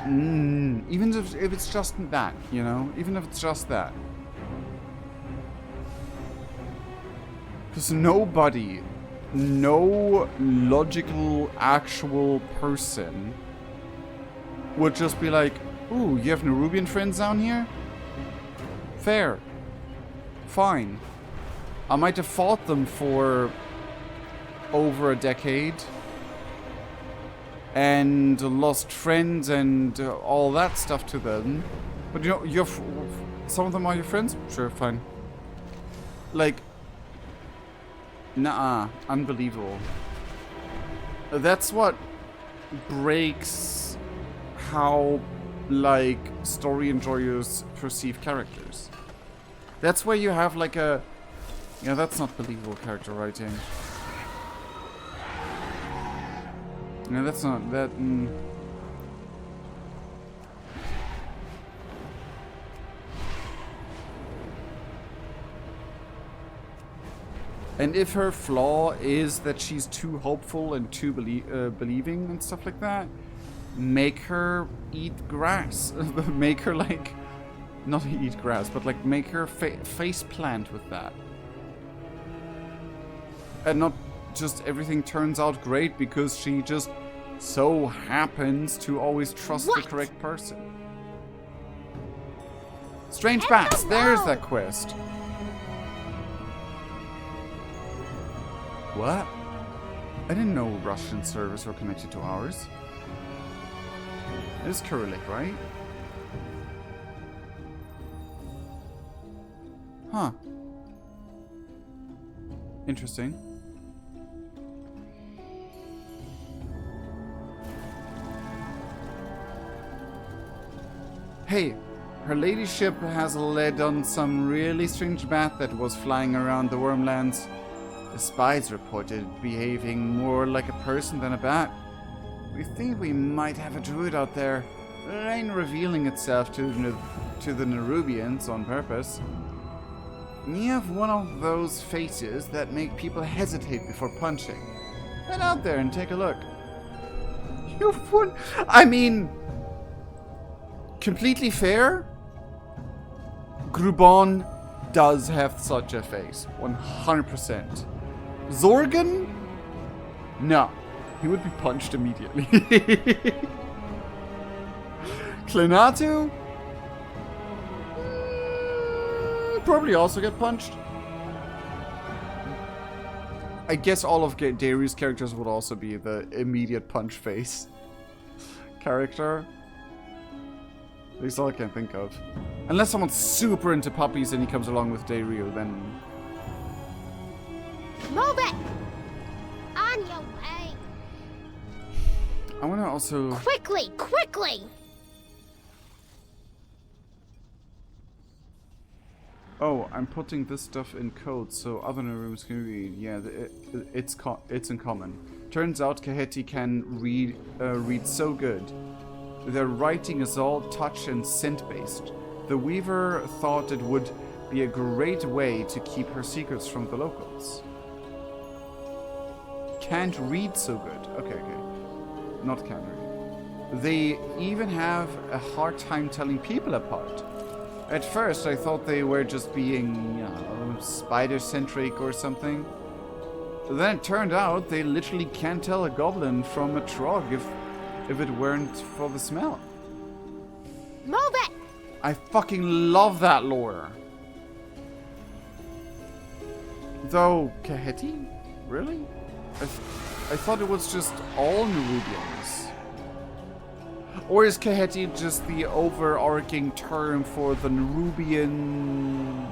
A: even if it's just that, you know? Even if it's just that. Because nobody, no logical, actual person would just be like, ooh, you have Nerubian friends down here? Fair. Fine. I might have fought them for over a decade. and lost friends and all that stuff to them. But you know, some of them are your friends? Sure, fine. Like, nah, unbelievable. That's what breaks how, like, story enjoyers perceive characters. That's where you have, like, a... Yeah, that's not believable character writing. No, that's not... That... And if her flaw is that she's too hopeful and too believing and stuff like that, make her eat grass. Make her, like... Not eat grass, but, like, make her face plant with that. And not just everything turns out great because she just so happens to always trust the correct person. Strange bats, there's that quest. What? I didn't know Russian servers were connected to ours. It is Cyrillic, right? Huh. Interesting. Hey, her ladyship has led on some really strange bat that was flying around the Wormlands. The spies reported behaving more like a person than a bat. We think we might have a druid out there. It ain't revealing itself to the Nerubians on purpose. You have one of those faces that make people hesitate before punching. Head out there and take a look. You've won. I mean, completely fair. Grubon does have such a face, 100%. Zorgan? No, he would be punched immediately. Klenatu? Probably also get punched. I guess all of Darius' characters would also be the immediate punch face character. At least all I can think of. Unless someone's super into puppies and he comes along with Dairyu, then...
M: Move it! On your way!
A: I wanna also...
M: Quickly! Quickly!
A: Oh, I'm putting this stuff in code so other rooms can read. Yeah, it's in common. Turns out Kahet can read so good. Their writing is all touch and scent based. The Weaver thought it would be a great way to keep her secrets from the locals. Can't read so good. Okay. Not can read. They even have a hard time telling people apart. At first, I thought they were just being, you know, spider-centric or something. Then it turned out they literally can't tell a goblin from a trog if it weren't for the smell.
M: Move it!
A: I fucking love that lore. Though, Kaheti? Really? I thought it was just all Nerubians. Or is Kaheti just the overarching term for the Nerubians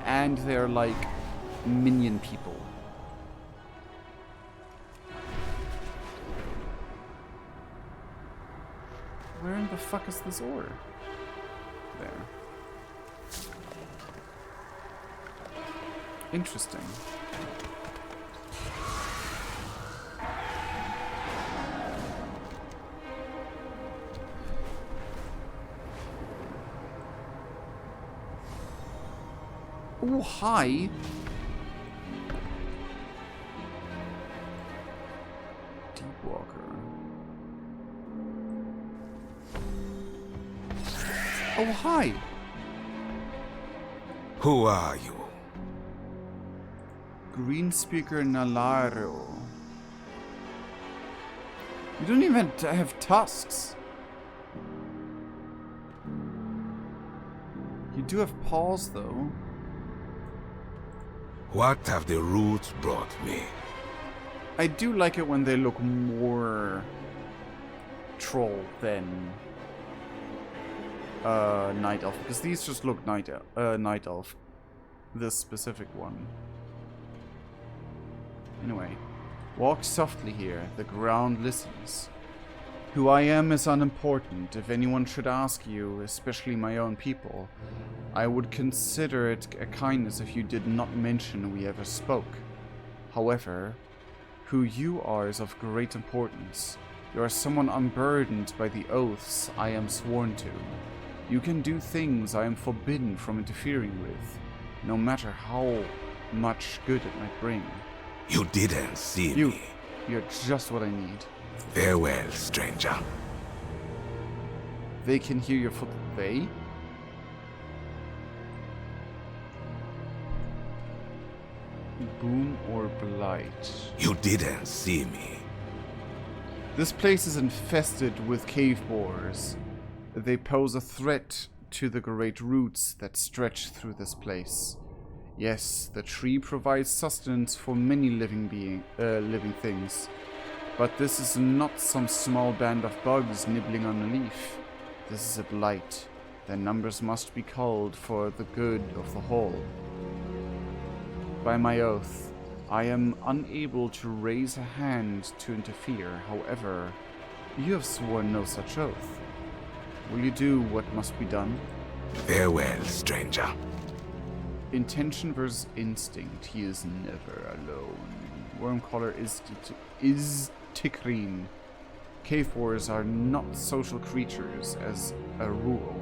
A: and their, like, minion people? Where in the fuck is this ore? There. Interesting. Oh, hi. Deepwalker. Oh, hi.
D: Who are you?
A: Greenspeaker Nalaro. You don't even have tusks. You do have paws, though.
D: What have the roots brought me?
A: I do like it when they look more troll than night elf, because these just look night elf. This specific one. Anyway, walk softly here. The ground listens. Who I am is unimportant. If anyone should ask you, especially my own people, I would consider it a kindness if you did not mention we ever spoke. However, who you are is of great importance. You are someone unburdened by the oaths I am sworn to. You can do things I am forbidden from interfering with, no matter how much good it might bring.
N: You didn't see me.
A: You're just what I need.
N: Farewell, stranger.
A: They can hear your foot. They? Boom or blight?
N: You didn't see me.
A: This place is infested with cave boars. They pose a threat to the great roots that stretch through this place. Yes, the tree provides sustenance for many living things. But this is not some small band of bugs nibbling on a leaf. This is a blight. Their numbers must be culled for the good of the whole. By my oath, I am unable to raise a hand to interfere. However, you have sworn no such oath. Will you do what must be done?
N: Farewell, stranger.
A: Intention versus instinct. He is never alone. Wormcaller is Tikrin. Cave boars are not social creatures as a rule.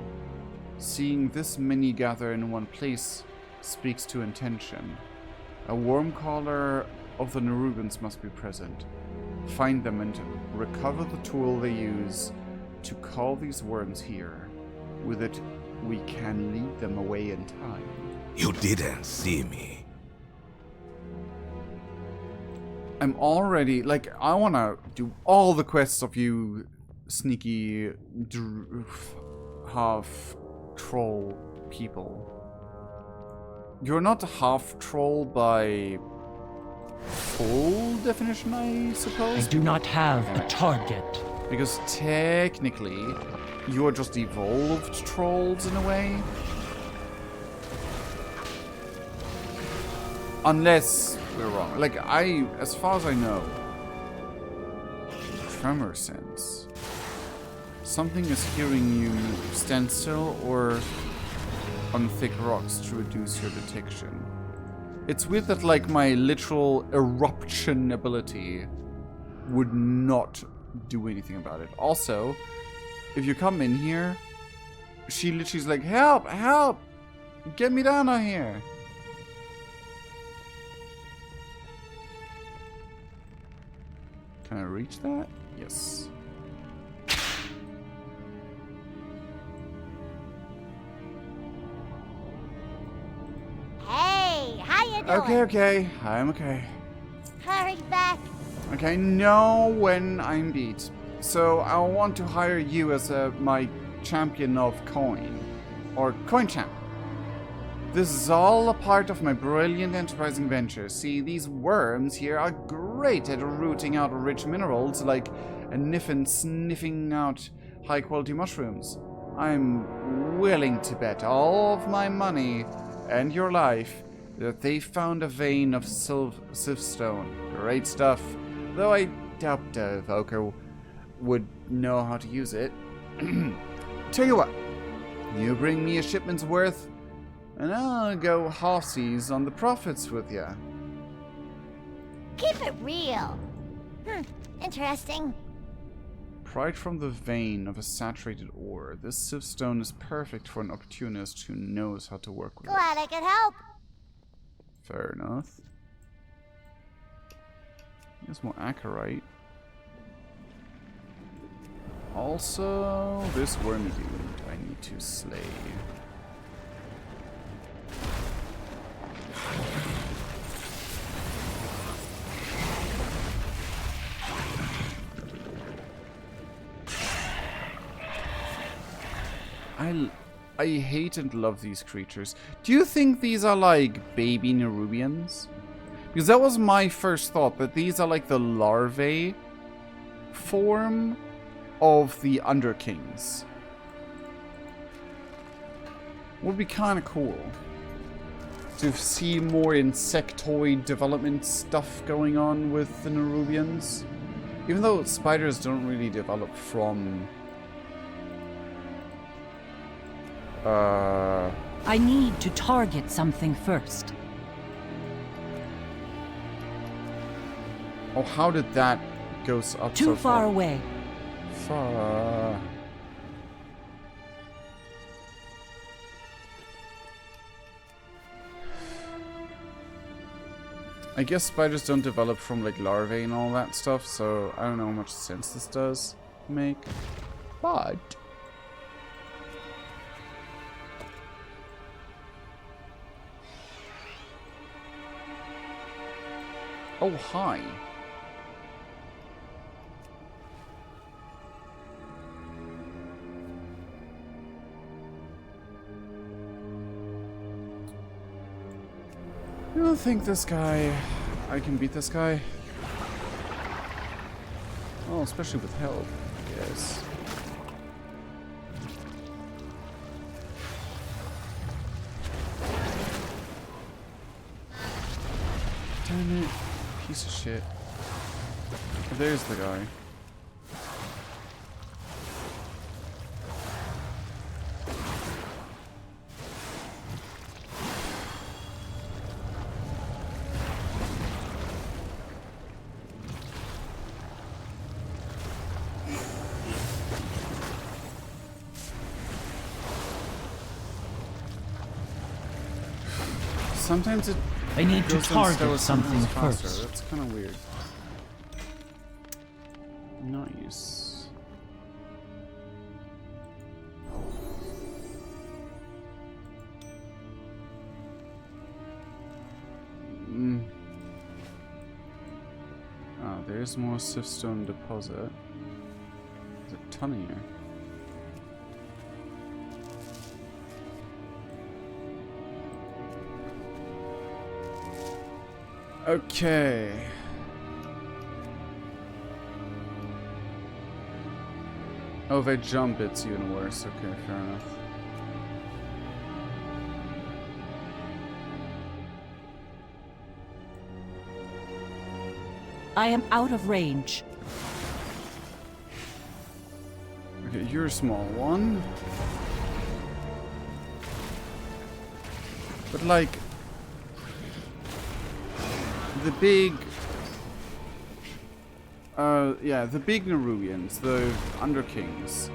A: Seeing this many gather in one place speaks to intention. A wormcaller of the Nerubans must be present. Find them and recover the tool they use to call these worms here. With it, we can lead them away in time.
N: You didn't see me.
A: I'm already, like, I want to do all the quests of you sneaky half troll people. You're not half troll by full definition, I suppose?
O: I do not have a target.
A: Because technically, you are just evolved trolls in a way. Unless we're wrong. Like, as far as I know, tremor sense. Something is hearing you move. Stand still or on thick rocks to reduce your detection. It's weird that, like, my literal eruption ability would not do anything about it. Also, if you come in here, she literally's like, help, help, get me down out here. Can I reach that? Yes.
M: Hey, how you doing?
A: Okay, I'm okay.
M: Hurry back.
A: Okay, know when I'm beat. So I want to hire you as my champion of coin. Or coin champ. This is all a part of my brilliant enterprising venture. See, these worms here are great at rooting out rich minerals like a Niffin sniffing out high-quality mushrooms. I'm willing to bet all of my money and your life that they found a vein of silverstone. Great stuff. Though I doubt Evoker would know how to use it. Tell you what, you bring me a shipment's worth, and I'll go halfsies on the profits with ya.
M: Keep it real. Interesting.
A: Pried from the vein of a saturated ore, this silverstone is perfect for an opportunist who knows how to work with it.
M: Glad I could help.
A: Fair enough. There's more acarite. Also, this wormy dude I need to slay. I hate and love these creatures. Do you think these are like baby Nerubians? Because that was my first thought, that these are like the larvae form of the Underkings. Would be kind of cool to see more insectoid development stuff going on with the Nerubians. Even though spiders don't really develop from...
C: I need to target something first.
A: Oh, how did that go up
C: Too
A: so
C: far away.
A: Far. I guess spiders don't develop from like larvae and all that stuff, so I don't know how much sense this does make. But oh, hi. I don't think this guy... I can beat this guy. Oh, especially with help, yes. Damn it. Piece of shit. Oh, there's the guy. Sometimes it
O: I need to
A: goes
O: target
A: slower,
O: something
A: sometimes faster.
O: first.
A: That's kind of weird. Nice. Ah, there's more Siftstone deposit. There's a ton here. Okay. Oh, if I jump, it's even worse. Okay, fair enough.
C: I am out of range.
A: Okay, you're a small one. But like... the big... yeah, the big Nerubians, the Underkings.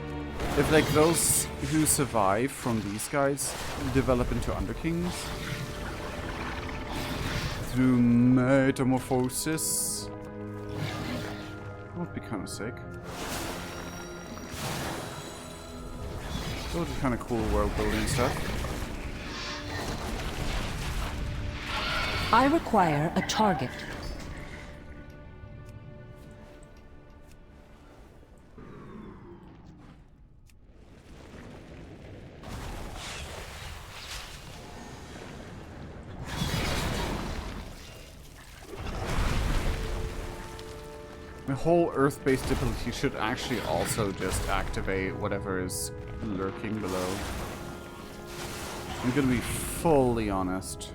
A: If like those who survive from these guys develop into Underkings through metamorphosis, that would be kind of sick. That would be kind of cool world building stuff.
C: I require a target.
A: The whole Earth-based ability should actually also just activate whatever is lurking below. I'm gonna be fully honest.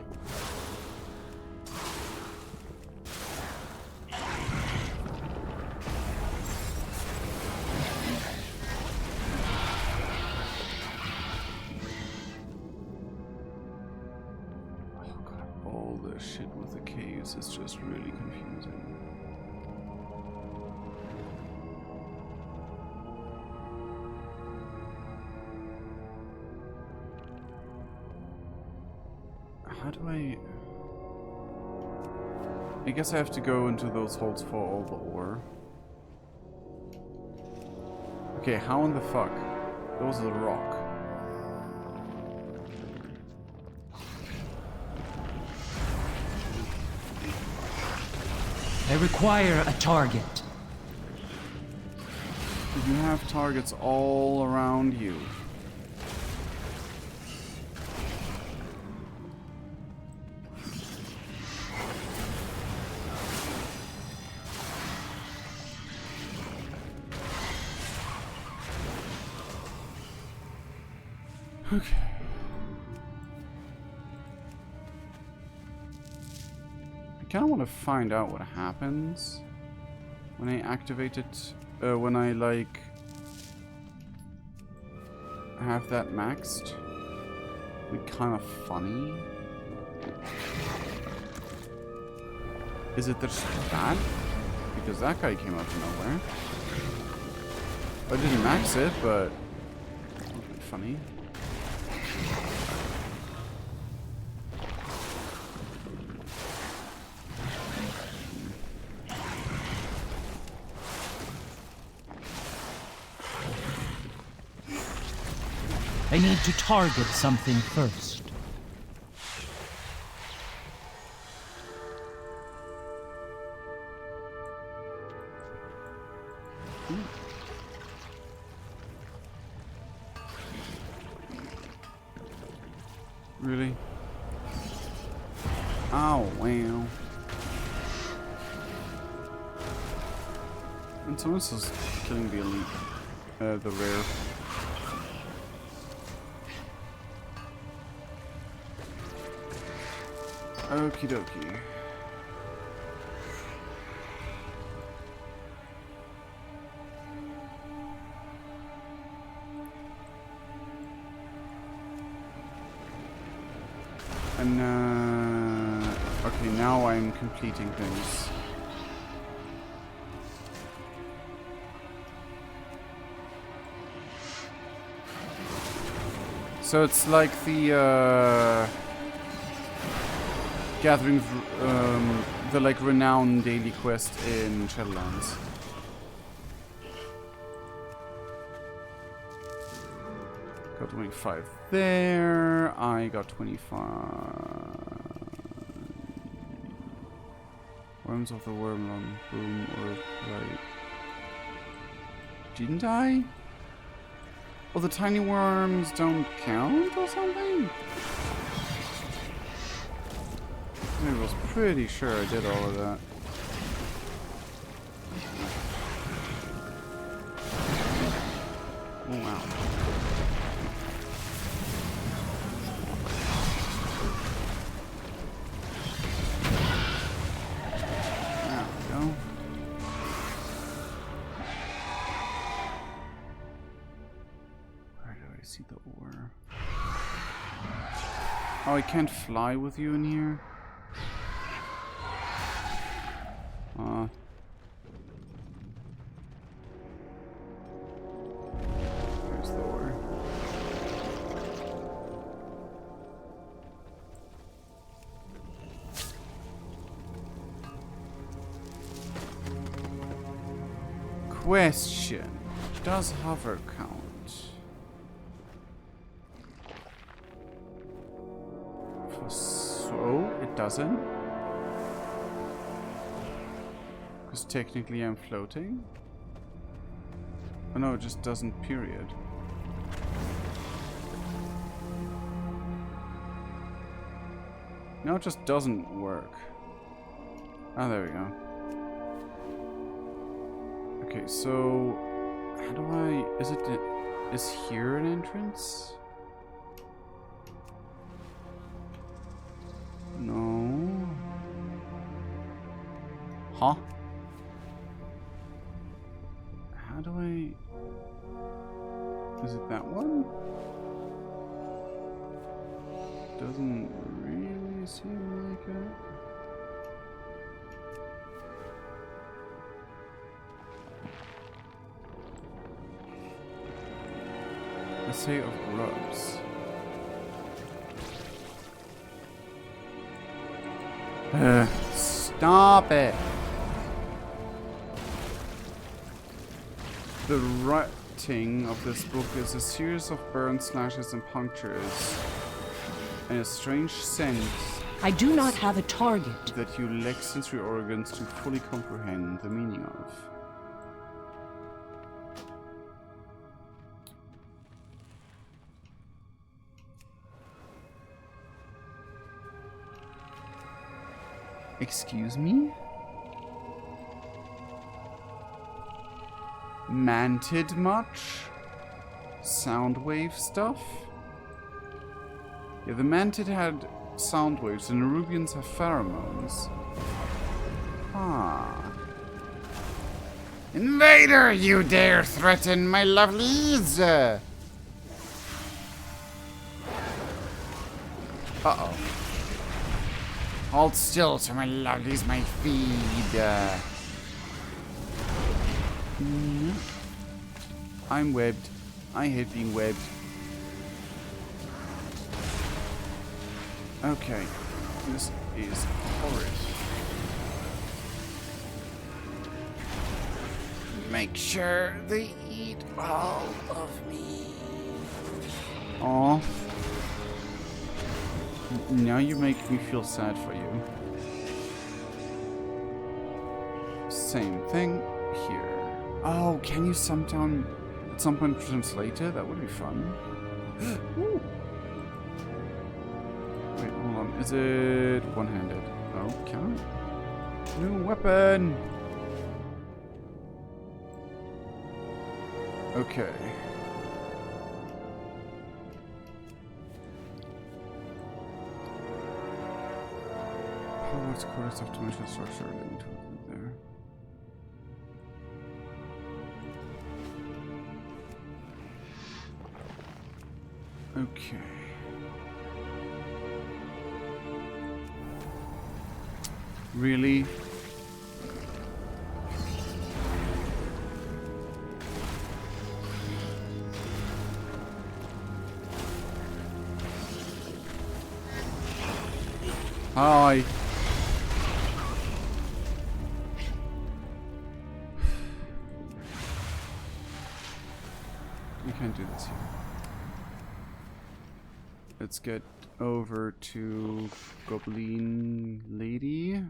A: Oh god, all this shit with the caves is just really confusing. How do I guess I have to go into those holes for all the ore. Okay, how in the fuck? Those are the rock.
O: I require a target.
A: You have targets all around you. Okay. I kind of want to find out what happens when I activate it. When I like have that maxed. Be kind of funny. Is it just that? Because that guy came out of nowhere. I didn't max it, but it would be funny.
O: I need to target something first.
A: Really? Oh, wow. And someone's just killing the elite. The rare. Okie dokie. And okay, now I'm completing things. So it's like the gathering the like renowned daily quest in Shadowlands. Got 25 there. I got 25. Worms of the Wormlong. Boom or right. Didn't I? Oh, the tiny worms don't count or something? I was pretty sure I did all of that. Oh, wow. There we go. Where do I see the ore? Oh, I can't fly with you in here? There's the ore. Question. Does hover count? So it doesn't. Because technically I'm floating. Oh no, it just doesn't, period. No, it just doesn't work. Ah, there we go. Okay, so how do I, is here an entrance? No. Huh? How do I... Is it that one? Doesn't really seem like it. Essay of grubs. Stop it! The writing of this book is a series of burns, slashes, and punctures, and a strange sense.
O: I do not have a target
A: that you lack sensory organs to fully comprehend the meaning of. Excuse me? Manted much? Soundwave stuff? Yeah, the mantid had sound waves and Nerubians have pheromones. Ah.
E: Invader, you dare threaten my lovelies! Uh-oh. Hold still so my lovelies might feed.
A: I'm webbed. I hate being webbed. Okay. This is horrid.
E: Make sure they eat all of me.
A: Aw. Now you make me feel sad for you. Same thing here. Oh, can you sometime at some point translate it? That would be fun. Ooh. Wait, hold on. Is it one-handed? Oh, can I? New weapon! Okay. What's quarters optimization structure into there? Okay. Really? Hi. We can't do this here. Let's get over to Goblin Lady. I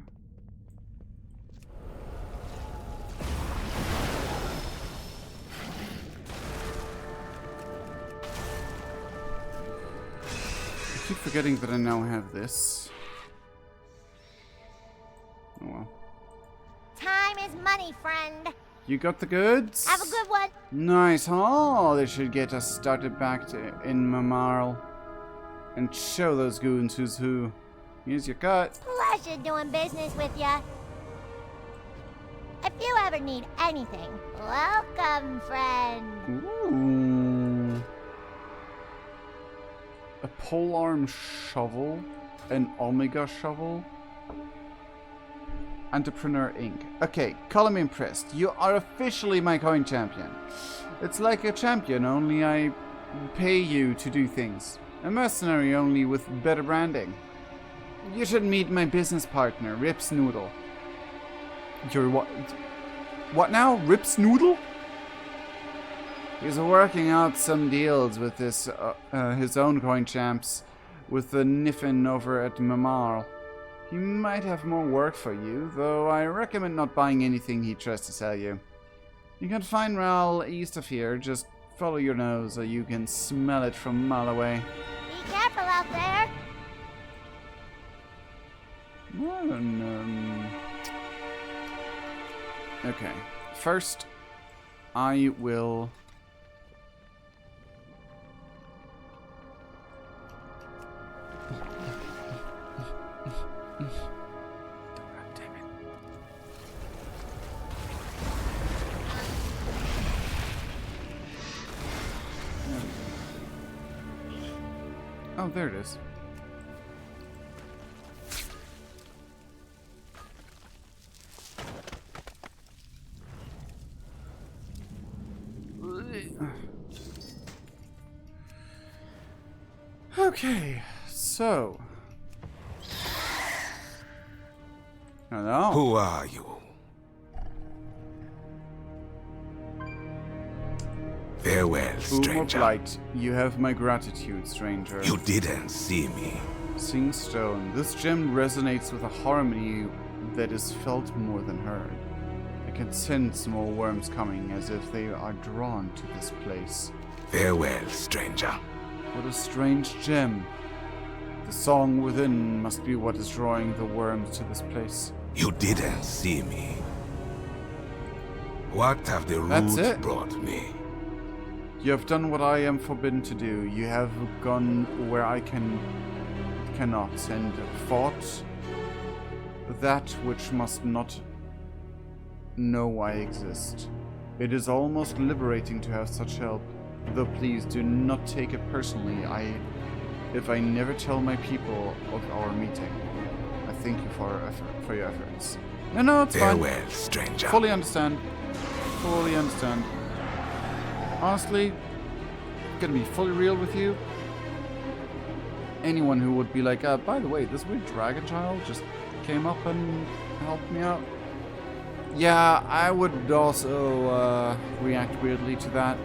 A: keep forgetting that I now have this. Oh well.
M: Time is money, friend.
A: You got the goods?
M: Have a good one.
A: Nice. Oh, this should get us started back in Mamarl. And show those goons who's who. Here's your cut.
M: Pleasure doing business with ya. If you ever need anything, welcome, friend.
A: Ooh. A polearm shovel. An omega shovel. Entrepreneur Inc. Okay, call him impressed. You are officially my coin champion. It's like a champion, only I pay you to do things. A mercenary, only with better branding. You should meet my business partner, Rips Noodle. You're what? What now? Rips Noodle? He's working out some deals with this, his own coin champs, with the Niffin over at Mamarl. He might have more work for you, though I recommend not buying anything he tries to sell you. You can find Ral east of here, just follow your nose so you can smell it from a mile away.
M: Be careful out there.
A: Okay, first I will... Oh, there it is. Okay, so... Hello?
N: Who are you? Farewell, stranger.
A: Light, you have my gratitude, stranger.
N: You didn't see me.
A: Sing Stone. This gem resonates with a harmony that is felt more than heard. I can sense more worms coming, as if they are drawn to this place.
N: Farewell, stranger.
A: What a strange gem. The song within must be what is drawing the worms to this place.
N: You didn't see me. What have the roots brought me?
A: You have done what I am forbidden to do. You have gone where I cannot, and fought that which must not know I exist. It is almost liberating to have such help. Though please do not take it personally. If I never tell my people of our meeting. I thank you for your efforts. No, it's fine.
N: Farewell, stranger.
A: Fully understand. Fully understand. Honestly, gonna be fully real with you. Anyone who would be like, by the way, this weird dragon child just came up and helped me out. Yeah, I would also react weirdly to that.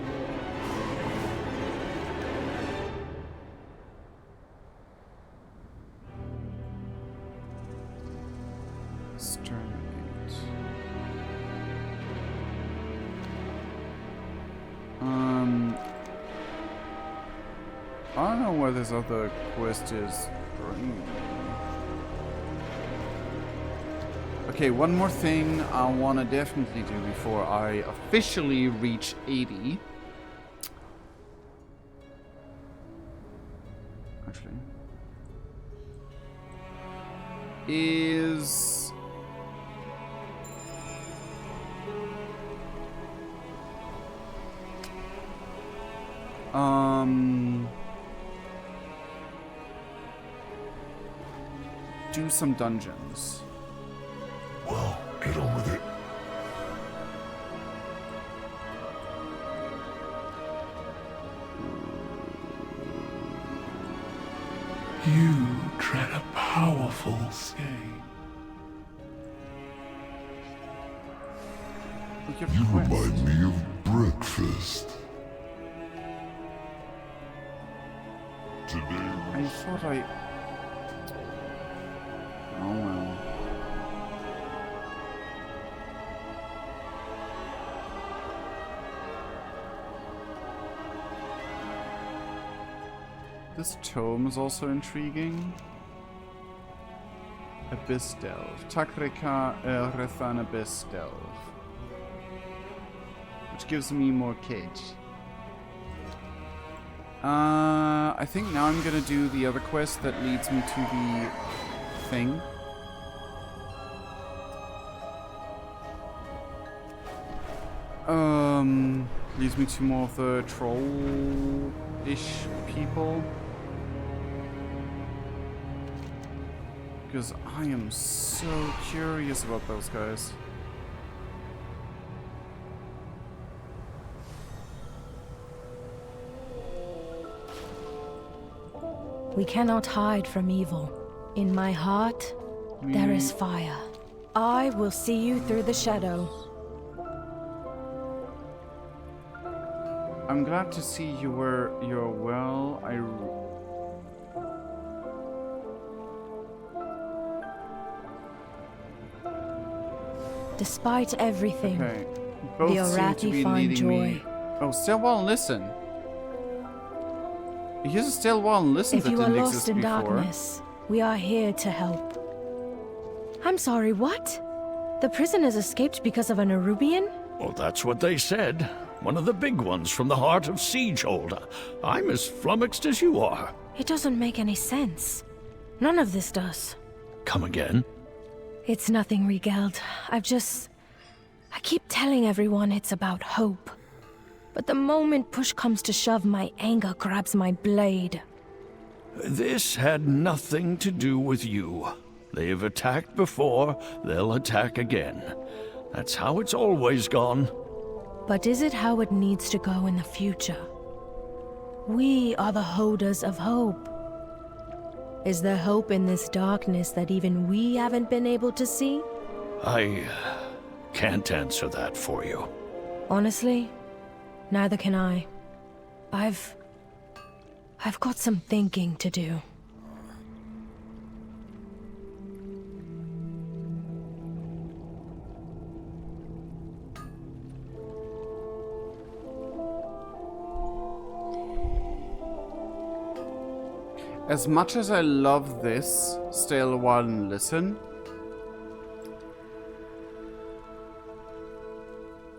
A: I don't know where this other quest is. Okay, one more thing I want to definitely do before I officially reach 80. Actually. Is... do some dungeons.
H: Well, get on with it. You tread a powerful skate. You remind me of breakfast. Today
A: I thought I... Oh well. This tome is also intriguing. Abyss Delve. Takreka Rethan Abyss Delve. Which gives me more cage. I think now I'm gonna do the other quest that leads me to the thing. Leads me to more of the troll-ish people. Because I am so curious about those guys.
F: We cannot hide from evil. In my heart, there is fire. I will see you through the shadow.
A: I'm glad to see you're well.
F: Despite everything,
A: Okay.
F: the
A: Both seem to
F: Arathi
A: be
F: find
A: leading
F: joy.
A: me. Oh, Stillwell and Listen. Here's a Stillwell and Listen
F: If
A: that
F: you are
A: didn't
F: lost
A: exist
F: in
A: before.
F: darkness, we are here to help. I'm sorry, what? The prisoners escaped because of an Arubian?
P: Well, that's what they said. One of the big ones from the heart of Siegeholder. I'm as flummoxed as you are.
F: It doesn't make any sense. None of this does.
P: Come again?
F: It's nothing, Rigeld. I keep telling everyone it's about hope. But the moment push comes to shove, my anger grabs my blade.
P: This had nothing to do with you. They've attacked before, they'll attack again. That's how it's always gone.
F: But is it how it needs to go in the future? We are the holders of hope. Is there hope in this darkness that even we haven't been able to see?
P: I can't answer that for you.
F: Honestly, neither can I. I've got some thinking to do.
A: As much as I love this, stay a while and listen.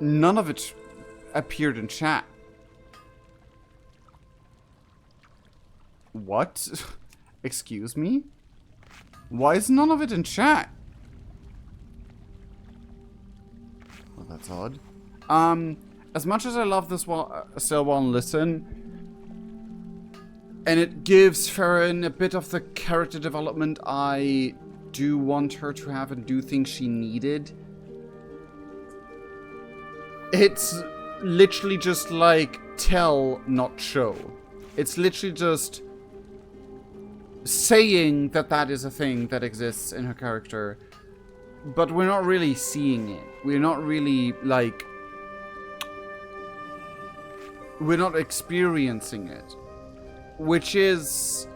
A: None of it appeared in chat. What? Excuse me? Why is none of it in chat? Well, that's odd. As much as I love this Still One Listen, and it gives Farron a bit of the character development I do want her to have and do think she needed, it's literally just like tell, not show. It's literally just saying that that is a thing that exists in her character, but we're not really seeing it. We're not really, like, we're not experiencing it. Which is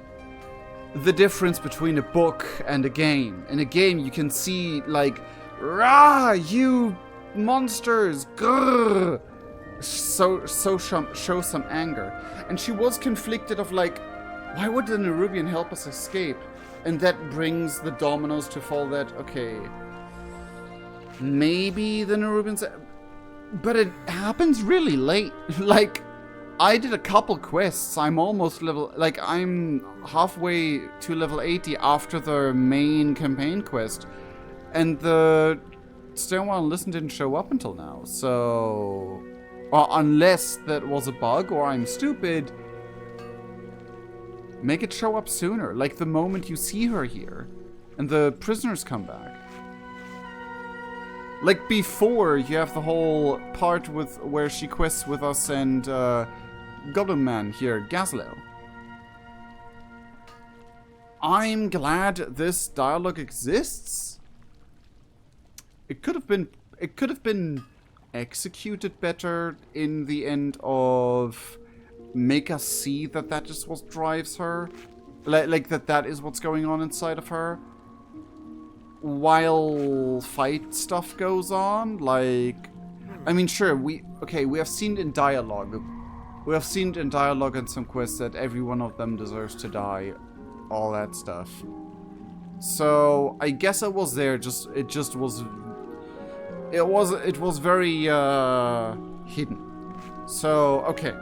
A: the difference between a book and a game. In a game, you can see, like, rah, you monsters, grrr, show some anger. And she was conflicted of, like, why would the Nerubian help us escape? And that brings the dominoes to fall that, okay, maybe the Nerubians... But it happens really late. Like, I did a couple quests. I'm almost level... Like, I'm halfway to level 80 after the main campaign quest. And the Stairwell and Listen didn't show up until now. So... Well, unless that was a bug or I'm stupid... Make it show up sooner, like the moment you see her here. And the prisoners come back. Like before you have the whole part with where she quests with us and Gollum Man here, Gazlo. I'm glad this dialogue exists. It could have been executed better in the end of make us see that that is what drives her. Like that is what's going on inside of her. While fight stuff goes on, like... I mean, sure, we have seen in dialogue. We have seen in dialogue and some quests that every one of them deserves to die. All that stuff. So, I guess I was there, it was very, hidden. So, okay.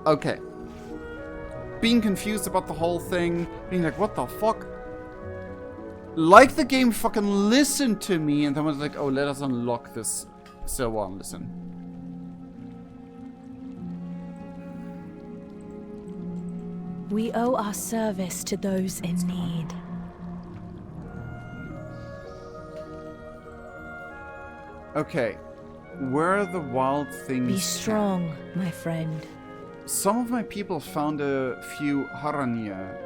A: Okay. Being confused about the whole thing, being like, what the fuck? Like the game fucking listened to me, and then was like, oh, let us unlock this Still One Listen.
F: We owe our service to those in need.
A: Okay. Where are the wild things?
F: Be strong, my friend.
A: Some of my people found a few Haranya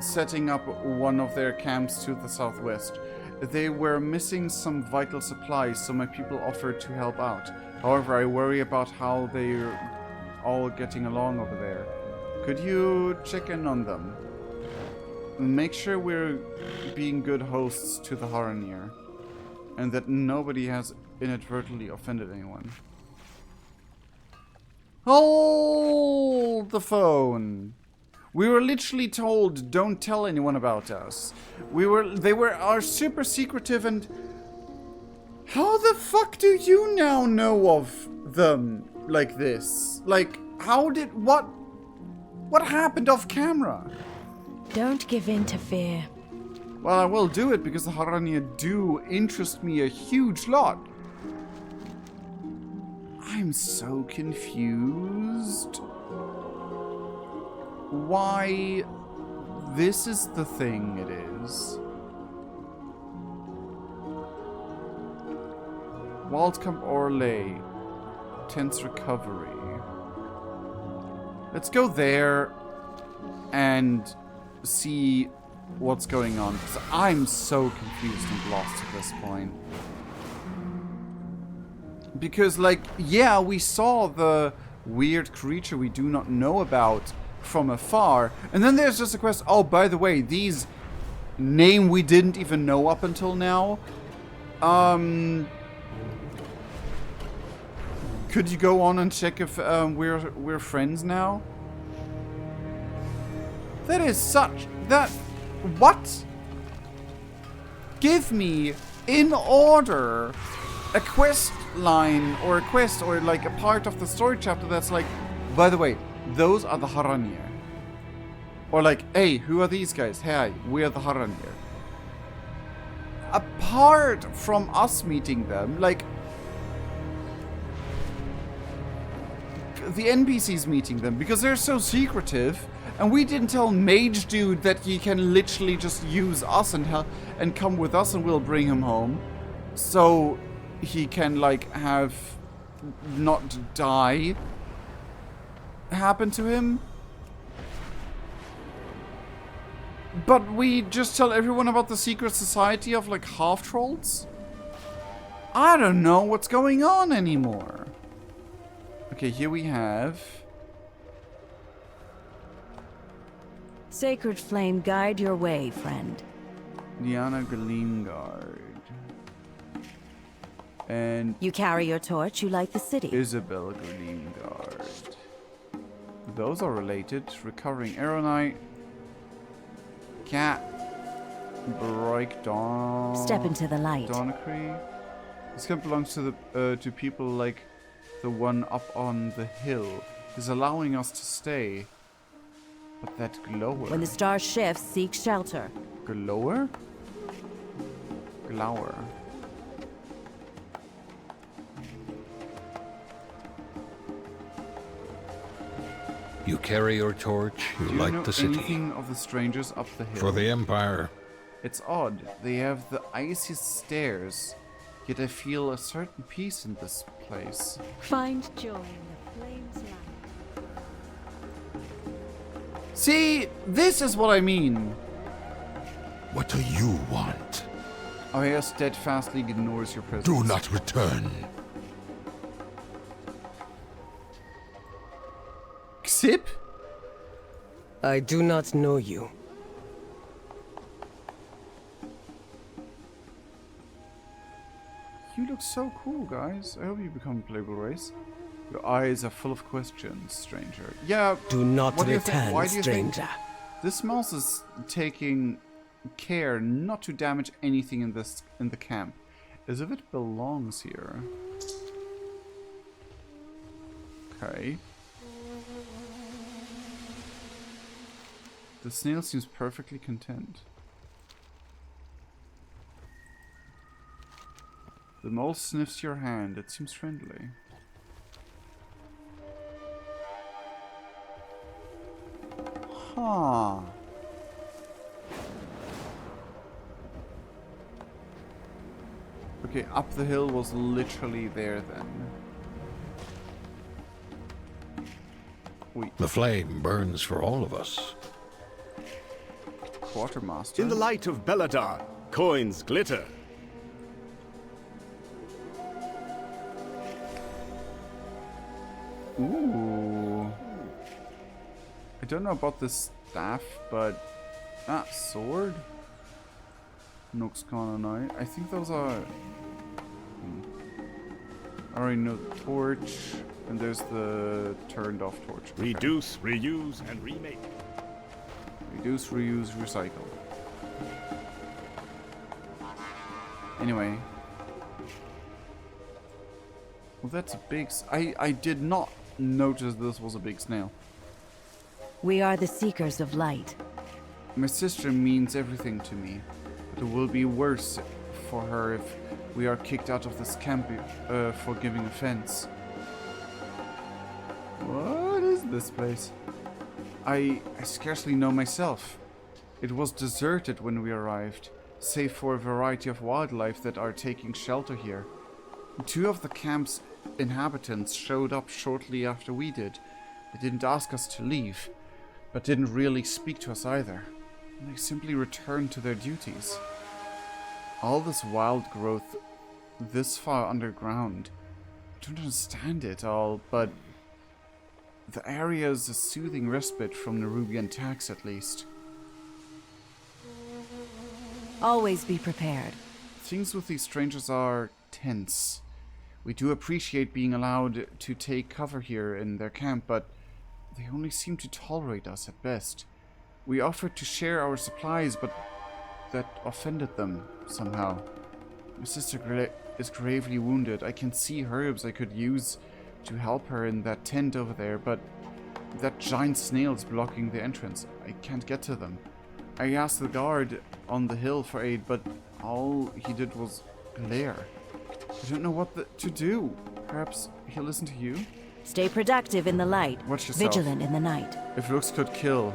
A: setting up one of their camps to the southwest. They were missing some vital supplies, so my people offered to help out. However, I worry about how they're all getting along over there. Could you check in on them? Make sure we're being good hosts to the Haranir, and that nobody has inadvertently offended anyone. Hold the phone. We were literally told, don't tell anyone about us. They are super secretive, and how the fuck do you now know of them like this? Like, what happened off camera?
F: Don't give in to fear.
A: Well, I will do it because the Harania do interest me a huge lot. I'm so confused. Why this is the thing it is. Wildcamp Orlais. Tense recovery. Let's go there and see what's going on, because I'm so confused and lost at this point. Because, like, yeah, we saw the weird creature we do not know about from afar, and then there's just a quest, oh, by the way, these name we didn't even know up until now. Could you go on and check if we're friends now? That is such... What? Give me, in order, a quest line or a quest or like a part of the story chapter that's like, by the way, those are the Haranir. Or like, hey, who are these guys? Hey, we are the Haranir. Apart from us meeting them, like, the NPCs meeting them, because they're so secretive, and we didn't tell Mage Dude that he can literally just use us and come with us and we'll bring him home. So he can, like, have not die happen to him. But we just tell everyone about the secret society of, like, half-trolls? I don't know what's going on anymore. Okay, here we have...
L: Sacred flame, guide your way, friend.
A: Diana Galingard. And...
L: You carry your torch, you light the city.
A: Isabel Galingard. Those are related. Recovering Aeronite. Cat. Broik Dawn.
L: Step into the light.
A: Donacry. This camp belongs to the to people like the one up on the hill. Is allowing us to stay. But that glower.
L: When the star shifts, seek shelter.
A: Glower? Glower.
J: You carry your torch, you
A: Do you
J: light
A: know
J: the city.
A: anything of the strangers up the hill?
J: For the Empire.
A: It's odd. They have the iciest stairs, yet I feel a certain peace in this place.
L: Find joy in the flame's light.
A: See, this is what I mean.
H: What do you want?
A: Aya steadfastly ignores your presence.
H: Do not return.
A: Xip?
B: I do not know you.
A: You look so cool, guys. I hope you become a playable race. Your eyes are full of questions, stranger. Yeah.
B: Do not
A: what do you think?
B: return,
A: Why do you think
B: stranger.
A: this mouse is taking care not to damage anything in the camp, as if it belongs here? Okay. The snail seems perfectly content. The mole sniffs your hand. It seems friendly. Huh. Okay, up the hill was literally there then. Wait.
J: The flame burns for all of us.
A: Quartermaster?
Q: In the light of Beladar, coins glitter.
A: Ooh. I don't know about this staff, but that sword? Nook's Knight. I think those are... I already know the torch, and there's the turned off torch. Okay.
Q: Reduce, reuse, and remake.
A: Reduce, reuse, recycle. Anyway. Well, that's a big... I did not notice this was a big snail.
L: We are the seekers of light.
A: My sister means everything to me, but it will be worse for her if we are kicked out of this camp for giving offense. What is this place? I scarcely know myself. It was deserted when we arrived, save for a variety of wildlife that are taking shelter here. 2 of the camp's inhabitants showed up shortly after we did. They didn't ask us to leave, but didn't really speak to us either. They simply returned to their duties. All this wild growth this far underground. I don't understand it all, but the area is a soothing respite from Nerubian attacks, at least.
L: Always be prepared.
A: Things with these strangers are tense. We do appreciate being allowed to take cover here in their camp, but they only seem to tolerate us at best. We offered to share our supplies, but that offended them somehow. My sister is gravely wounded. I can see herbs I could use to help her in that tent over there, but that giant snail's blocking the entrance. I can't get to them. I asked the guard on the hill for aid, but all he did was glare. I don't know what to do. Perhaps he'll listen to you?
R: Stay productive in the light.
A: Watch yourself.
R: Vigilant in the night.
A: If looks could kill,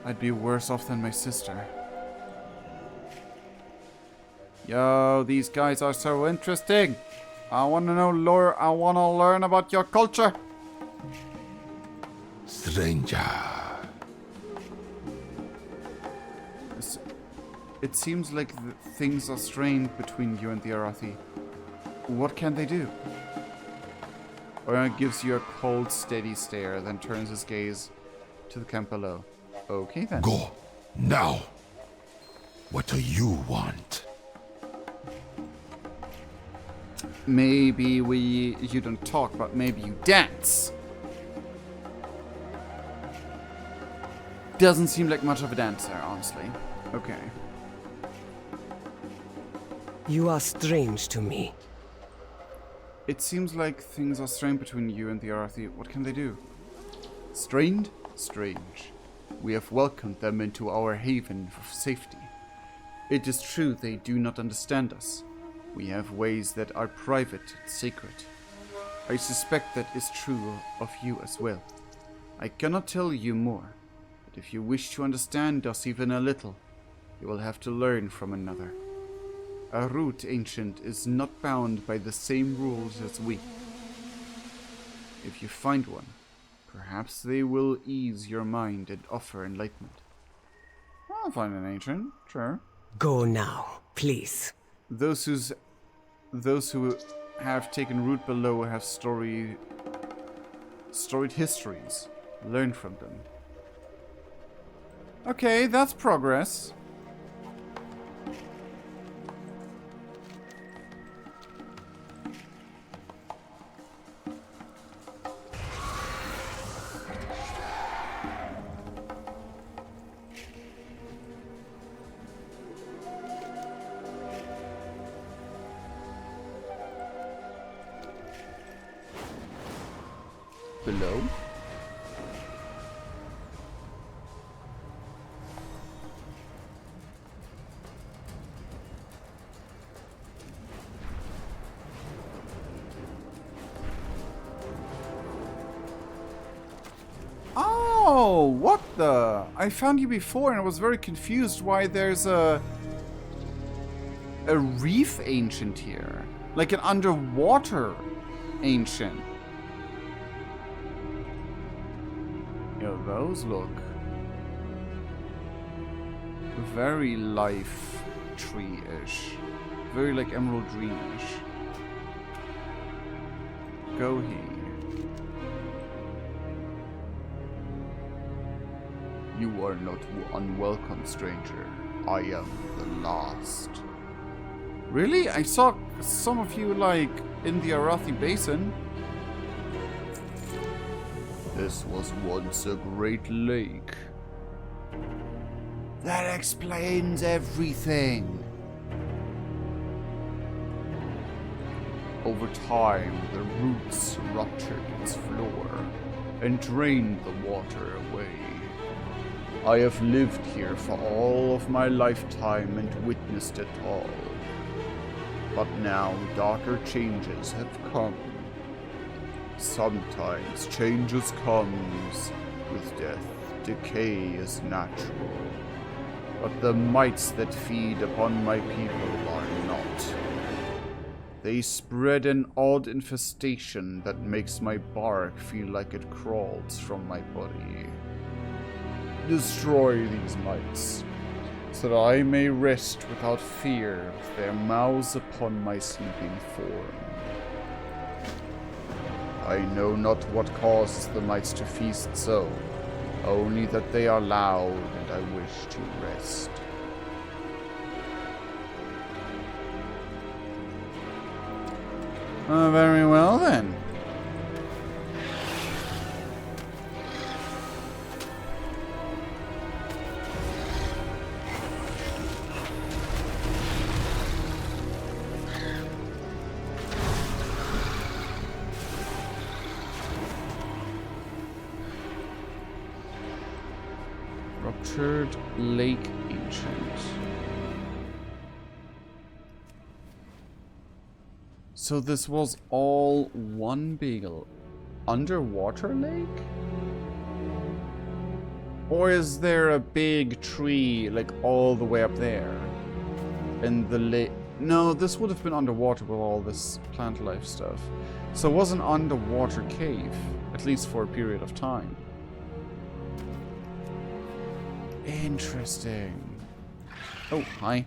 A: I'd be worse off than my sister. Yo, these guys are so interesting. I want to know lore. I want to learn about your culture.
H: Stranger.
A: It seems like things are strained between you and the Arathi. What can they do? Orion gives you a cold, steady stare, then turns his gaze to the camp below. Okay then.
H: Go, now. What do you want?
A: Maybe you don't talk, but maybe you dance. Doesn't seem like much of a dancer, honestly. Okay.
B: You are strange to me.
A: It seems like things are strained between you and the Arathi. What can they do? Strained? Strange. We have welcomed them into our haven for safety. It is true they do not understand us. We have ways that are private and sacred. I suspect that is true of you as well. I cannot tell you more, but if you wish to understand us even a little, you will have to learn from another. A root ancient is not bound by the same rules as we. If you find one, perhaps they will ease your mind and offer enlightenment. I'll find an ancient, sure.
B: Go now, please.
A: Those who have taken root below have storied histories. Learn from them. Okay, that's progress. Below. Oh, what the? I found you before and I was very confused why there's a reef ancient here. Like an underwater ancient. Yo, those look very life tree-ish. Very like emerald green-ish. Go here. You are not unwelcome, stranger. I am the last. Really? I saw some of you, like, in the Arathi Basin. This was once a great lake. That explains everything. Over time, the roots ruptured its floor and drained the water away. I have lived here for all of my lifetime and witnessed it all. But now darker changes have come. Sometimes changes comes with death. Decay is natural. But the mites that feed upon my people are not. They spread an odd infestation that makes my bark feel like it crawls from my body. Destroy these mites, so that I may rest without fear with their mouths upon my sleeping form. I know not what causes the mites to feast so, only that they are loud and I wish to rest. Very well then. Ruptured Lake Ancient. So this was all one big underwater lake? Or is there a big tree like all the way up there? In the lake? No, this would have been underwater with all this plant life stuff. So it was an underwater cave, at least for a period of time. Interesting. Oh, hi.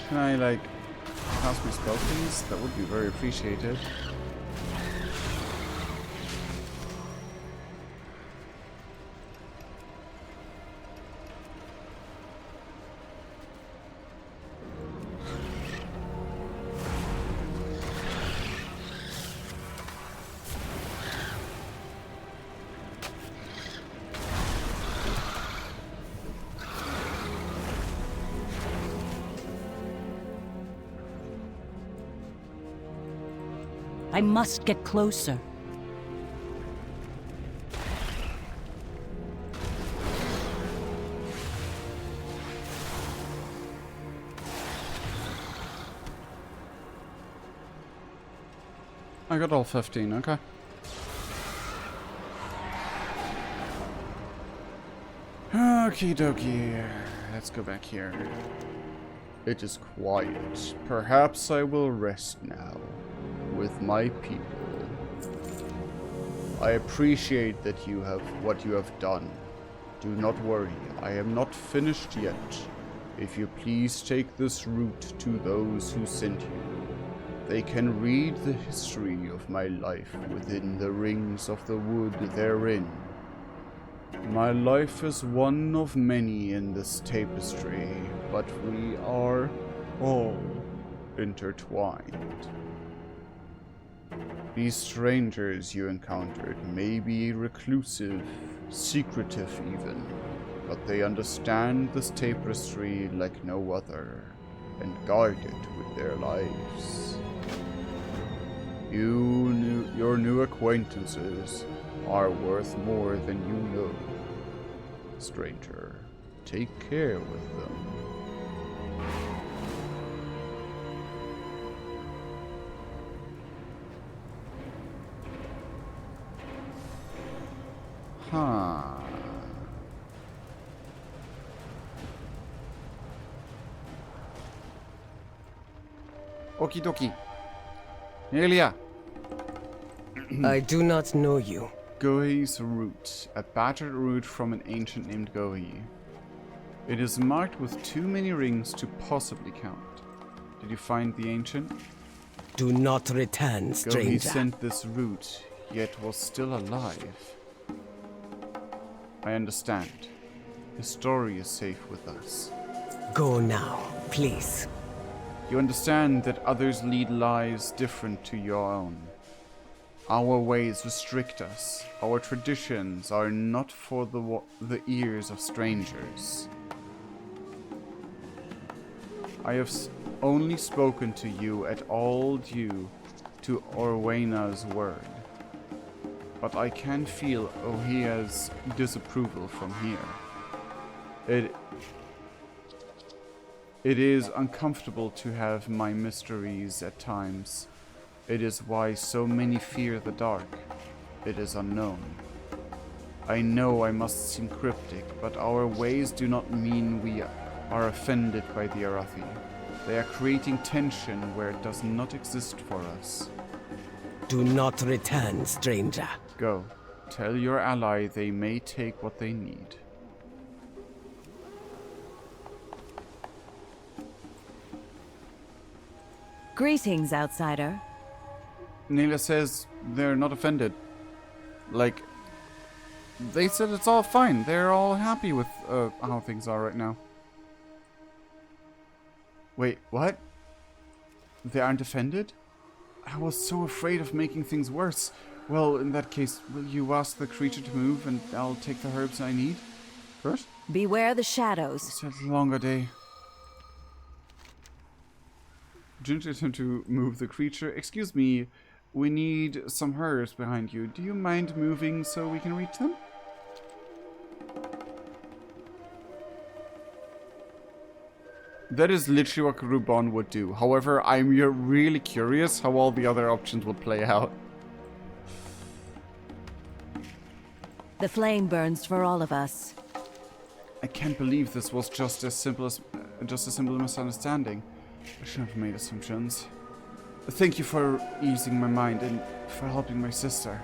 A: Can I, like, cast my spell, please? That would be very appreciated.
L: I must get closer.
A: I got all 15, okay. Okie dokie. Let's go back here. It is quiet. Perhaps I will rest now with my people. I appreciate that you have what you have done. Do not worry, I am not finished yet. If you please take this route to those who sent you. They can read the history of my life within the rings of the wood therein. My life is one of many in this tapestry, but we are all intertwined. These strangers you encountered may be reclusive, secretive even, but they understand this tapestry like no other, and guard it with their lives. Your new acquaintances are worth more than you know. Stranger, take care with them. Huh. Okie dokie. Elia.
B: I do not know you.
A: Gohi's root. A battered root from an ancient named Gohi. It is marked with too many rings to possibly count. Did you find the ancient?
B: Do not return, stranger.
A: Gohi sent this root, yet was still alive. I understand. His story is safe with us.
B: Go now, please.
A: You understand that others lead lives different to your own. Our ways restrict us. Our traditions are not for the ears of strangers. I have only spoken to you at all due to Orwena's word. But I can feel Ohia's disapproval from here. It is uncomfortable to have my mysteries at times. It is why so many fear the dark. It is unknown. I know I must seem cryptic, but our ways do not mean we are offended by the Arathi. They are creating tension where it does not exist for us.
B: Do not return, stranger.
A: Go. Tell your ally they may take what they need.
R: Greetings, outsider.
A: Nayla says they're not offended. Like, they said it's all fine. They're all happy with how things are right now. Wait, what? They aren't offended? I was so afraid of making things worse. Well, in that case, will you ask the creature to move and I'll take the herbs I need? First?
R: Beware the shadows.
A: It's a longer day. Gently attempt to move the creature. Excuse me, we need some herbs behind you. Do you mind moving so we can reach them? That is literally what Rubon would do. However, I'm really curious how all the other options would play out.
R: The flame burns for all of us.
A: I can't believe this was just a simple misunderstanding. I shouldn't have made assumptions. Thank you for easing my mind and for helping my sister.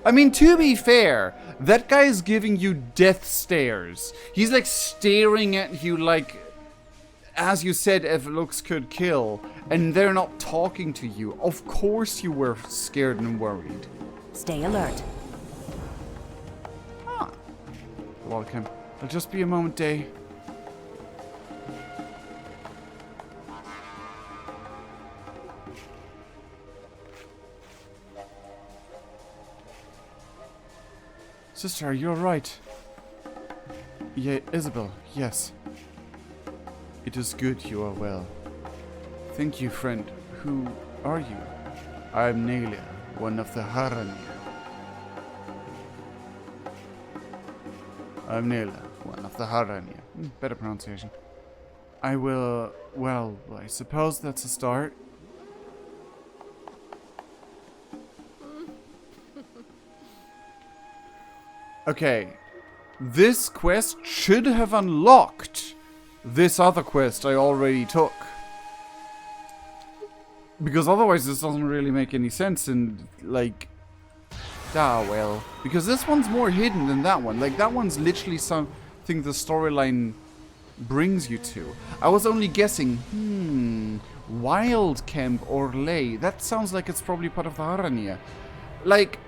A: I mean, to be fair, that guy is giving you death stares. He's like staring at you like, as you said, if looks could kill, and they're not talking to you. Of course you were scared and worried.
R: Stay alert.
A: Ah. Welcome. It'll just be a moment, Day. Sister, you're right. Yeah, Isabel, yes. It is good you are well. Thank you, friend. Who are you? I'm Nelia, one of the Haranya. I'm Nelia, one of the Haranya. Better pronunciation. I will... well, I suppose that's a start. Okay. This quest should have unlocked this other quest I already took. Because otherwise this doesn't really make any sense and, like... well. Because this one's more hidden than that one. Like, that one's literally something the storyline brings you to. I was only guessing, Wild Camp or Lay. That sounds like it's probably part of the Haranya. Like,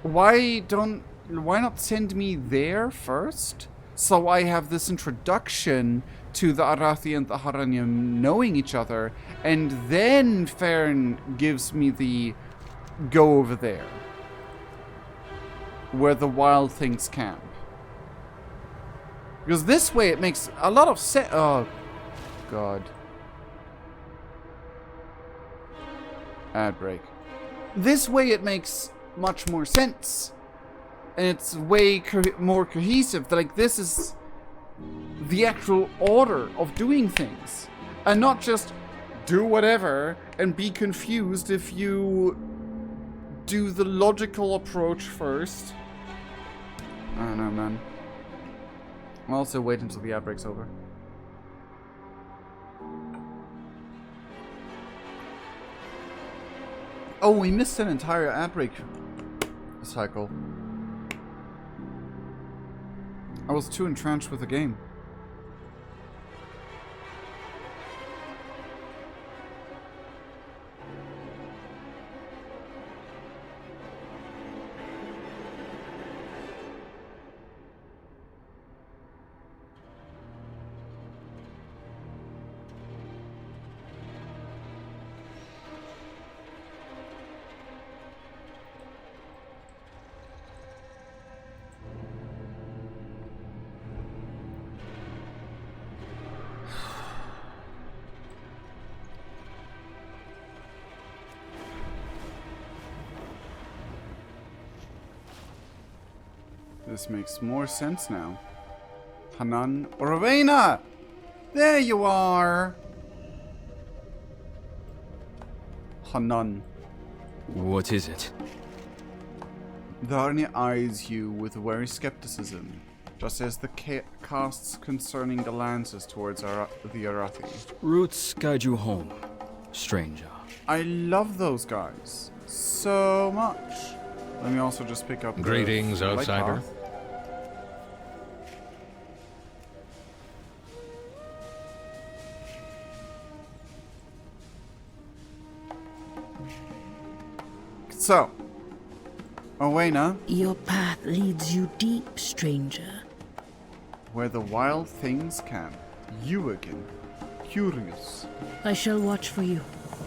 A: why not send me there first? So I have this introduction to the Arathi and the Haranya knowing each other, and then Farron gives me the go over there, where the wild things camp. Because this way it makes a lot of sense. Oh, God. Ad break. This way it makes much more sense. And it's way more cohesive. Like, this is the actual order of doing things. And not just do whatever and be confused if you do the logical approach first. I don't know, man. I'll also wait until the outbreak's over. Oh, we missed an entire outbreak cycle. I was too entrenched with the game. This makes more sense now. Hanan or Ravena! There you are! Hanan.
S: What is it?
A: The Haranya eyes you with wary skepticism, just as the casts concerning the lances towards the Arathi.
S: Roots guide you home, stranger.
A: I love those guys so much. Let me also just pick up the
J: Greetings,
A: light
J: outsider.
A: path. So, Owena,
T: Your path leads you deep, stranger.
A: where the wild things camp, you again, curious.
T: I shall watch for you.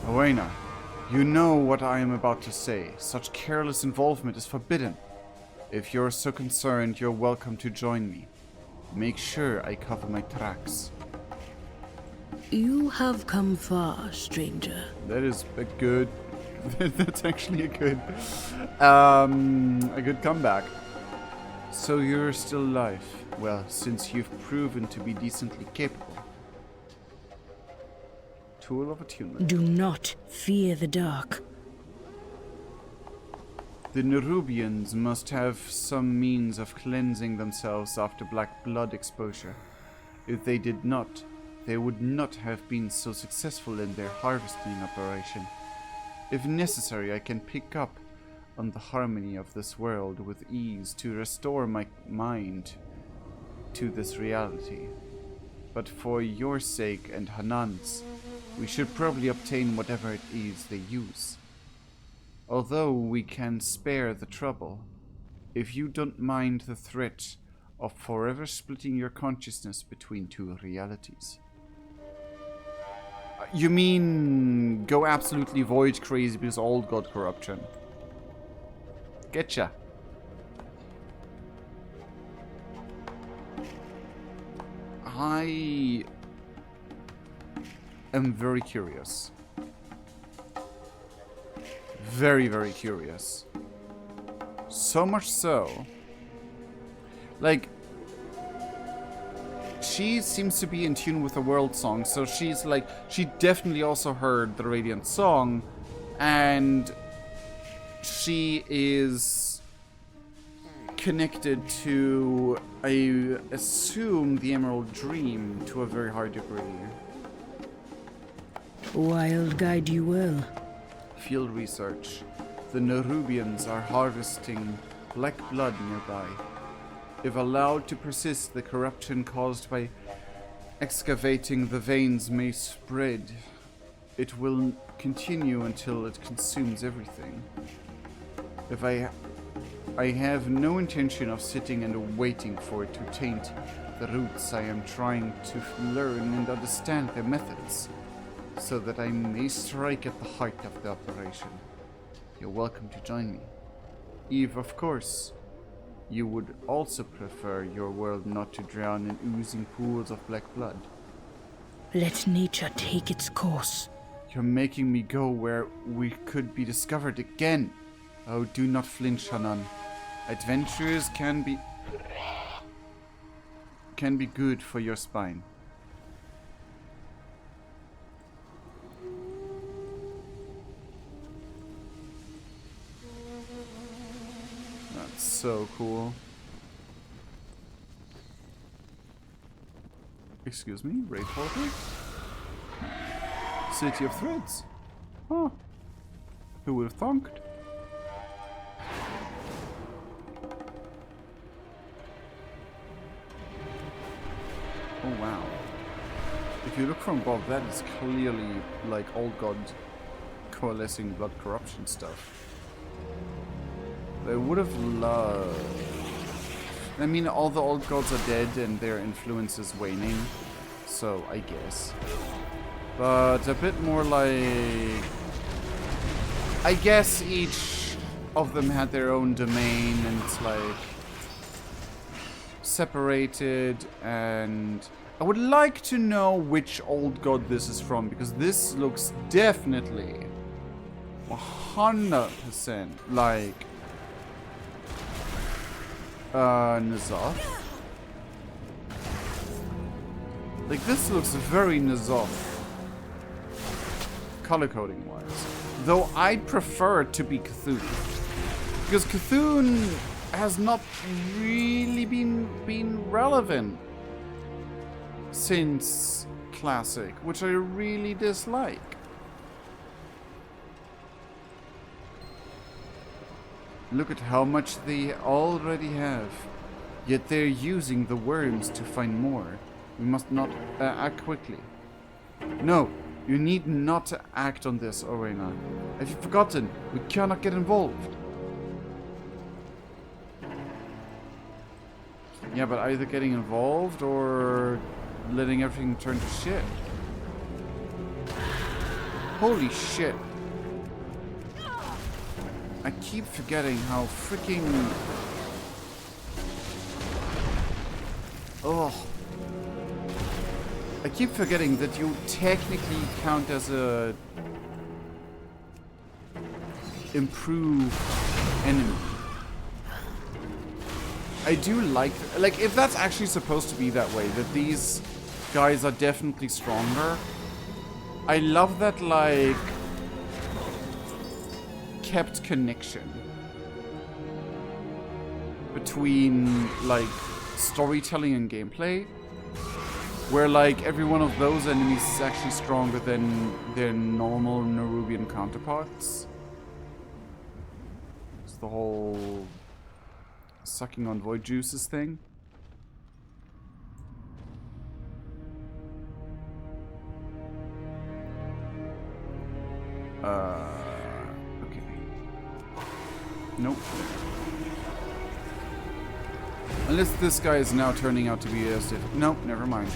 A: Owena, you know what I am about to say. Such careless involvement is forbidden. If you're so concerned, you're welcome to join me. Make sure I cover my tracks.
T: You have come far, stranger.
A: That is a good... that's actually a good comeback. So you're still alive. Well, since you've proven to be decently capable. Tool of attunement.
T: Do not fear the dark.
A: The Nerubians must have some means of cleansing themselves after black blood exposure. If they did not, they would not have been so successful in their harvesting operation. If necessary, I can pick up on the harmony of this world with ease to restore my mind to this reality. But for your sake and Hanan's, we should probably obtain whatever it is they use. Although we can spare the trouble, if you don't mind the threat of forever splitting your consciousness between two realities. You mean go absolutely void crazy because old god corruption? Getcha. I am very curious. Very, very curious. So much so, like, she seems to be in tune with the world song, so she's like, she definitely also heard the Radiant song, and she is connected to, I assume, the Emerald Dream to a very high degree.
T: Wild guide you well.
A: Field research. The Nerubians are harvesting black blood nearby. If allowed to persist, the corruption caused by excavating the veins may spread. It will continue until it consumes everything. If I have no intention of sitting and waiting for it to taint the roots. I am trying to learn and understand their methods, so that I may strike at the heart of the operation. You're welcome to join me. If, of course, you would also prefer your world not to drown in oozing pools of black blood.
T: Let nature take its course.
A: You're making me go where we could be discovered again. Oh, do not flinch, Hanan. Adventures can be good for your spine. That's so cool. Excuse me, raid portal? City of Threads. Oh, who would have thought? Oh wow. If you look from above, that is clearly like old god coalescing blood corruption stuff. They would have loved... I mean, all the old gods are dead and their influence is waning, so I guess. But a bit more like... I guess each of them had their own domain and it's like... separated, and I would like to know which old god this is from, because this looks definitely 100% like N'Zoth. Like, this looks very N'Zoth, color coding wise, though I'd prefer it to be Cthulhu, because Cthulhu has not really been relevant since Classic, which I really dislike. Look at how much they already have. Yet they're using the worms to find more. We must not act quickly. No, you need not to act on this, Orena. Have you forgotten? We cannot get involved. Yeah, but either getting involved or letting everything turn to shit. Holy shit. I keep forgetting how freaking... Oh. I keep forgetting that you technically count as a improved enemy. I do like if that's actually supposed to be that way, that these guys are definitely stronger. I love that, like, kept connection between, like, storytelling and gameplay, where, like, every one of those enemies is actually stronger than their normal Nerubian counterparts. It's the whole sucking on void juices thing. Okay. Nope. Unless this guy is now turning out to be as difficult. Nope, never mind.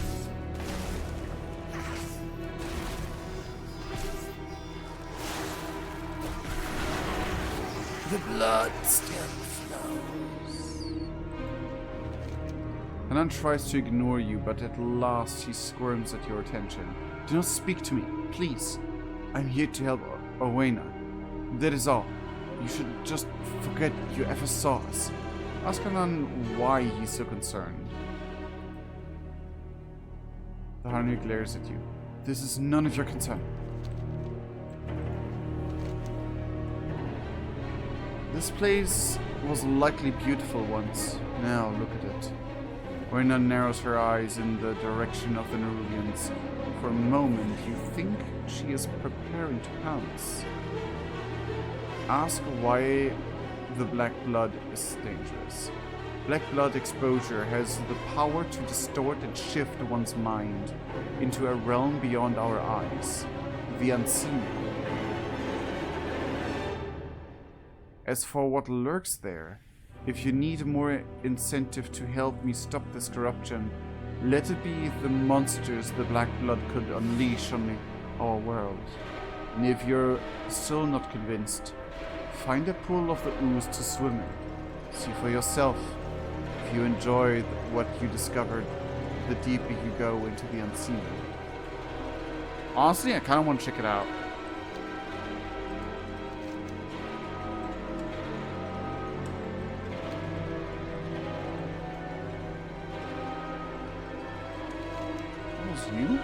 E: The blood still flows.
A: Hanan tries to ignore you, but at last he squirms at your attention. Do not speak to me, please. I'm here to help Owena. That is all. You should just forget you ever saw us. Ask Hanan why he's so concerned. The Harnu glares at you. This is none of your concern. This place was likely beautiful once. Now look at it. Owena narrows her eyes in the direction of the Nerubians. For a moment, you think she is preparing to pounce. Ask why the black blood is dangerous. Black blood exposure has the power to distort and shift one's mind into a realm beyond our eyes, the unseen. As for what lurks there, if you need more incentive to help me stop this corruption, let it be the monsters the Black Blood could unleash on our world. And if you're still not convinced, find a pool of the ooze to swim in. See for yourself. If you enjoy what you discovered, the deeper you go into the unseen. Honestly, I kind of want to check it out. You?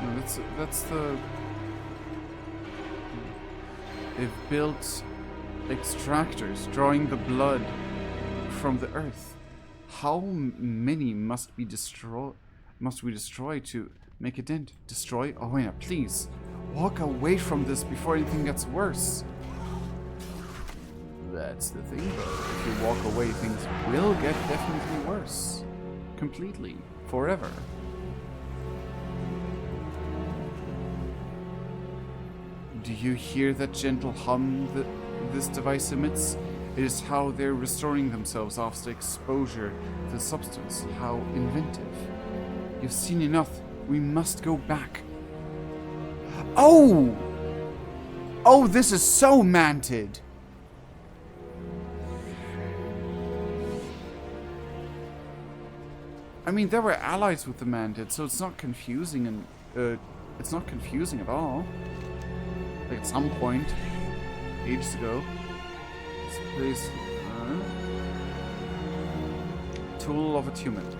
A: No, that's the... They've built extractors drawing the blood from the earth. How many must we destroy to make a dent? Destroy? Oh yeah, please. Walk away from this before anything gets worse. That's the thing, though. If you walk away, things will get definitely worse. Completely. Forever. Do you hear that gentle hum that this device emits? It is how they're restoring themselves after exposure to the substance. How inventive. You've seen enough. We must go back. Oh! Oh, this is so manted! I mean, there were allies with the Mantid, so it's not confusing, and it's not confusing at all. Like at some point, ages ago, this place, tool of attunement.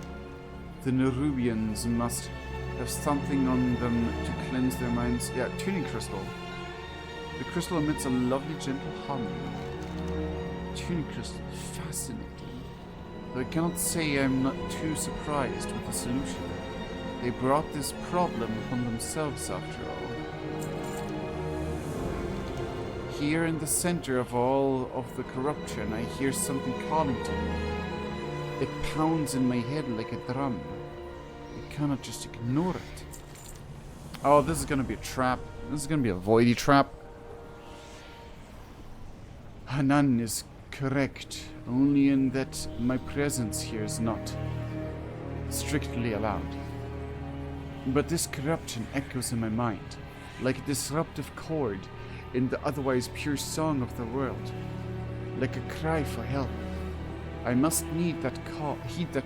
A: The Nerubians must have something on them to cleanse their minds. Yeah, tuning crystal. The crystal emits a lovely, gentle hum. Tuning crystal, fascinating. Though I cannot say I'm not too surprised with the solution. They brought this problem upon themselves after all. Here in the center of all of the corruption, I hear something calling to me. It pounds in my head like a drum. I cannot just ignore it. Oh, this is gonna be a trap. This is gonna be a voidy trap. Hanan is correct, only in that my presence here is not strictly allowed. But this corruption echoes in my mind, like a disruptive chord in the otherwise pure song of the world, like a cry for help. I must heed that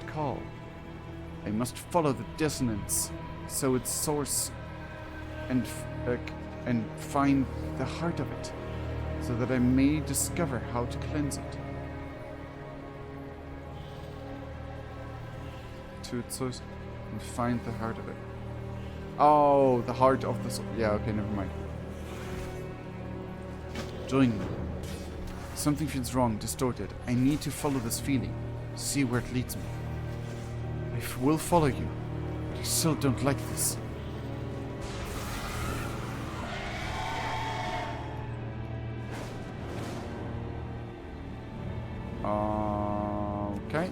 A: call. I must follow the dissonance, so its source, and find the heart of it, so that I may discover how to cleanse it. To its source and find the heart of it. Oh, the heart of the soul. Yeah, okay, never mind. Join me. Something feels wrong, distorted. I need to follow this feeling, see where it leads me. I will follow you, but I still don't like this. Okay.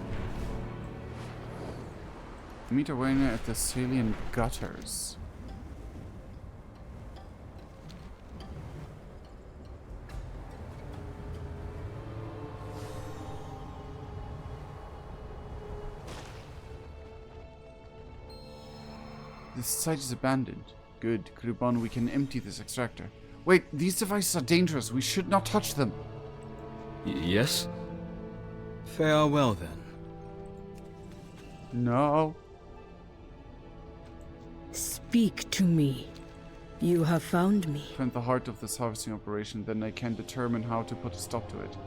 A: Meet Arena at the Salient Gutters. This site is abandoned. Good. Krubon, we can empty this extractor. Wait, these devices are dangerous. We should not touch them.
S: Yes? Farewell, then.
A: No.
T: Speak to me. You have found me.
A: Find the heart of this harvesting operation, then I can determine how to put a stop to it.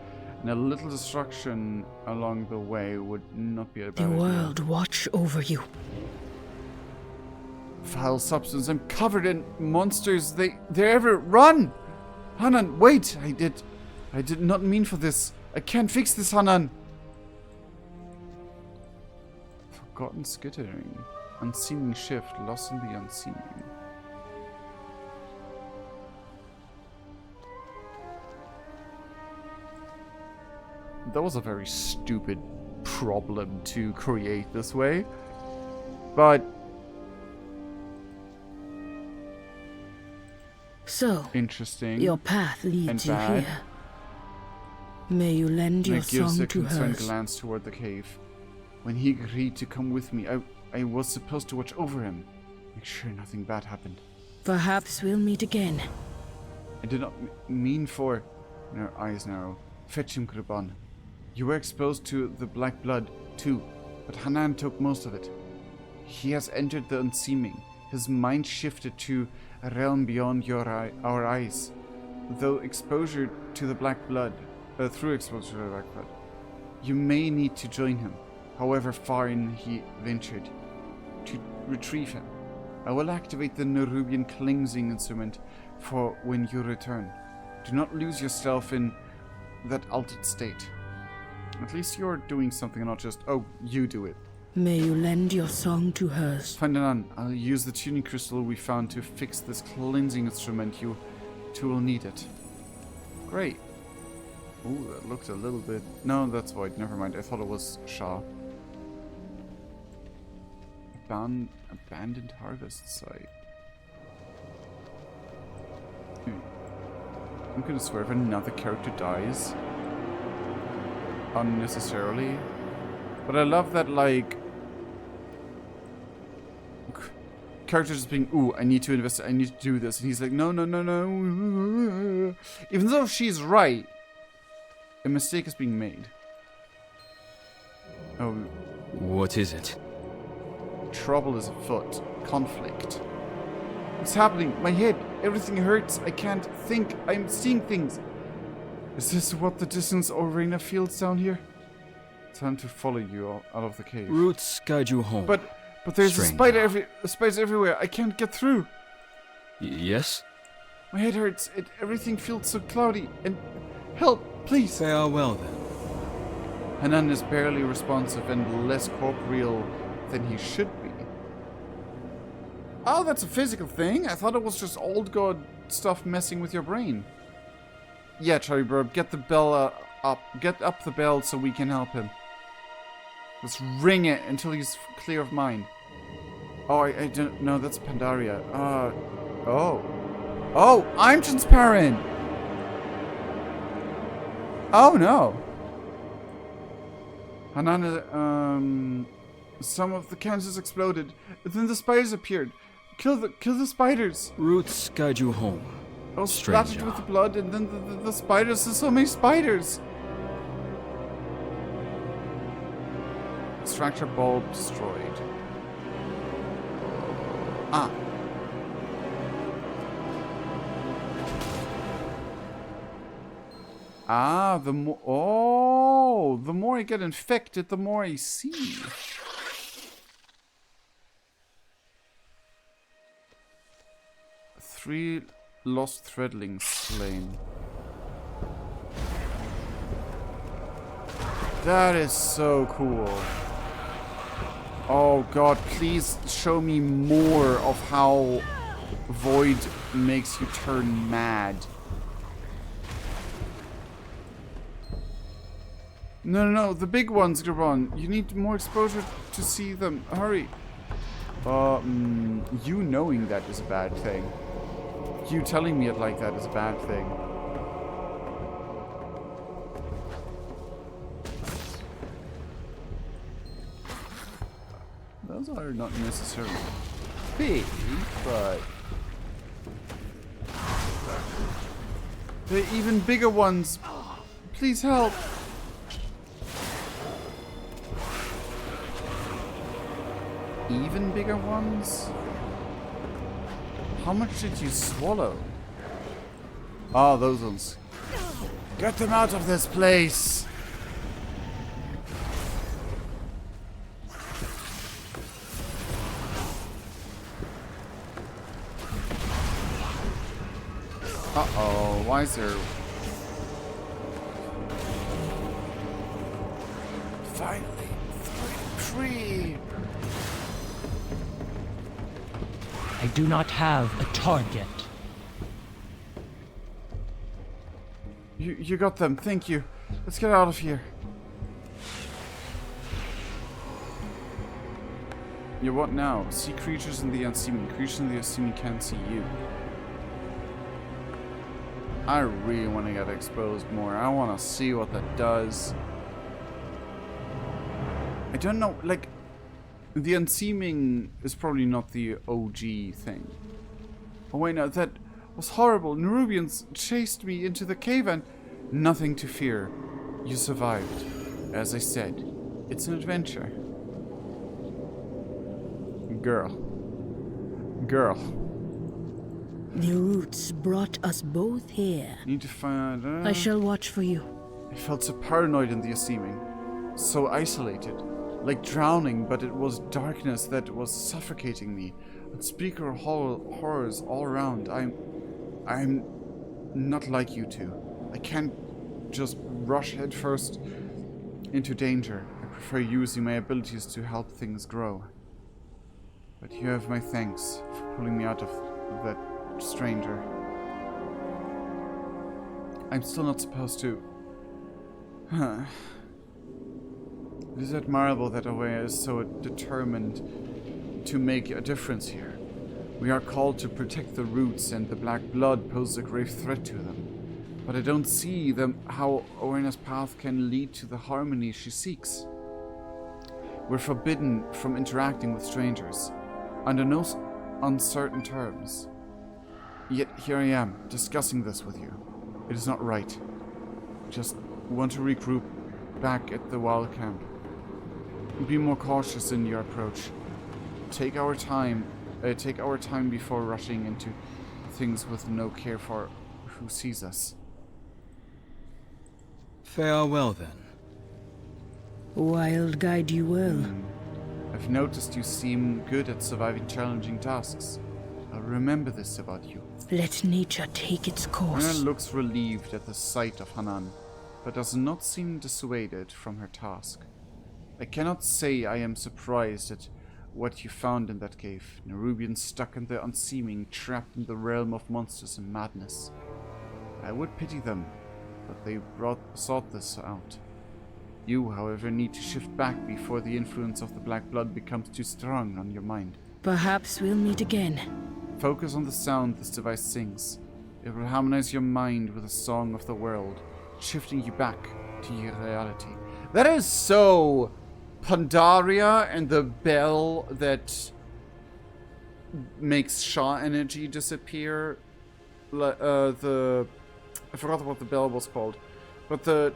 A: And a little destruction along the way would not be a bad
T: The
A: idea.
T: world watch over you.
A: Foul substance. I'm covered in monsters. They're everywhere. Run! Hanan, wait! I did not mean for this. I can't fix this, Hanan. Forgotten skittering. Unseeming shift. Lost in the unseeming. That was a very stupid problem to create this way. But
T: So,
A: interesting.
T: Your path leads you
A: bad.
T: here. May you lend your song to
A: concerned
T: hers.
A: glance toward the cave. When he agreed to come with me, I was supposed to watch over him. Make sure nothing bad happened.
T: Perhaps we'll meet again.
A: I did not mean for... Her eyes narrow. Fetch him, Krubon. You were exposed to the black blood, too, but Hanan took most of it. He has entered the unseeming. His mind shifted to a realm beyond our eyes. Though exposure to the black blood, through exposure to the black blood, you may need to join him, however far in he ventured, to retrieve him. I will activate the Nerubian cleansing instrument for when you return. Do not lose yourself in that altered state. At least you're doing something, not just, oh, you do it.
T: May you lend your song to hers.
A: Find Hanan. I'll use the tuning crystal we found to fix this cleansing instrument. You two will need it. Great. Ooh, that looked a little bit... No, that's void. Never mind. I thought it was Shah. Abandoned harvest site. I'm gonna swear if another character dies unnecessarily. But I love that, like, characters just being, ooh, I need to invest, I need to do this. And he's like, no, no, no, no. Even though she's right, a mistake is being made. Oh.
S: What is it?
A: Trouble is afoot. Conflict. What's happening? My head. Everything hurts. I can't think. I'm seeing things. Is this what the distance arena feels down here? Time to follow you out of the cave.
S: Roots guide you home.
A: But there's spiders everywhere. I can't get through.
S: Yes?
A: My head hurts. Everything feels so cloudy. And help, please.
S: Farewell then.
A: Hanan is barely responsive and less corporeal than he should be. Oh, that's a physical thing? I thought it was just old god stuff messing with your brain. Yeah, Cherry Burb, get the bell up. Get up the bell so we can help him. Let's ring it until he's clear of mind. Oh, I don't know. That's Pandaria. Oh. Oh, I'm transparent. Oh, no. Hanan, some of the cannons exploded. Then the spiders appeared. Kill the spiders.
S: Roots guide you home.
A: I was splattered with the blood, and then the spiders. There's so many spiders. Extractor bulb destroyed. Ah. Ah, the more I get infected, the more I see. Three lost threadlings slain. That is so cool. Oh god, please show me more of how Void makes you turn mad. No, the big ones, Gabon. You need more exposure to see them. Hurry. You knowing that is a bad thing. You telling me it like that is a bad thing. Those are not necessarily big, but the even bigger ones. Please help. Even bigger ones? How much did you swallow? Ah, those ones. Get them out of this place! Uh-oh, why is there... Finally, three!
O: I do not have a target.
A: You got them, thank you. Let's get out of here. You what now? See creatures in the unseen. Creatures in the unseen can't see you. I really want to get exposed more. I want to see what that does. I don't know, like... The unseeming is probably not the OG thing. Oh wait, no, that was horrible. Nerubians chased me into the cave and... Nothing to fear. You survived. As I said, it's an adventure. Girl.
T: The roots brought us both here.
A: Need to find...
T: I shall watch for you.
A: I felt so paranoid in the unseeming. So isolated. Like drowning, but it was darkness that was suffocating me. Unspeakable horrors all around. I'm not like you two. I can't just rush headfirst into danger. I prefer using my abilities to help things grow. But you have my thanks for pulling me out of that stranger. I'm still not supposed to... It is admirable that Oweya is so determined to make a difference here. We are called to protect the roots, and the black blood poses a grave threat to them. But I don't see how Oweya's path can lead to the harmony she seeks. We're forbidden from interacting with strangers, under no uncertain terms. Yet here I am, discussing this with you. It is not right. Just want to regroup back at the wild camp. Be more cautious in your approach. Take our time before rushing into things with no care for who sees us.
S: Farewell then.
T: Wild guide you well.
A: I've noticed you seem good at surviving challenging tasks. I'll remember this about you.
T: Let nature take its course.
A: Anna looks relieved at the sight of Hanan, but does not seem dissuaded from her task. I cannot say I am surprised at what you found in that cave. Nerubians stuck in the unseeming, trapped in the realm of monsters and madness. I would pity them, but they sought this out. You, however, need to shift back before the influence of the Black Blood becomes too strong on your mind.
T: Perhaps we'll meet again.
A: Focus on the sound this device sings. It will harmonize your mind with the song of the world, shifting you back to your reality. That is so Pandaria and the bell that makes Shaw energy disappear. I forgot what the bell was called, but the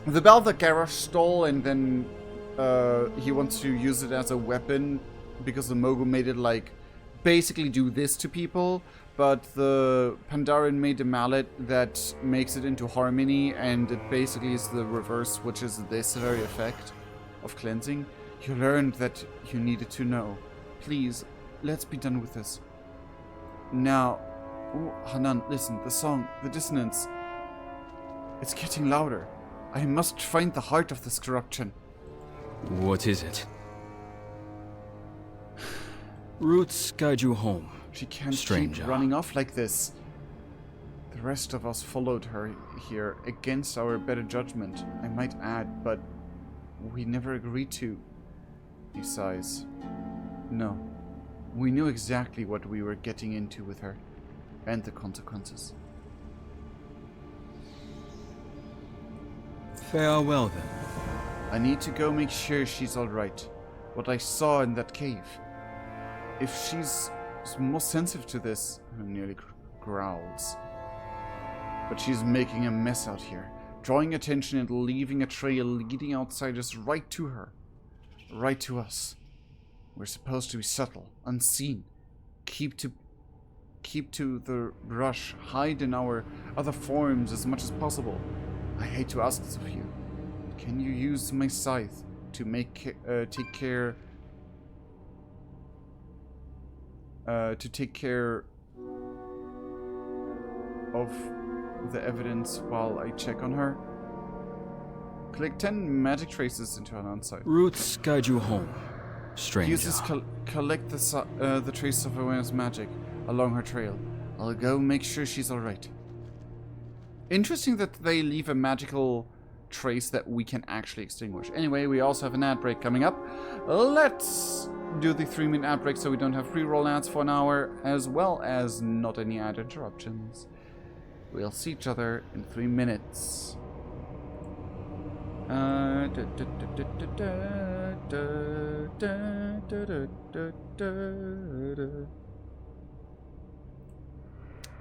A: bell that Garrosh stole, and then he wants to use it as a weapon because the Mogul made it basically do this to people. But the Pandaren made a mallet that makes it into harmony, and it basically is the reverse, which is this very effect of cleansing. You learned that you needed to know. Please, let's be done with this. Now, ooh, Hanan, listen, the song, the dissonance, it's getting louder. I must find the heart of this corruption.
S: What is it? Roots guide you home.
A: She can't
S: stranger.
A: keep running off like this. The rest of us followed her here against our better judgment, I might add, but we never agreed to. He sighs. No, we knew exactly what we were getting into with her, and the consequences.
S: Farewell then.
A: I need to go make sure she's alright. What I saw in that cave. If she's more sensitive to this, nearly growls. But she's making a mess out here, drawing attention and leaving a trail leading outsiders right to her. Right to us. We're supposed to be subtle, unseen. Keep to the brush, hide in our other forms as much as possible. I hate to ask this of you. Can you use my scythe to take care of the evidence while I check on her? Click 10 magic traces into her non-site.
S: Roots guide you home, stranger.
A: Use this collect the traces of awareness magic along her trail. I'll go make sure she's alright. Interesting that they leave a magical trace that we can actually extinguish. Anyway, we also have an ad break coming up. Let's do the 3-minute ad break so we don't have pre-roll ads for an hour, as well as not any ad interruptions. We'll see each other in 3 minutes.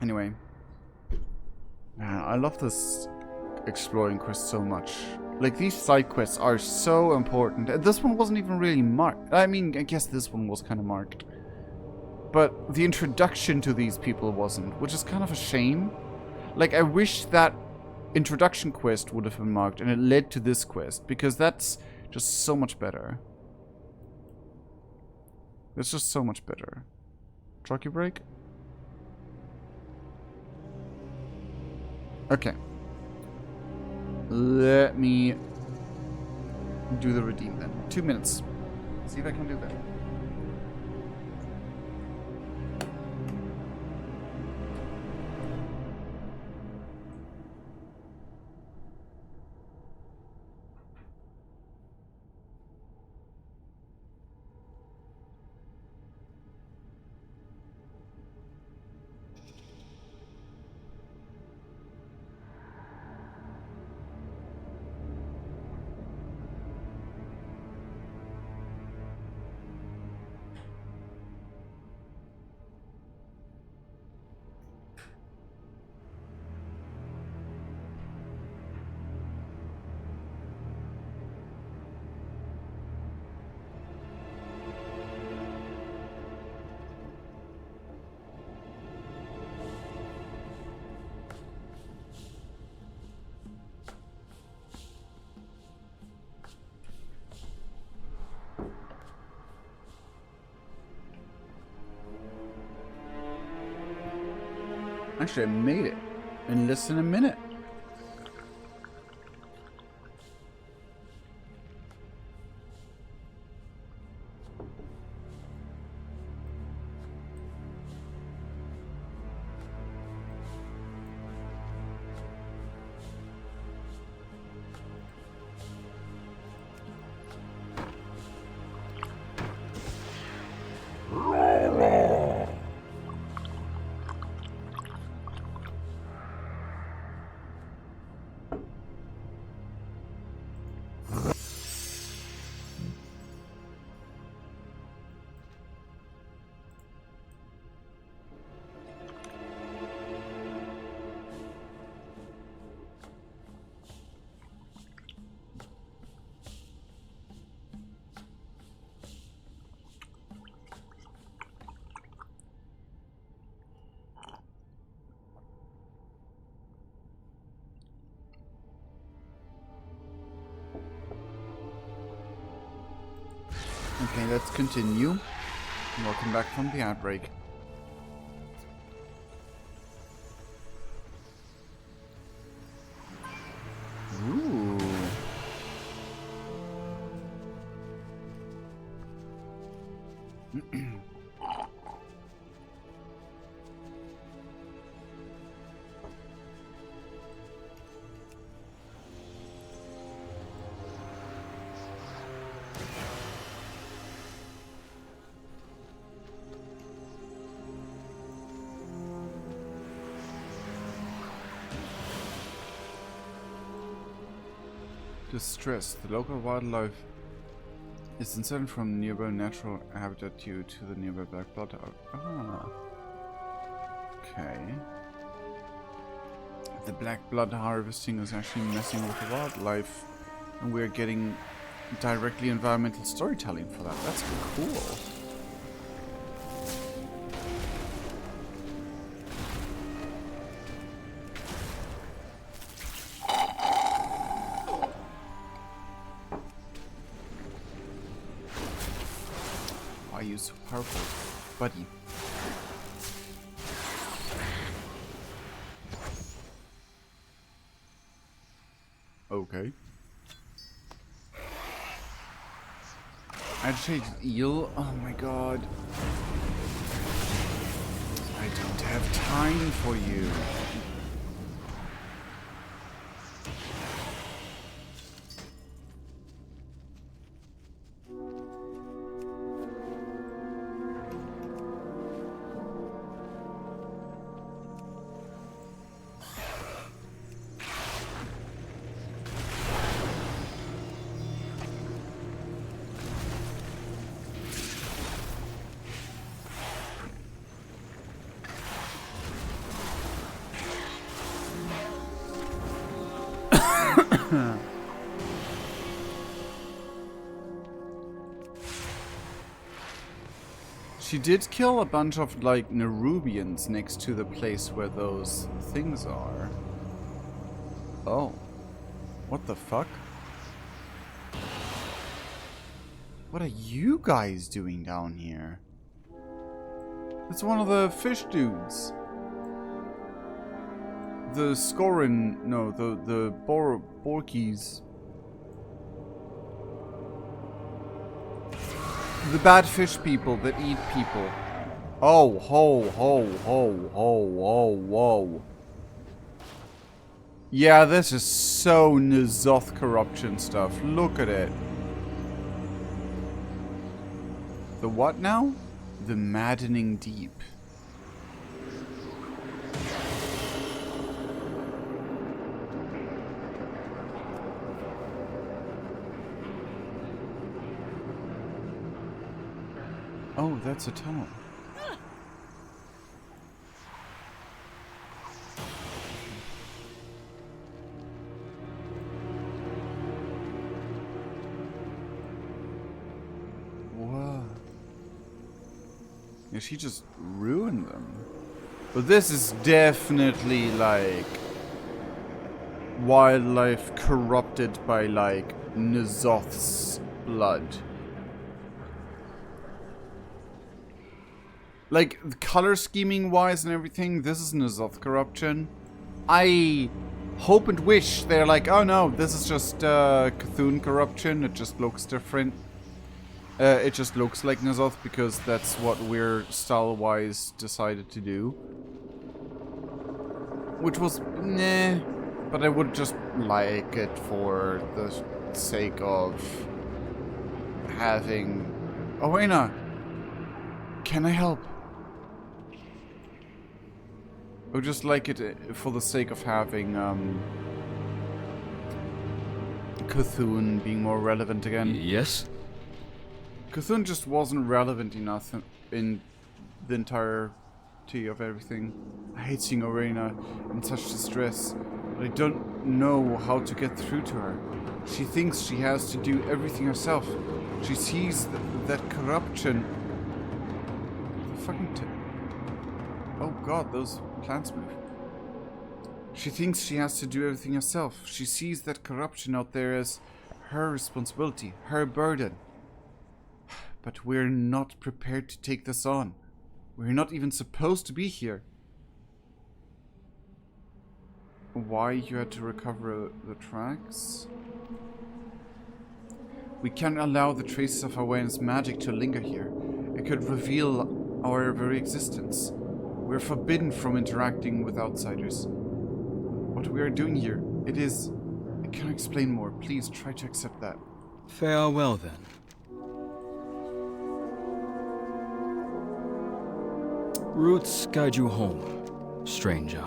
A: Anyway, I love this exploring quest so much. Like, these side quests are so important. This one wasn't even really marked. I mean, I guess this one was kind of marked. But the introduction to these people wasn't, which is kind of a shame. Like, I wish that introduction quest would have been marked and it led to this quest, because that's just so much better. It's just so much better. Trucky break? Okay. Let me do the redeem then. 2 minutes. See if I can do that. Actually, I made it in less than a minute. Okay, let's continue. Welcome back from the outbreak. Ooh. Distress. The local wildlife is inserted from nearby natural habitat due to the nearby black blood. Ah. Okay. The black blood harvesting is actually messing with the wildlife, and we're getting directly environmental storytelling for that. That's cool. Why are you so powerful, buddy? Okay. Agitated eel? Oh my god. I don't have time for you. She did kill a bunch of, like, Nerubians next to the place where those things are. Oh. What the fuck? What are you guys doing down here? It's one of the fish dudes. The Scorin... No, the Borkies. The bad fish people that eat people. Oh, ho, ho, ho, ho, whoa, whoa. Yeah, this is so N'Zoth corruption stuff. Look at it. The what now? The maddening deep. Oh, that's a tunnel. Whoa. Yeah, she just ruined them. But this is definitely like wildlife corrupted by like N'Zoth's blood. Like, color scheming wise and everything, this is N'Zoth corruption. I hope and wish they're like, oh no, this is just Cthulhu corruption, it just looks different. It just looks like N'Zoth because that's what we're style-wise decided to do. Which was, nah, but I would just like it for the sake of having... Oh, Aina! Can I help? I would just like it for the sake of having Cthulhu being more relevant again.
S: Yes?
A: Cthulhu just wasn't relevant enough in the entirety of everything. I hate seeing Orena in such distress, but I don't know how to get through to her. She thinks she has to do everything herself. She sees that corruption. The fucking oh god, those plants move. She thinks she has to do everything herself. She sees that corruption out there as her responsibility, her burden. But we're not prepared to take this on. We're not even supposed to be here. Why you had to recover the tracks? We can't allow the traces of awareness magic to linger here. It could reveal our very existence. We're forbidden from interacting with outsiders. What we are doing here, it is... I can't explain more. Please try to accept that.
S: Farewell, then. Roots guide you home, stranger.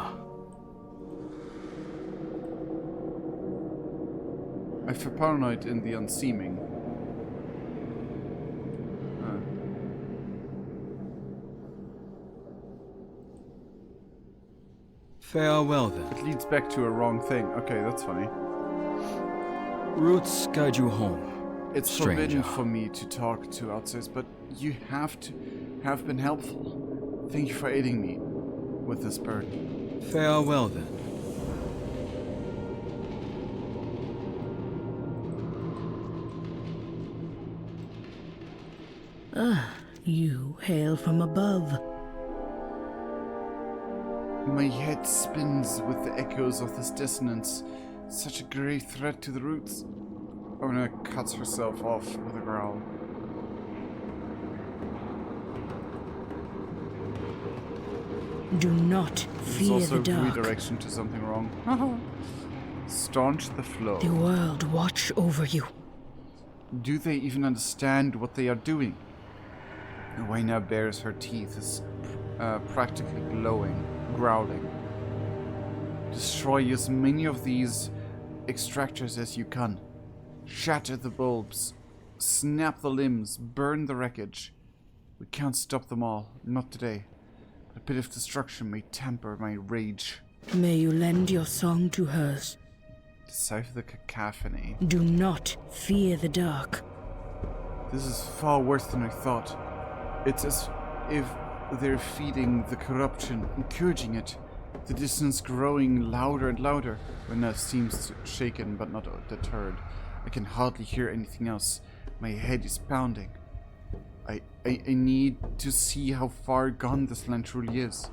A: I feel paranoid in the unseeming.
S: Farewell, then.
A: It leads back to a wrong thing. Okay, that's funny.
S: Roots guide you home,
A: It's
S: stranger.
A: forbidden for me to talk to outsiders, but you have been helpful. Thank you for aiding me with this burden.
S: Farewell, then.
T: You hail from above.
A: My head spins with the echoes of this dissonance. Such a grave threat to the roots. Ona cuts herself off with a growl.
T: Do not
A: This is
T: fear
A: also
T: the dark.
A: redirection to something wrong. Staunch the flow.
T: The world watch over you.
A: Do they even understand what they are doing? Wayna bares her teeth, is practically glowing, growling. Destroy as many of these extractors as you can. Shatter the bulbs. Snap the limbs. Burn the wreckage. We can't stop them all. Not today. A bit of destruction may temper my rage.
T: May you lend your song to hers.
A: Decipher the cacophony.
T: Do not fear the dark.
A: This is far worse than I thought. It's as if they're feeding the corruption, encouraging it. The distance growing louder and louder. Renna seems shaken but not deterred. I can hardly hear anything else. My head is pounding. I need to see how far gone this land truly is.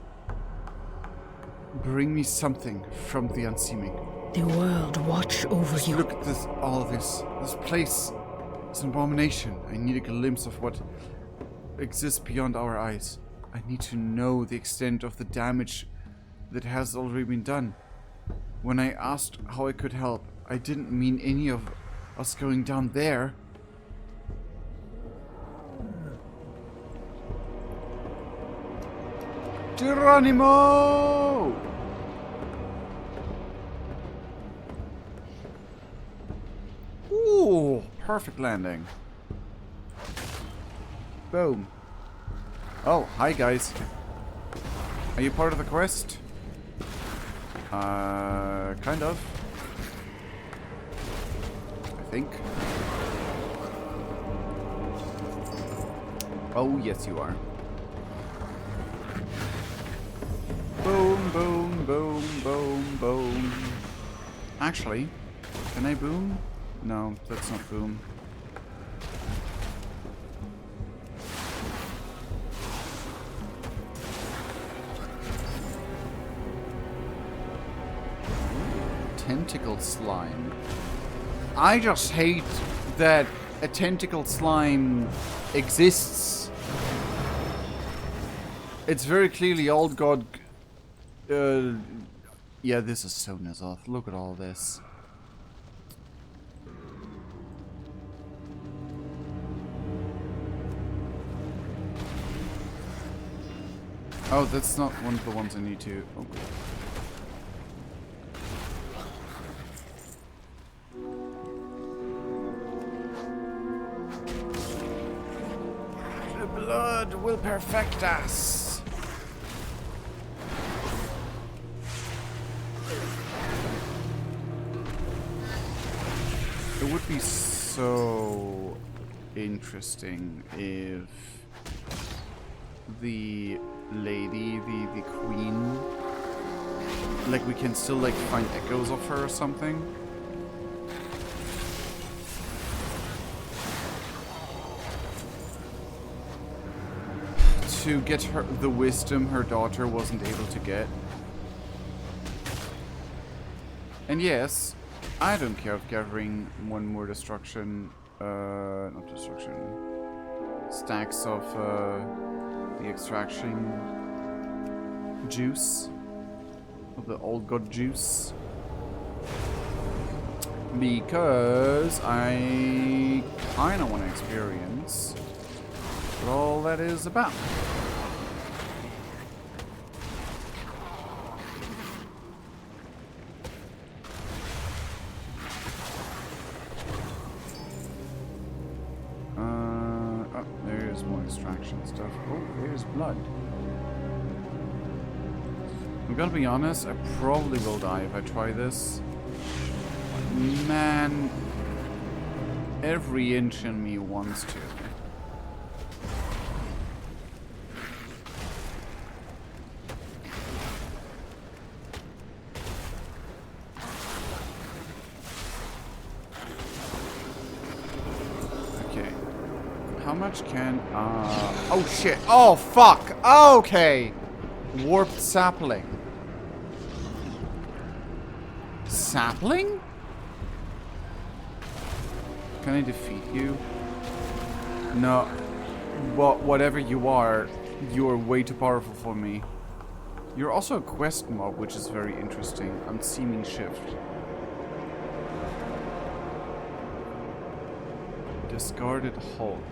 A: Bring me something from the unseeming.
T: The world watch over you.
A: Look at this, all of this. This place is an abomination. I need a glimpse of what exists beyond our eyes. I need to know the extent of the damage that has already been done. When I asked how I could help, I didn't mean any of us going down there. Geronimo! Ooh, perfect landing. Boom. Oh, hi guys. Are you part of the quest? Kind of. I think. Oh, yes you are. Boom, boom, boom, boom, boom. Actually, can I boom? No, that's not boom. Tentacled slime. I just hate that a tentacled slime exists. It's very clearly old god. Yeah, this is so Nazoth. Look at all this. Oh, that's not one of the ones I need to. Oh. The blood will perfect us. It would be so interesting if the lady, the queen, like we can still like find echoes of her or something. to get her the wisdom her daughter wasn't able to get. And yes, I don't care of gathering one more destruction, not destruction, stacks of the extraction juice, of the old god juice, because I kinda want to experience what all that is about. Oh, there's more extraction stuff. Oh, there's blood. I'm gonna be honest, I probably will die if I try this. Man, every inch in me wants to. Okay. How much can, oh shit. Oh fuck. Okay. Warped sapling. Sapling? Can I defeat you? No. Well, whatever you are way too powerful for me. You're also a quest mob, which is very interesting. Unseeming shift. Discarded Hulk.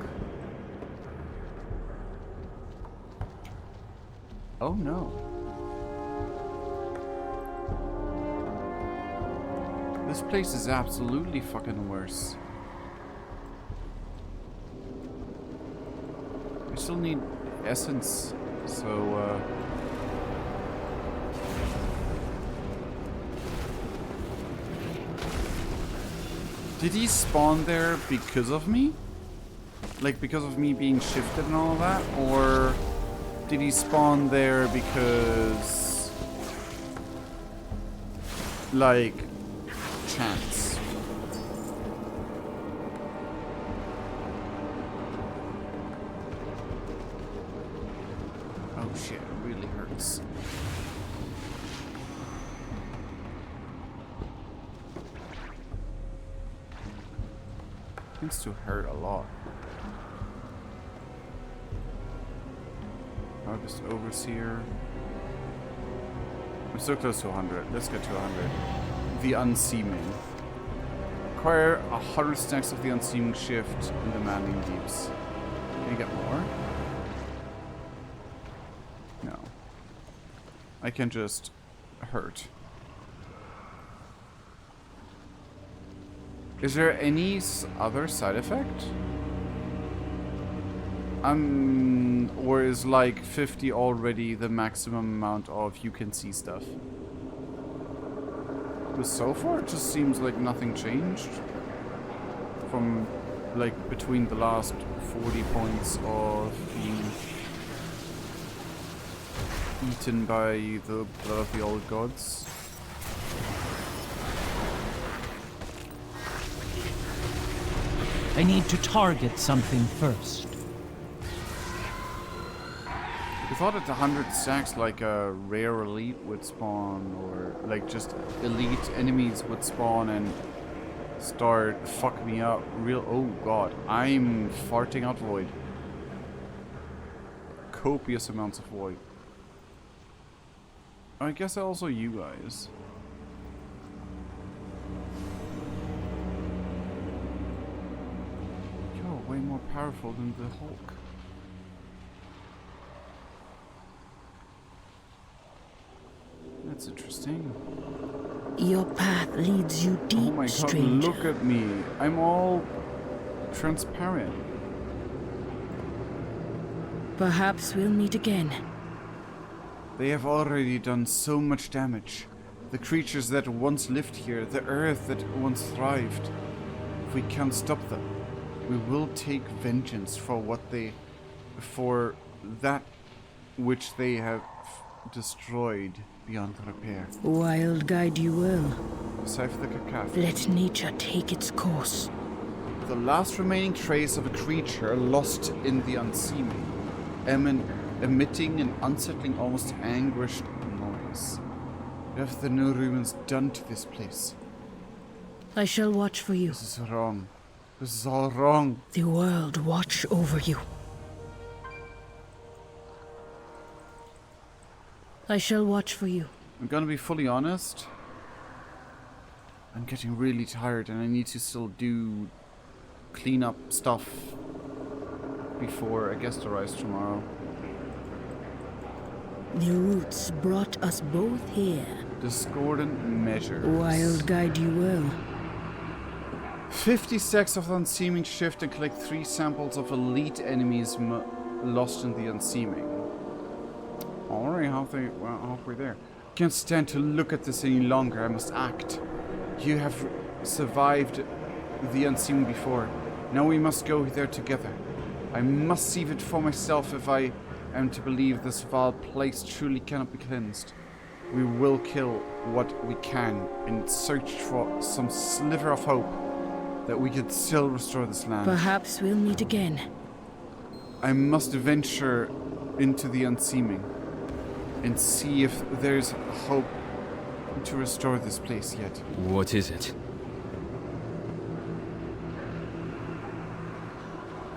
A: Oh no. This place is absolutely fucking worse. I still need essence, so did he spawn there because of me? Like because of me being shifted and all that? Or did he spawn there because like chance? Oh shit, it really hurts. Seems to hurt a lot. Harvest Overseer. We're so close to 100. Let's get to 100. The Unseeming. Acquire 100 stacks of the Unseeming shift in the Manding Deeps. Can you get more? No. I can just hurt. Is there any other side effect? Or is like 50 already the maximum amount of you can see stuff? Because so far it just seems like nothing changed from like between the last 40 points of being eaten by the blood of the old gods.
O: I need to target something first.
A: I thought at 100 stacks like a rare elite would spawn, or like just elite enemies would spawn and start fuck me up real. Oh god, I'm farting out void. Copious amounts of void. I guess also you guys. You're way more powerful than the Hulk. That's interesting.
T: Your path leads you deep,
A: oh my god,
T: stranger.
A: look at me. I'm all transparent.
T: Perhaps we'll meet again.
A: They have already done so much damage. The creatures that once lived here, the earth that once thrived. If we can't stop them, we will take vengeance for that which they have destroyed beyond repair.
T: Wild guide you will.
A: Save the Kahet.
T: Let nature take its course.
A: The last remaining trace of a creature lost in the Unseeming. emitting an unsettling, almost anguished noise. What have the new Rubens done to this place?
T: I shall watch for you.
A: This is wrong. This is all wrong.
T: The world watch over you. I shall watch for you.
A: I'm gonna be fully honest. I'm getting really tired and I need to still do clean up stuff before a guest arrives tomorrow.
T: The roots brought us both here.
A: Discordant measures.
T: I'll guide you well.
A: 50 stacks of unseeming shift and collect 3 samples of elite enemies lost in the unseeming. Already halfway there. Can't stand to look at this any longer. I must act. You have survived the unseeming before. Now we must go there together. I must see it for myself if I am to believe this vile place truly cannot be cleansed. We will kill what we can in search for some sliver of hope that we could still restore this land.
T: Perhaps we'll meet again.
A: I must venture into the unseeming and see if there's hope to restore this place yet.
S: What is it?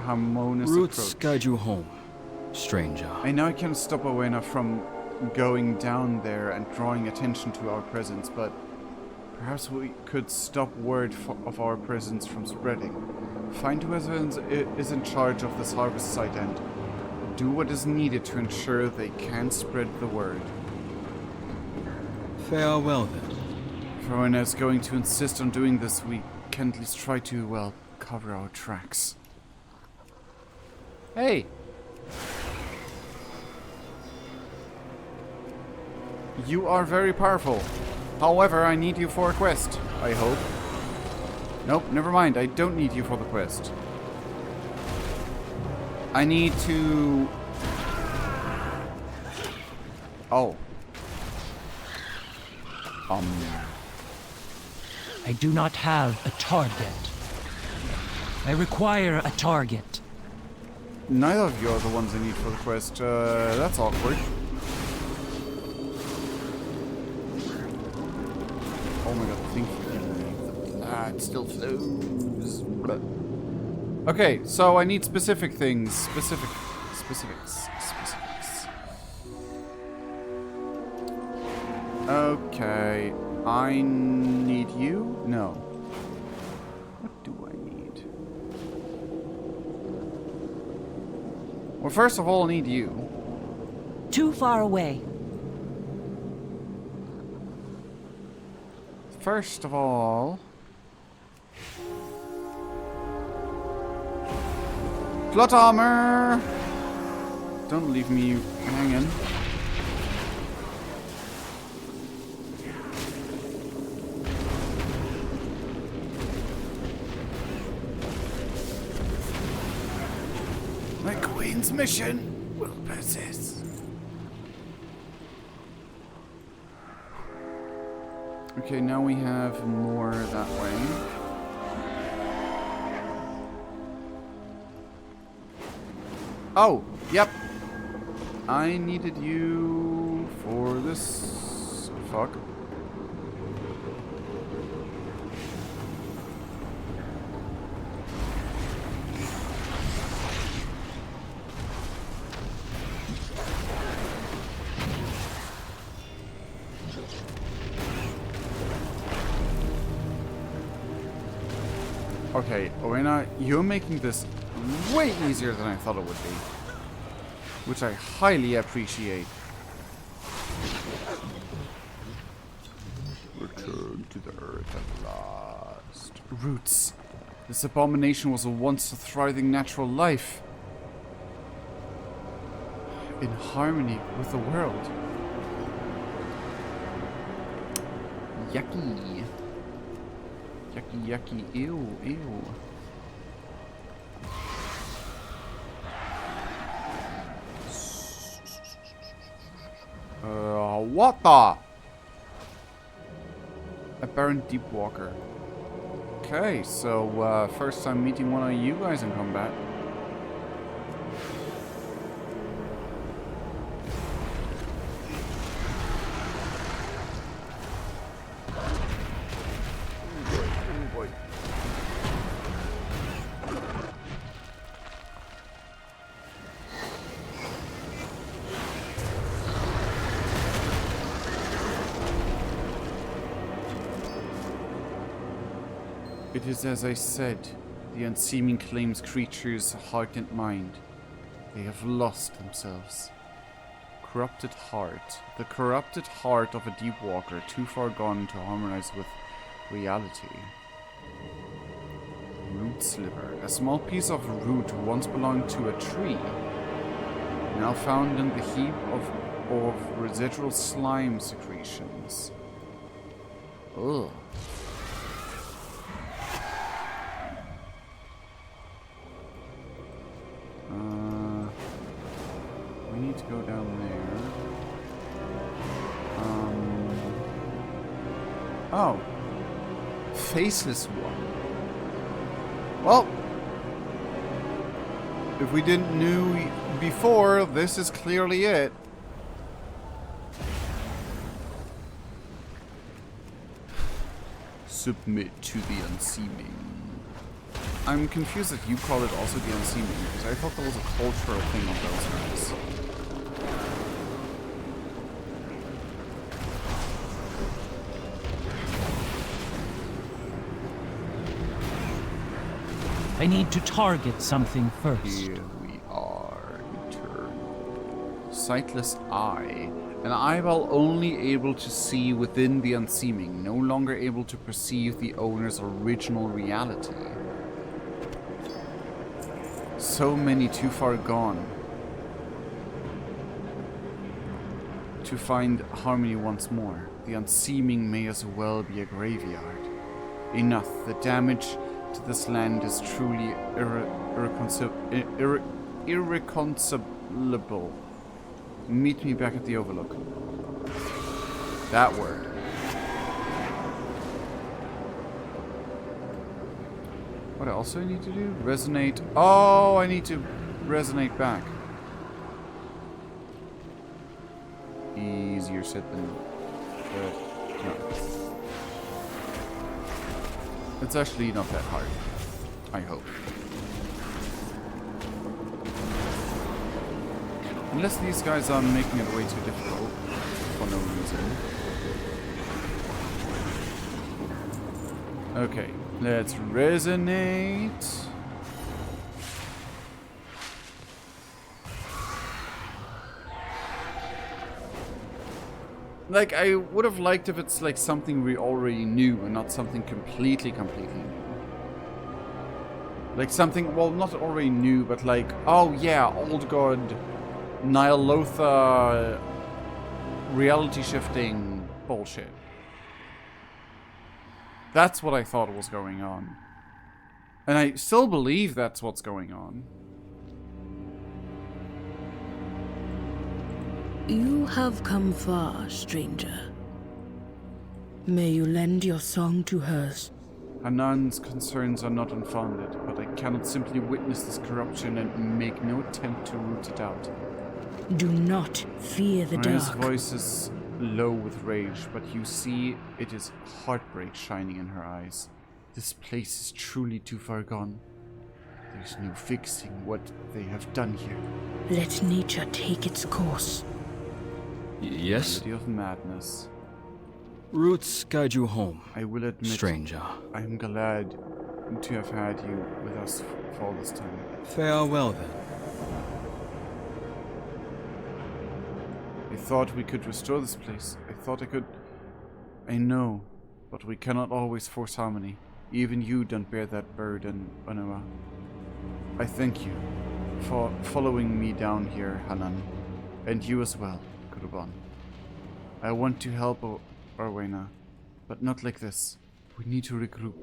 A: Harmonious
S: Roots
A: approach.
S: guide you home, stranger.
A: I know I can't stop Owena from going down there and drawing attention to our presence, but perhaps we could stop word of our presence from spreading. Find whoever is in charge of this harvest site and do what is needed to ensure they can spread the word.
S: Farewell then.
A: If Owena is going to insist on doing this, we can at least try to, well, cover our tracks. Hey! You are very powerful. However, I need you for a quest, I hope. Nope, never mind. I don't need you for the quest. I need to... Oh.
O: I do not have a target. I require a target.
A: Neither of you are the ones I need for the quest. That's awkward. Oh my god, I think the blood still flows. Okay, so I need specific things. Specifics. Okay, I need you? No. What do I need? Well, first of all, I need you.
K: Too far away.
A: First of all... plot armor! Don't leave me hanging. My queen's mission will persist. Okay, now we have more that way. Oh, yep. I needed you for this. Fuck. Okay, Owena, you're making this way easier than I thought it would be. Which I highly appreciate. Return to the earth at last. Roots. This abomination was a once thriving natural life. In harmony with the world. Yucky. Yucky, yucky, ew, ew. What the? Apparent Deep Walker. Okay, so, first time meeting one of you guys in combat. It is as I said. The unseeming claims creatures' heart and mind. They have lost themselves. Corrupted heart. The corrupted heart of a deep walker, too far gone to harmonize with reality. Root sliver. A small piece of root once belonged to a tree. Now found in the heap of residual slime secretions. Ugh. We need to go down there. Oh. Faceless one. Well, if we didn't knew before, this is clearly it. Submit to the unseeming. I'm confused that you call it also the unseeming, because I thought that was a cultural thing of those guys.
O: I need to target something first.
A: Here we are, eternal. Sightless eye. An eyeball only able to see within the unseeming, no longer able to perceive the owner's original reality. So many too far gone to find harmony once more. The unseeming may as well be a graveyard. Enough. The damage to this land is truly irreconcilable. Meet me back at the Overlook. That word. What else do I need to do? Resonate. Oh, I need to resonate back. Easier said than no. It's actually not that hard. I hope. Unless these guys are making it way too difficult for no reason. Okay, let's resonate. Like, I would have liked if it's like something we already knew and not something completely new. Like something, well, not already new, but like, oh yeah, Old God, Nyalotha, reality shifting bullshit. That's what I thought was going on. And I still believe that's what's going on.
T: You have come far, stranger. May you lend your song to hers.
A: Hanan's concerns are not unfounded, but I cannot simply witness this corruption and make no attempt to root it out.
T: Do not fear the
A: His
T: dark.
A: voice is low with rage, but you see it is heartbreak shining in her eyes. This place is truly too far gone. There's no fixing what they have done here.
T: Let nature take its course.
S: Yes?
A: Melody of madness.
S: Roots guide you home.
A: I will admit,
S: stranger.
A: I am glad to have had you with us for all this time.
S: Farewell then.
A: I thought we could restore this place. I thought I could... I know, but we cannot always force harmony. Even you don't bear that burden, Onoa. I thank you for following me down here, Hanan. And you as well, Kuruban. I want to help Arwena, but not like this. We need to regroup.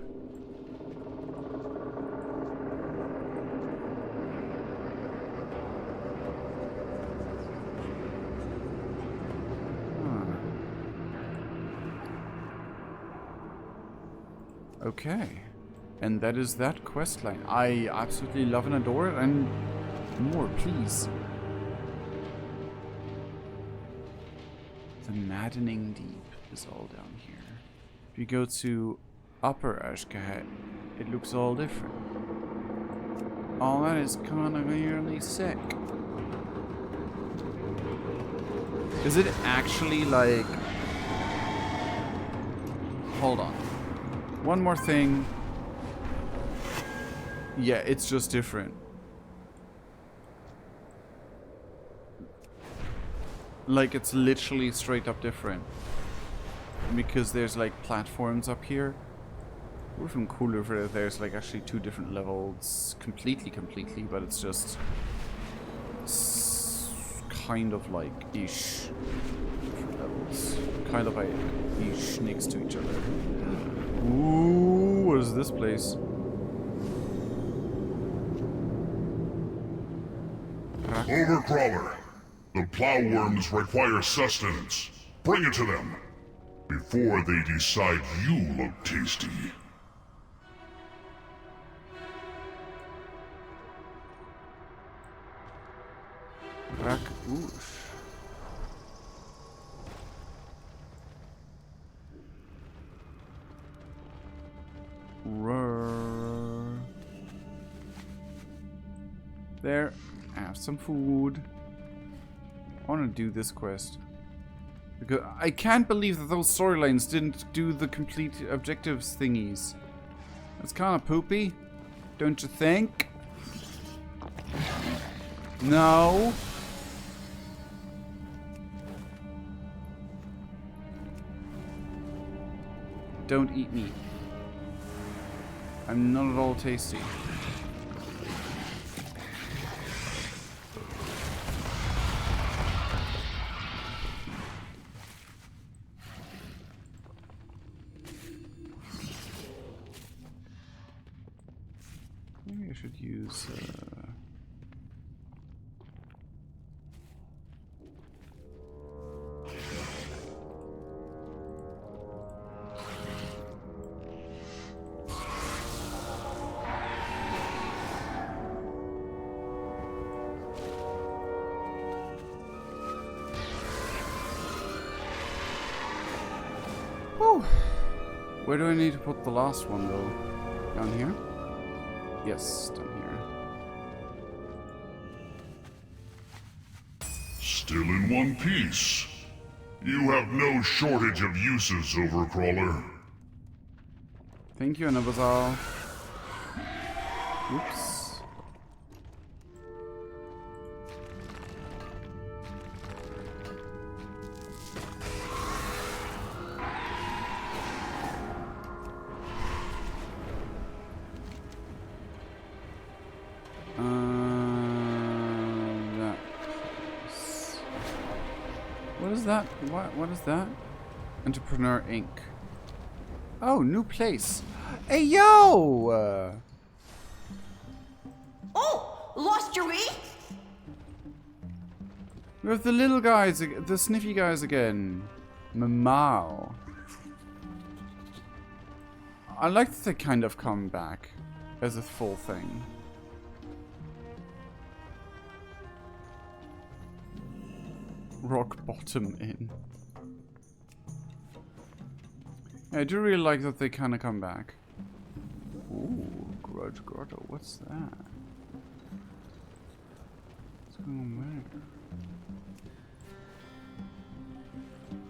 A: Okay, and that is that quest line. I absolutely love and adore it, and more, please. The maddening deep is all down here. If you go to Upper Azj Kahet, it looks all different. Oh, that is kind of really sick. Is it actually like... Hold on. One more thing. Yeah, it's just different. Like, it's literally straight up different. Because there's like platforms up here. It would have been cooler if there's like actually 2 different levels completely, but it's just kind of like ish different levels. Kind of like ish next to each other. Ooh, what is this place?
H: Overcrawler, the plowworms require sustenance. Bring it to them before they decide you look tasty.
A: Rakoosh. There, have some food. I want to do this quest. Because I can't believe that those storylines didn't do the complete objectives thingies. That's kind of poopy, don't you think? No. Don't eat me. I'm not at all tasty. Maybe I should use where do I need to put the last one though? Down here? Yes, down here.
H: Still in one piece. You have no shortage of uses, Overcrawler.
A: Thank you, Anabazal. Oops. What is that? Entrepreneur Inc. Oh, new place. Hey, yo!
U: Oh, lost your way?
A: We have the little guys, the sniffy guys again. Mamau. I like that they kind of come back as a full thing. Rock Bottom Inn. Yeah, I do really like that they kind of come back. Ooh, Grudge Grotto. What's that? What's going on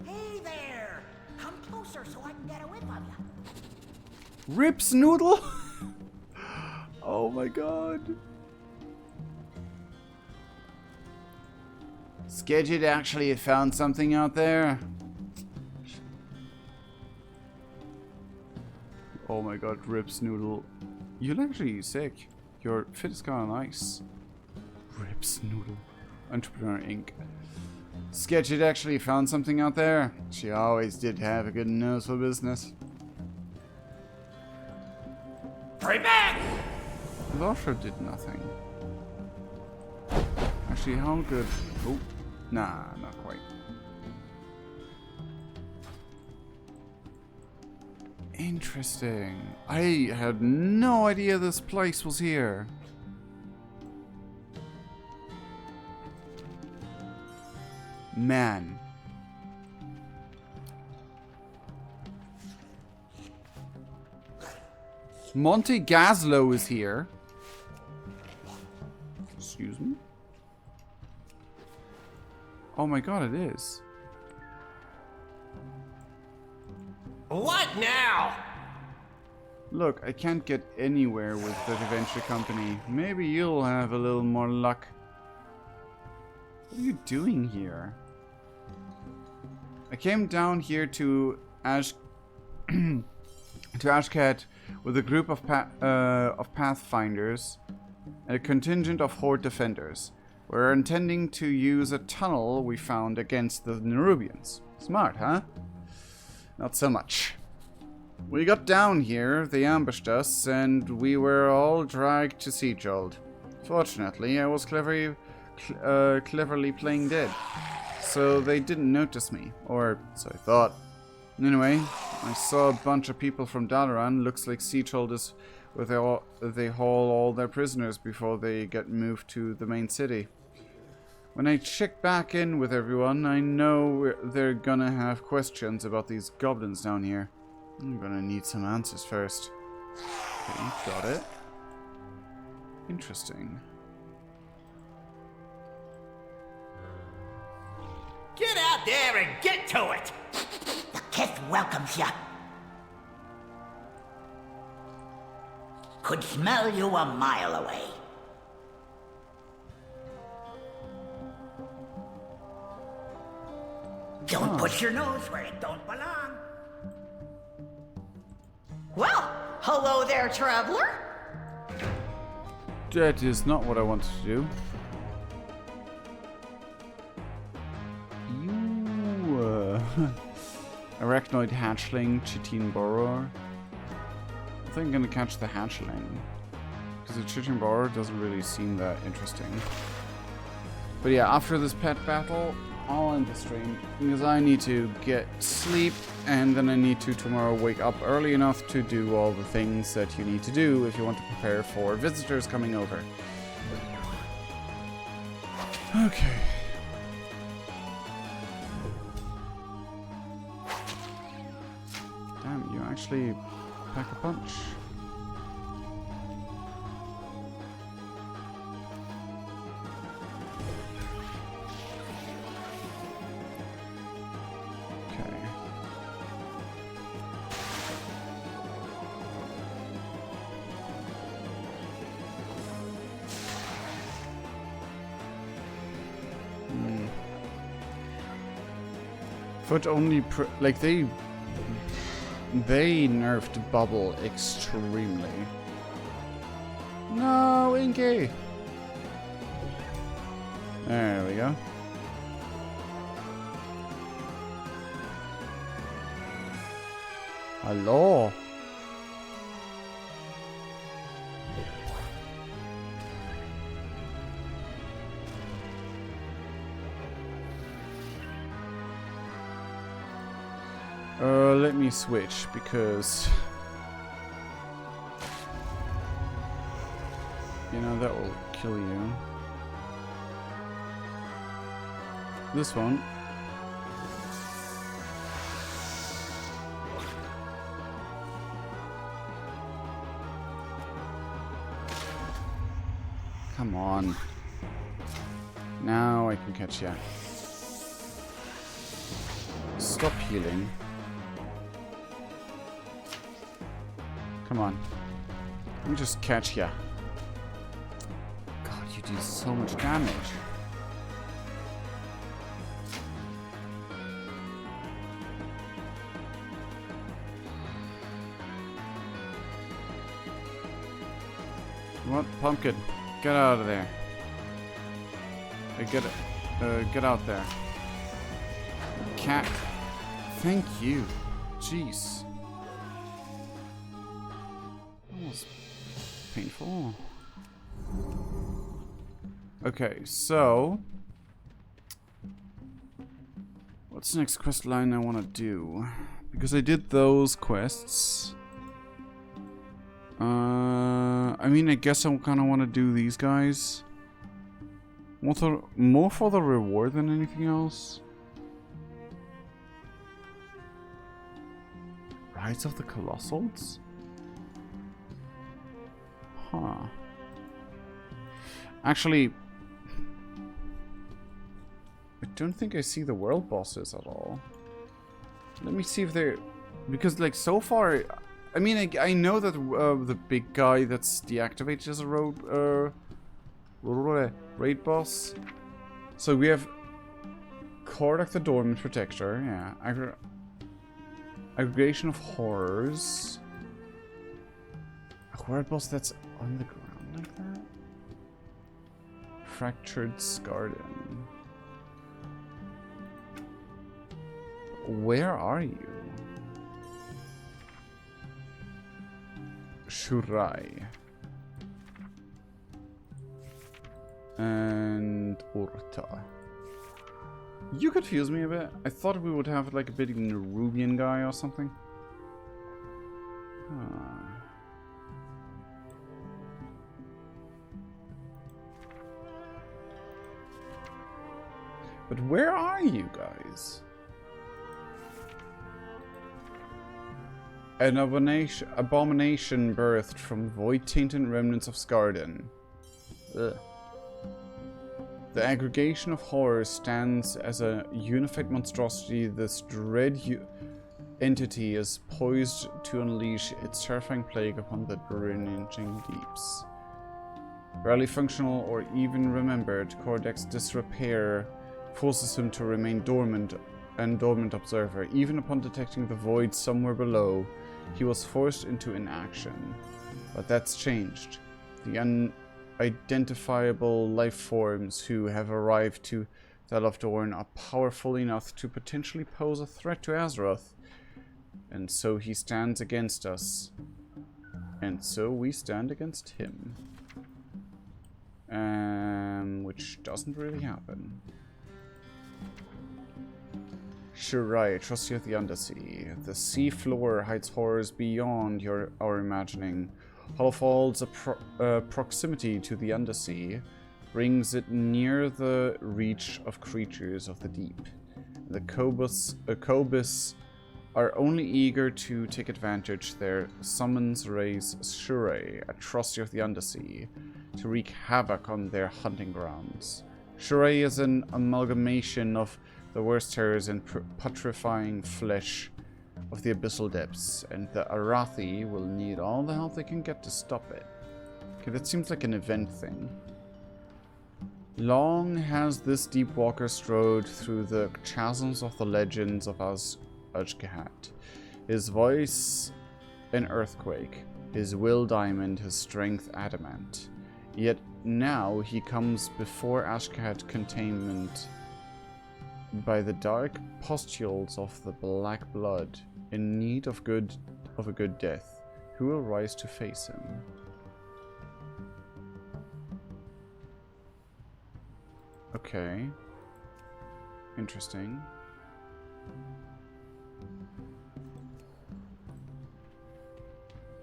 A: there?
I: Hey there! Come closer so I can get a whiff of you.
A: Rips Noodle? Oh my god. Sketched actually found something out there. Oh my god, Rips Noodle. You're actually sick. Your fit is kind of nice. Rips Noodle. Entrepreneur Inc. Sketched actually found something out there. She always did have a good nose for business.
I: Hurry back!
A: Losher did nothing. Actually, how good? Oh, nah, not quite. Interesting. I had no idea this place was here. Man. Monte Gaslow is here. Excuse me? Oh my god, it is.
I: What now?
A: Look, I can't get anywhere with the Adventure Company. Maybe you'll have a little more luck. What are you doing here? I came down here to Azj Kahet with a group of pathfinders and a contingent of Horde defenders. We're intending to use a tunnel we found against the Nerubians. Smart, huh? Not so much. We got down here, they ambushed us, and we were all dragged to Sieghold. Fortunately, I was cleverly playing dead, so they didn't notice me, or so I thought. Anyway, I saw a bunch of people from Dalaran. Looks like Sieghold is where they haul all their prisoners before they get moved to the main city. When I check back in with everyone, I know they're gonna have questions about these goblins down here. I'm gonna need some answers first. Okay, got it. Interesting.
I: Get out there and get to it! The Kith welcomes ya. Could smell you a mile away. Don't push your nose where it don't belong.
U: Well, hello there, traveler.
A: That is not what I wanted to do. You, Arachnoid hatchling, chitin borer. I think I'm gonna catch the hatchling. Because the chitin borer doesn't really seem that interesting. But yeah, after this pet battle, I'll end the stream because I need to get sleep and then I need to tomorrow wake up early enough to do all the things that you need to do if you want to prepare for visitors coming over. Okay. Damn, you actually pack a punch. Foot only like they nerfed Bubble extremely. No, Inky. There we go. Hello. Let me switch because you know that will kill you. This one. Come on. Now I can catch ya. Stop healing. Come on. Let me just catch ya. God, you do so much damage. What? Pumpkin, get out of there. Get out there. Cat. Thank you. Jeez. Almost painful. Okay, so what's the next quest line I want to do? Because I did those quests. I mean, I guess I kind of want to do these guys. More for the reward than anything else. Rise of the Colossals? Huh. Actually, I don't think I see the world bosses at all. Let me see if they're... Because, like, so far, I mean, I know that the big guy that's deactivated as a raid boss. So we have Kordak the Dormant Protector, yeah. Aggregation of Horrors. A horde boss that's on the ground like that? Fractured Scarden. Where are you? Shurai. And Urta. You confuse me a bit. I thought we would have like a bit of a Nerubian guy or something. But where are you guys? An abomination birthed from void-tainted remnants of Scarden. Ugh. The aggregation of horrors stands as a unified monstrosity. This dread entity is poised to unleash its terrifying plague upon the drenching deeps. Barely functional or even remembered, Kordak's disrepair forces him to remain dormant observer. Even upon detecting the void somewhere below, he was forced into inaction. But that's changed. The unidentifiable life forms who have arrived to Thalafdorn are powerful enough to potentially pose a threat to Azeroth. And so he stands against us. And so we stand against him. Which doesn't really happen. Shurai, trustee of the Undersea. The sea floor hides horrors beyond our imagining. Hollowfall's proximity to the Undersea brings it near the reach of creatures of the deep. The Kobus are only eager to take advantage. Their summons raise Shurai, a trustee of the Undersea, to wreak havoc on their hunting grounds. Shurai is an amalgamation of the worst terrors and putrefying flesh of the abyssal depths, and the Arathi will need all the help they can get to stop it. Okay, that seems like an event thing. Long has this deep walker strode through the chasms of the legends of Azj Kahet. His voice an earthquake, his will diamond, his strength adamant. Yet now he comes before Azj Kahet containment by the dark pustules of the black blood, in need of a good death. Who will rise to face him? Okay. Interesting.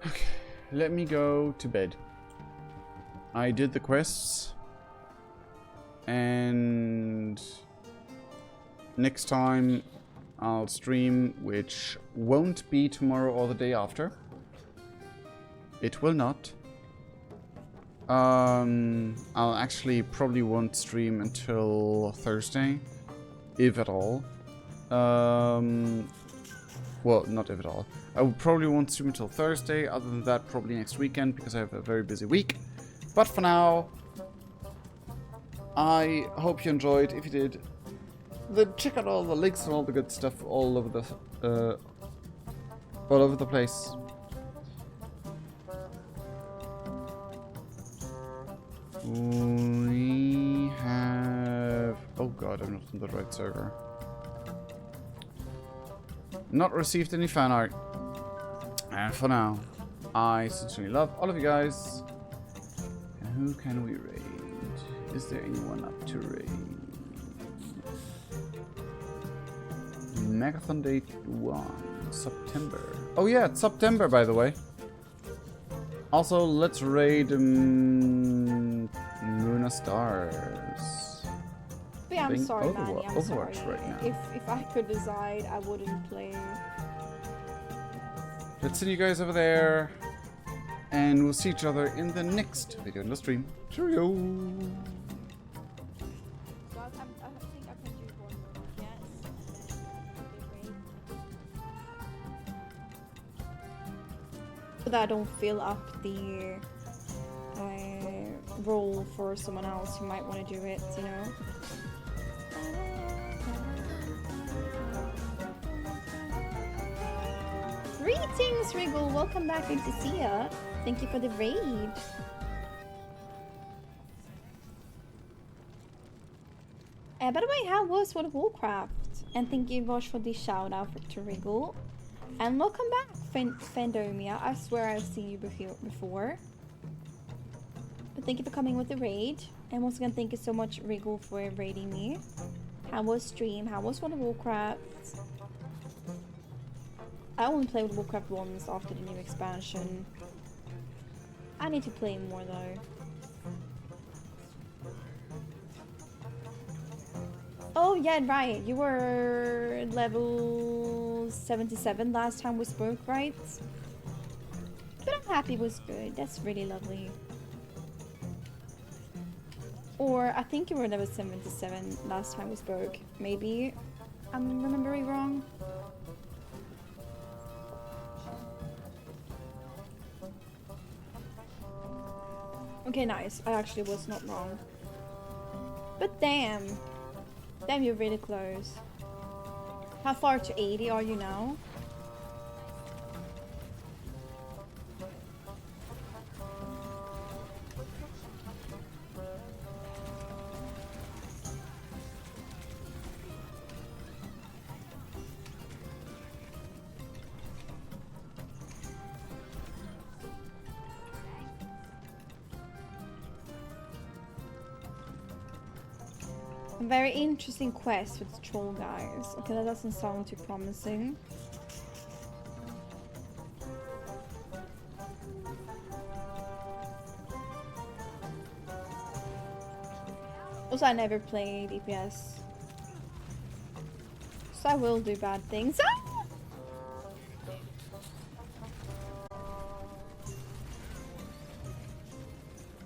A: Okay, let me go to bed. I did the quests, and next time I'll stream, which won't be tomorrow or the day after. It will not. I'll actually probably won't stream until Thursday, if at all. Well, not if at all. I probably won't stream until Thursday. Other than that, probably next weekend, because I have a very busy week. But for now, I hope you enjoyed. If you did, then check out all the links and all the good stuff all over the place. We have... Oh god, I'm not on the right server. Not received any fan art. And for now, I sincerely love all of you guys. And who can we raid? Is there anyone up to raid? Megathon Date 1, September. Oh yeah, it's September, by the way. Also, let's raid Luna Stars.
G: But yeah, I'm sorry, Manny, I'm
A: Overwatch
G: sorry.
A: right now.
G: If I could decide, I wouldn't play.
A: Let's see you guys over there. And we'll see each other in the next video in the stream. Cheerio!
G: So I think I can do one more. Yes. Okay, great. so that I don't fill up the role for someone else who might want to do it, you know? Greetings, Wriggle! Welcome back, good to see ya. Thank you for the raid. By the way, how was World of Warcraft? And thank you, Vosh, for the shout out to Wriggle. And welcome back, Fandomia. I swear I've seen you before. But thank you for coming with the raid. And once again, thank you so much, Wriggle, for raiding me. How was stream? How was World of Warcraft? I only played Warcraft once after the new expansion. I need to play more though. Oh yeah, right. You were level 77 last time we spoke, right? But I'm happy it was good. That's really lovely. Or I think you were level 77 last time we spoke. Maybe I'm remembering wrong. Okay, nice. I actually was not wrong. But damn. Damn, you're really close. How far to 80 are you now? Very interesting quest with the troll guys. Okay, that doesn't sound too promising. Also, I never played EPS. So I will do bad things. Ah!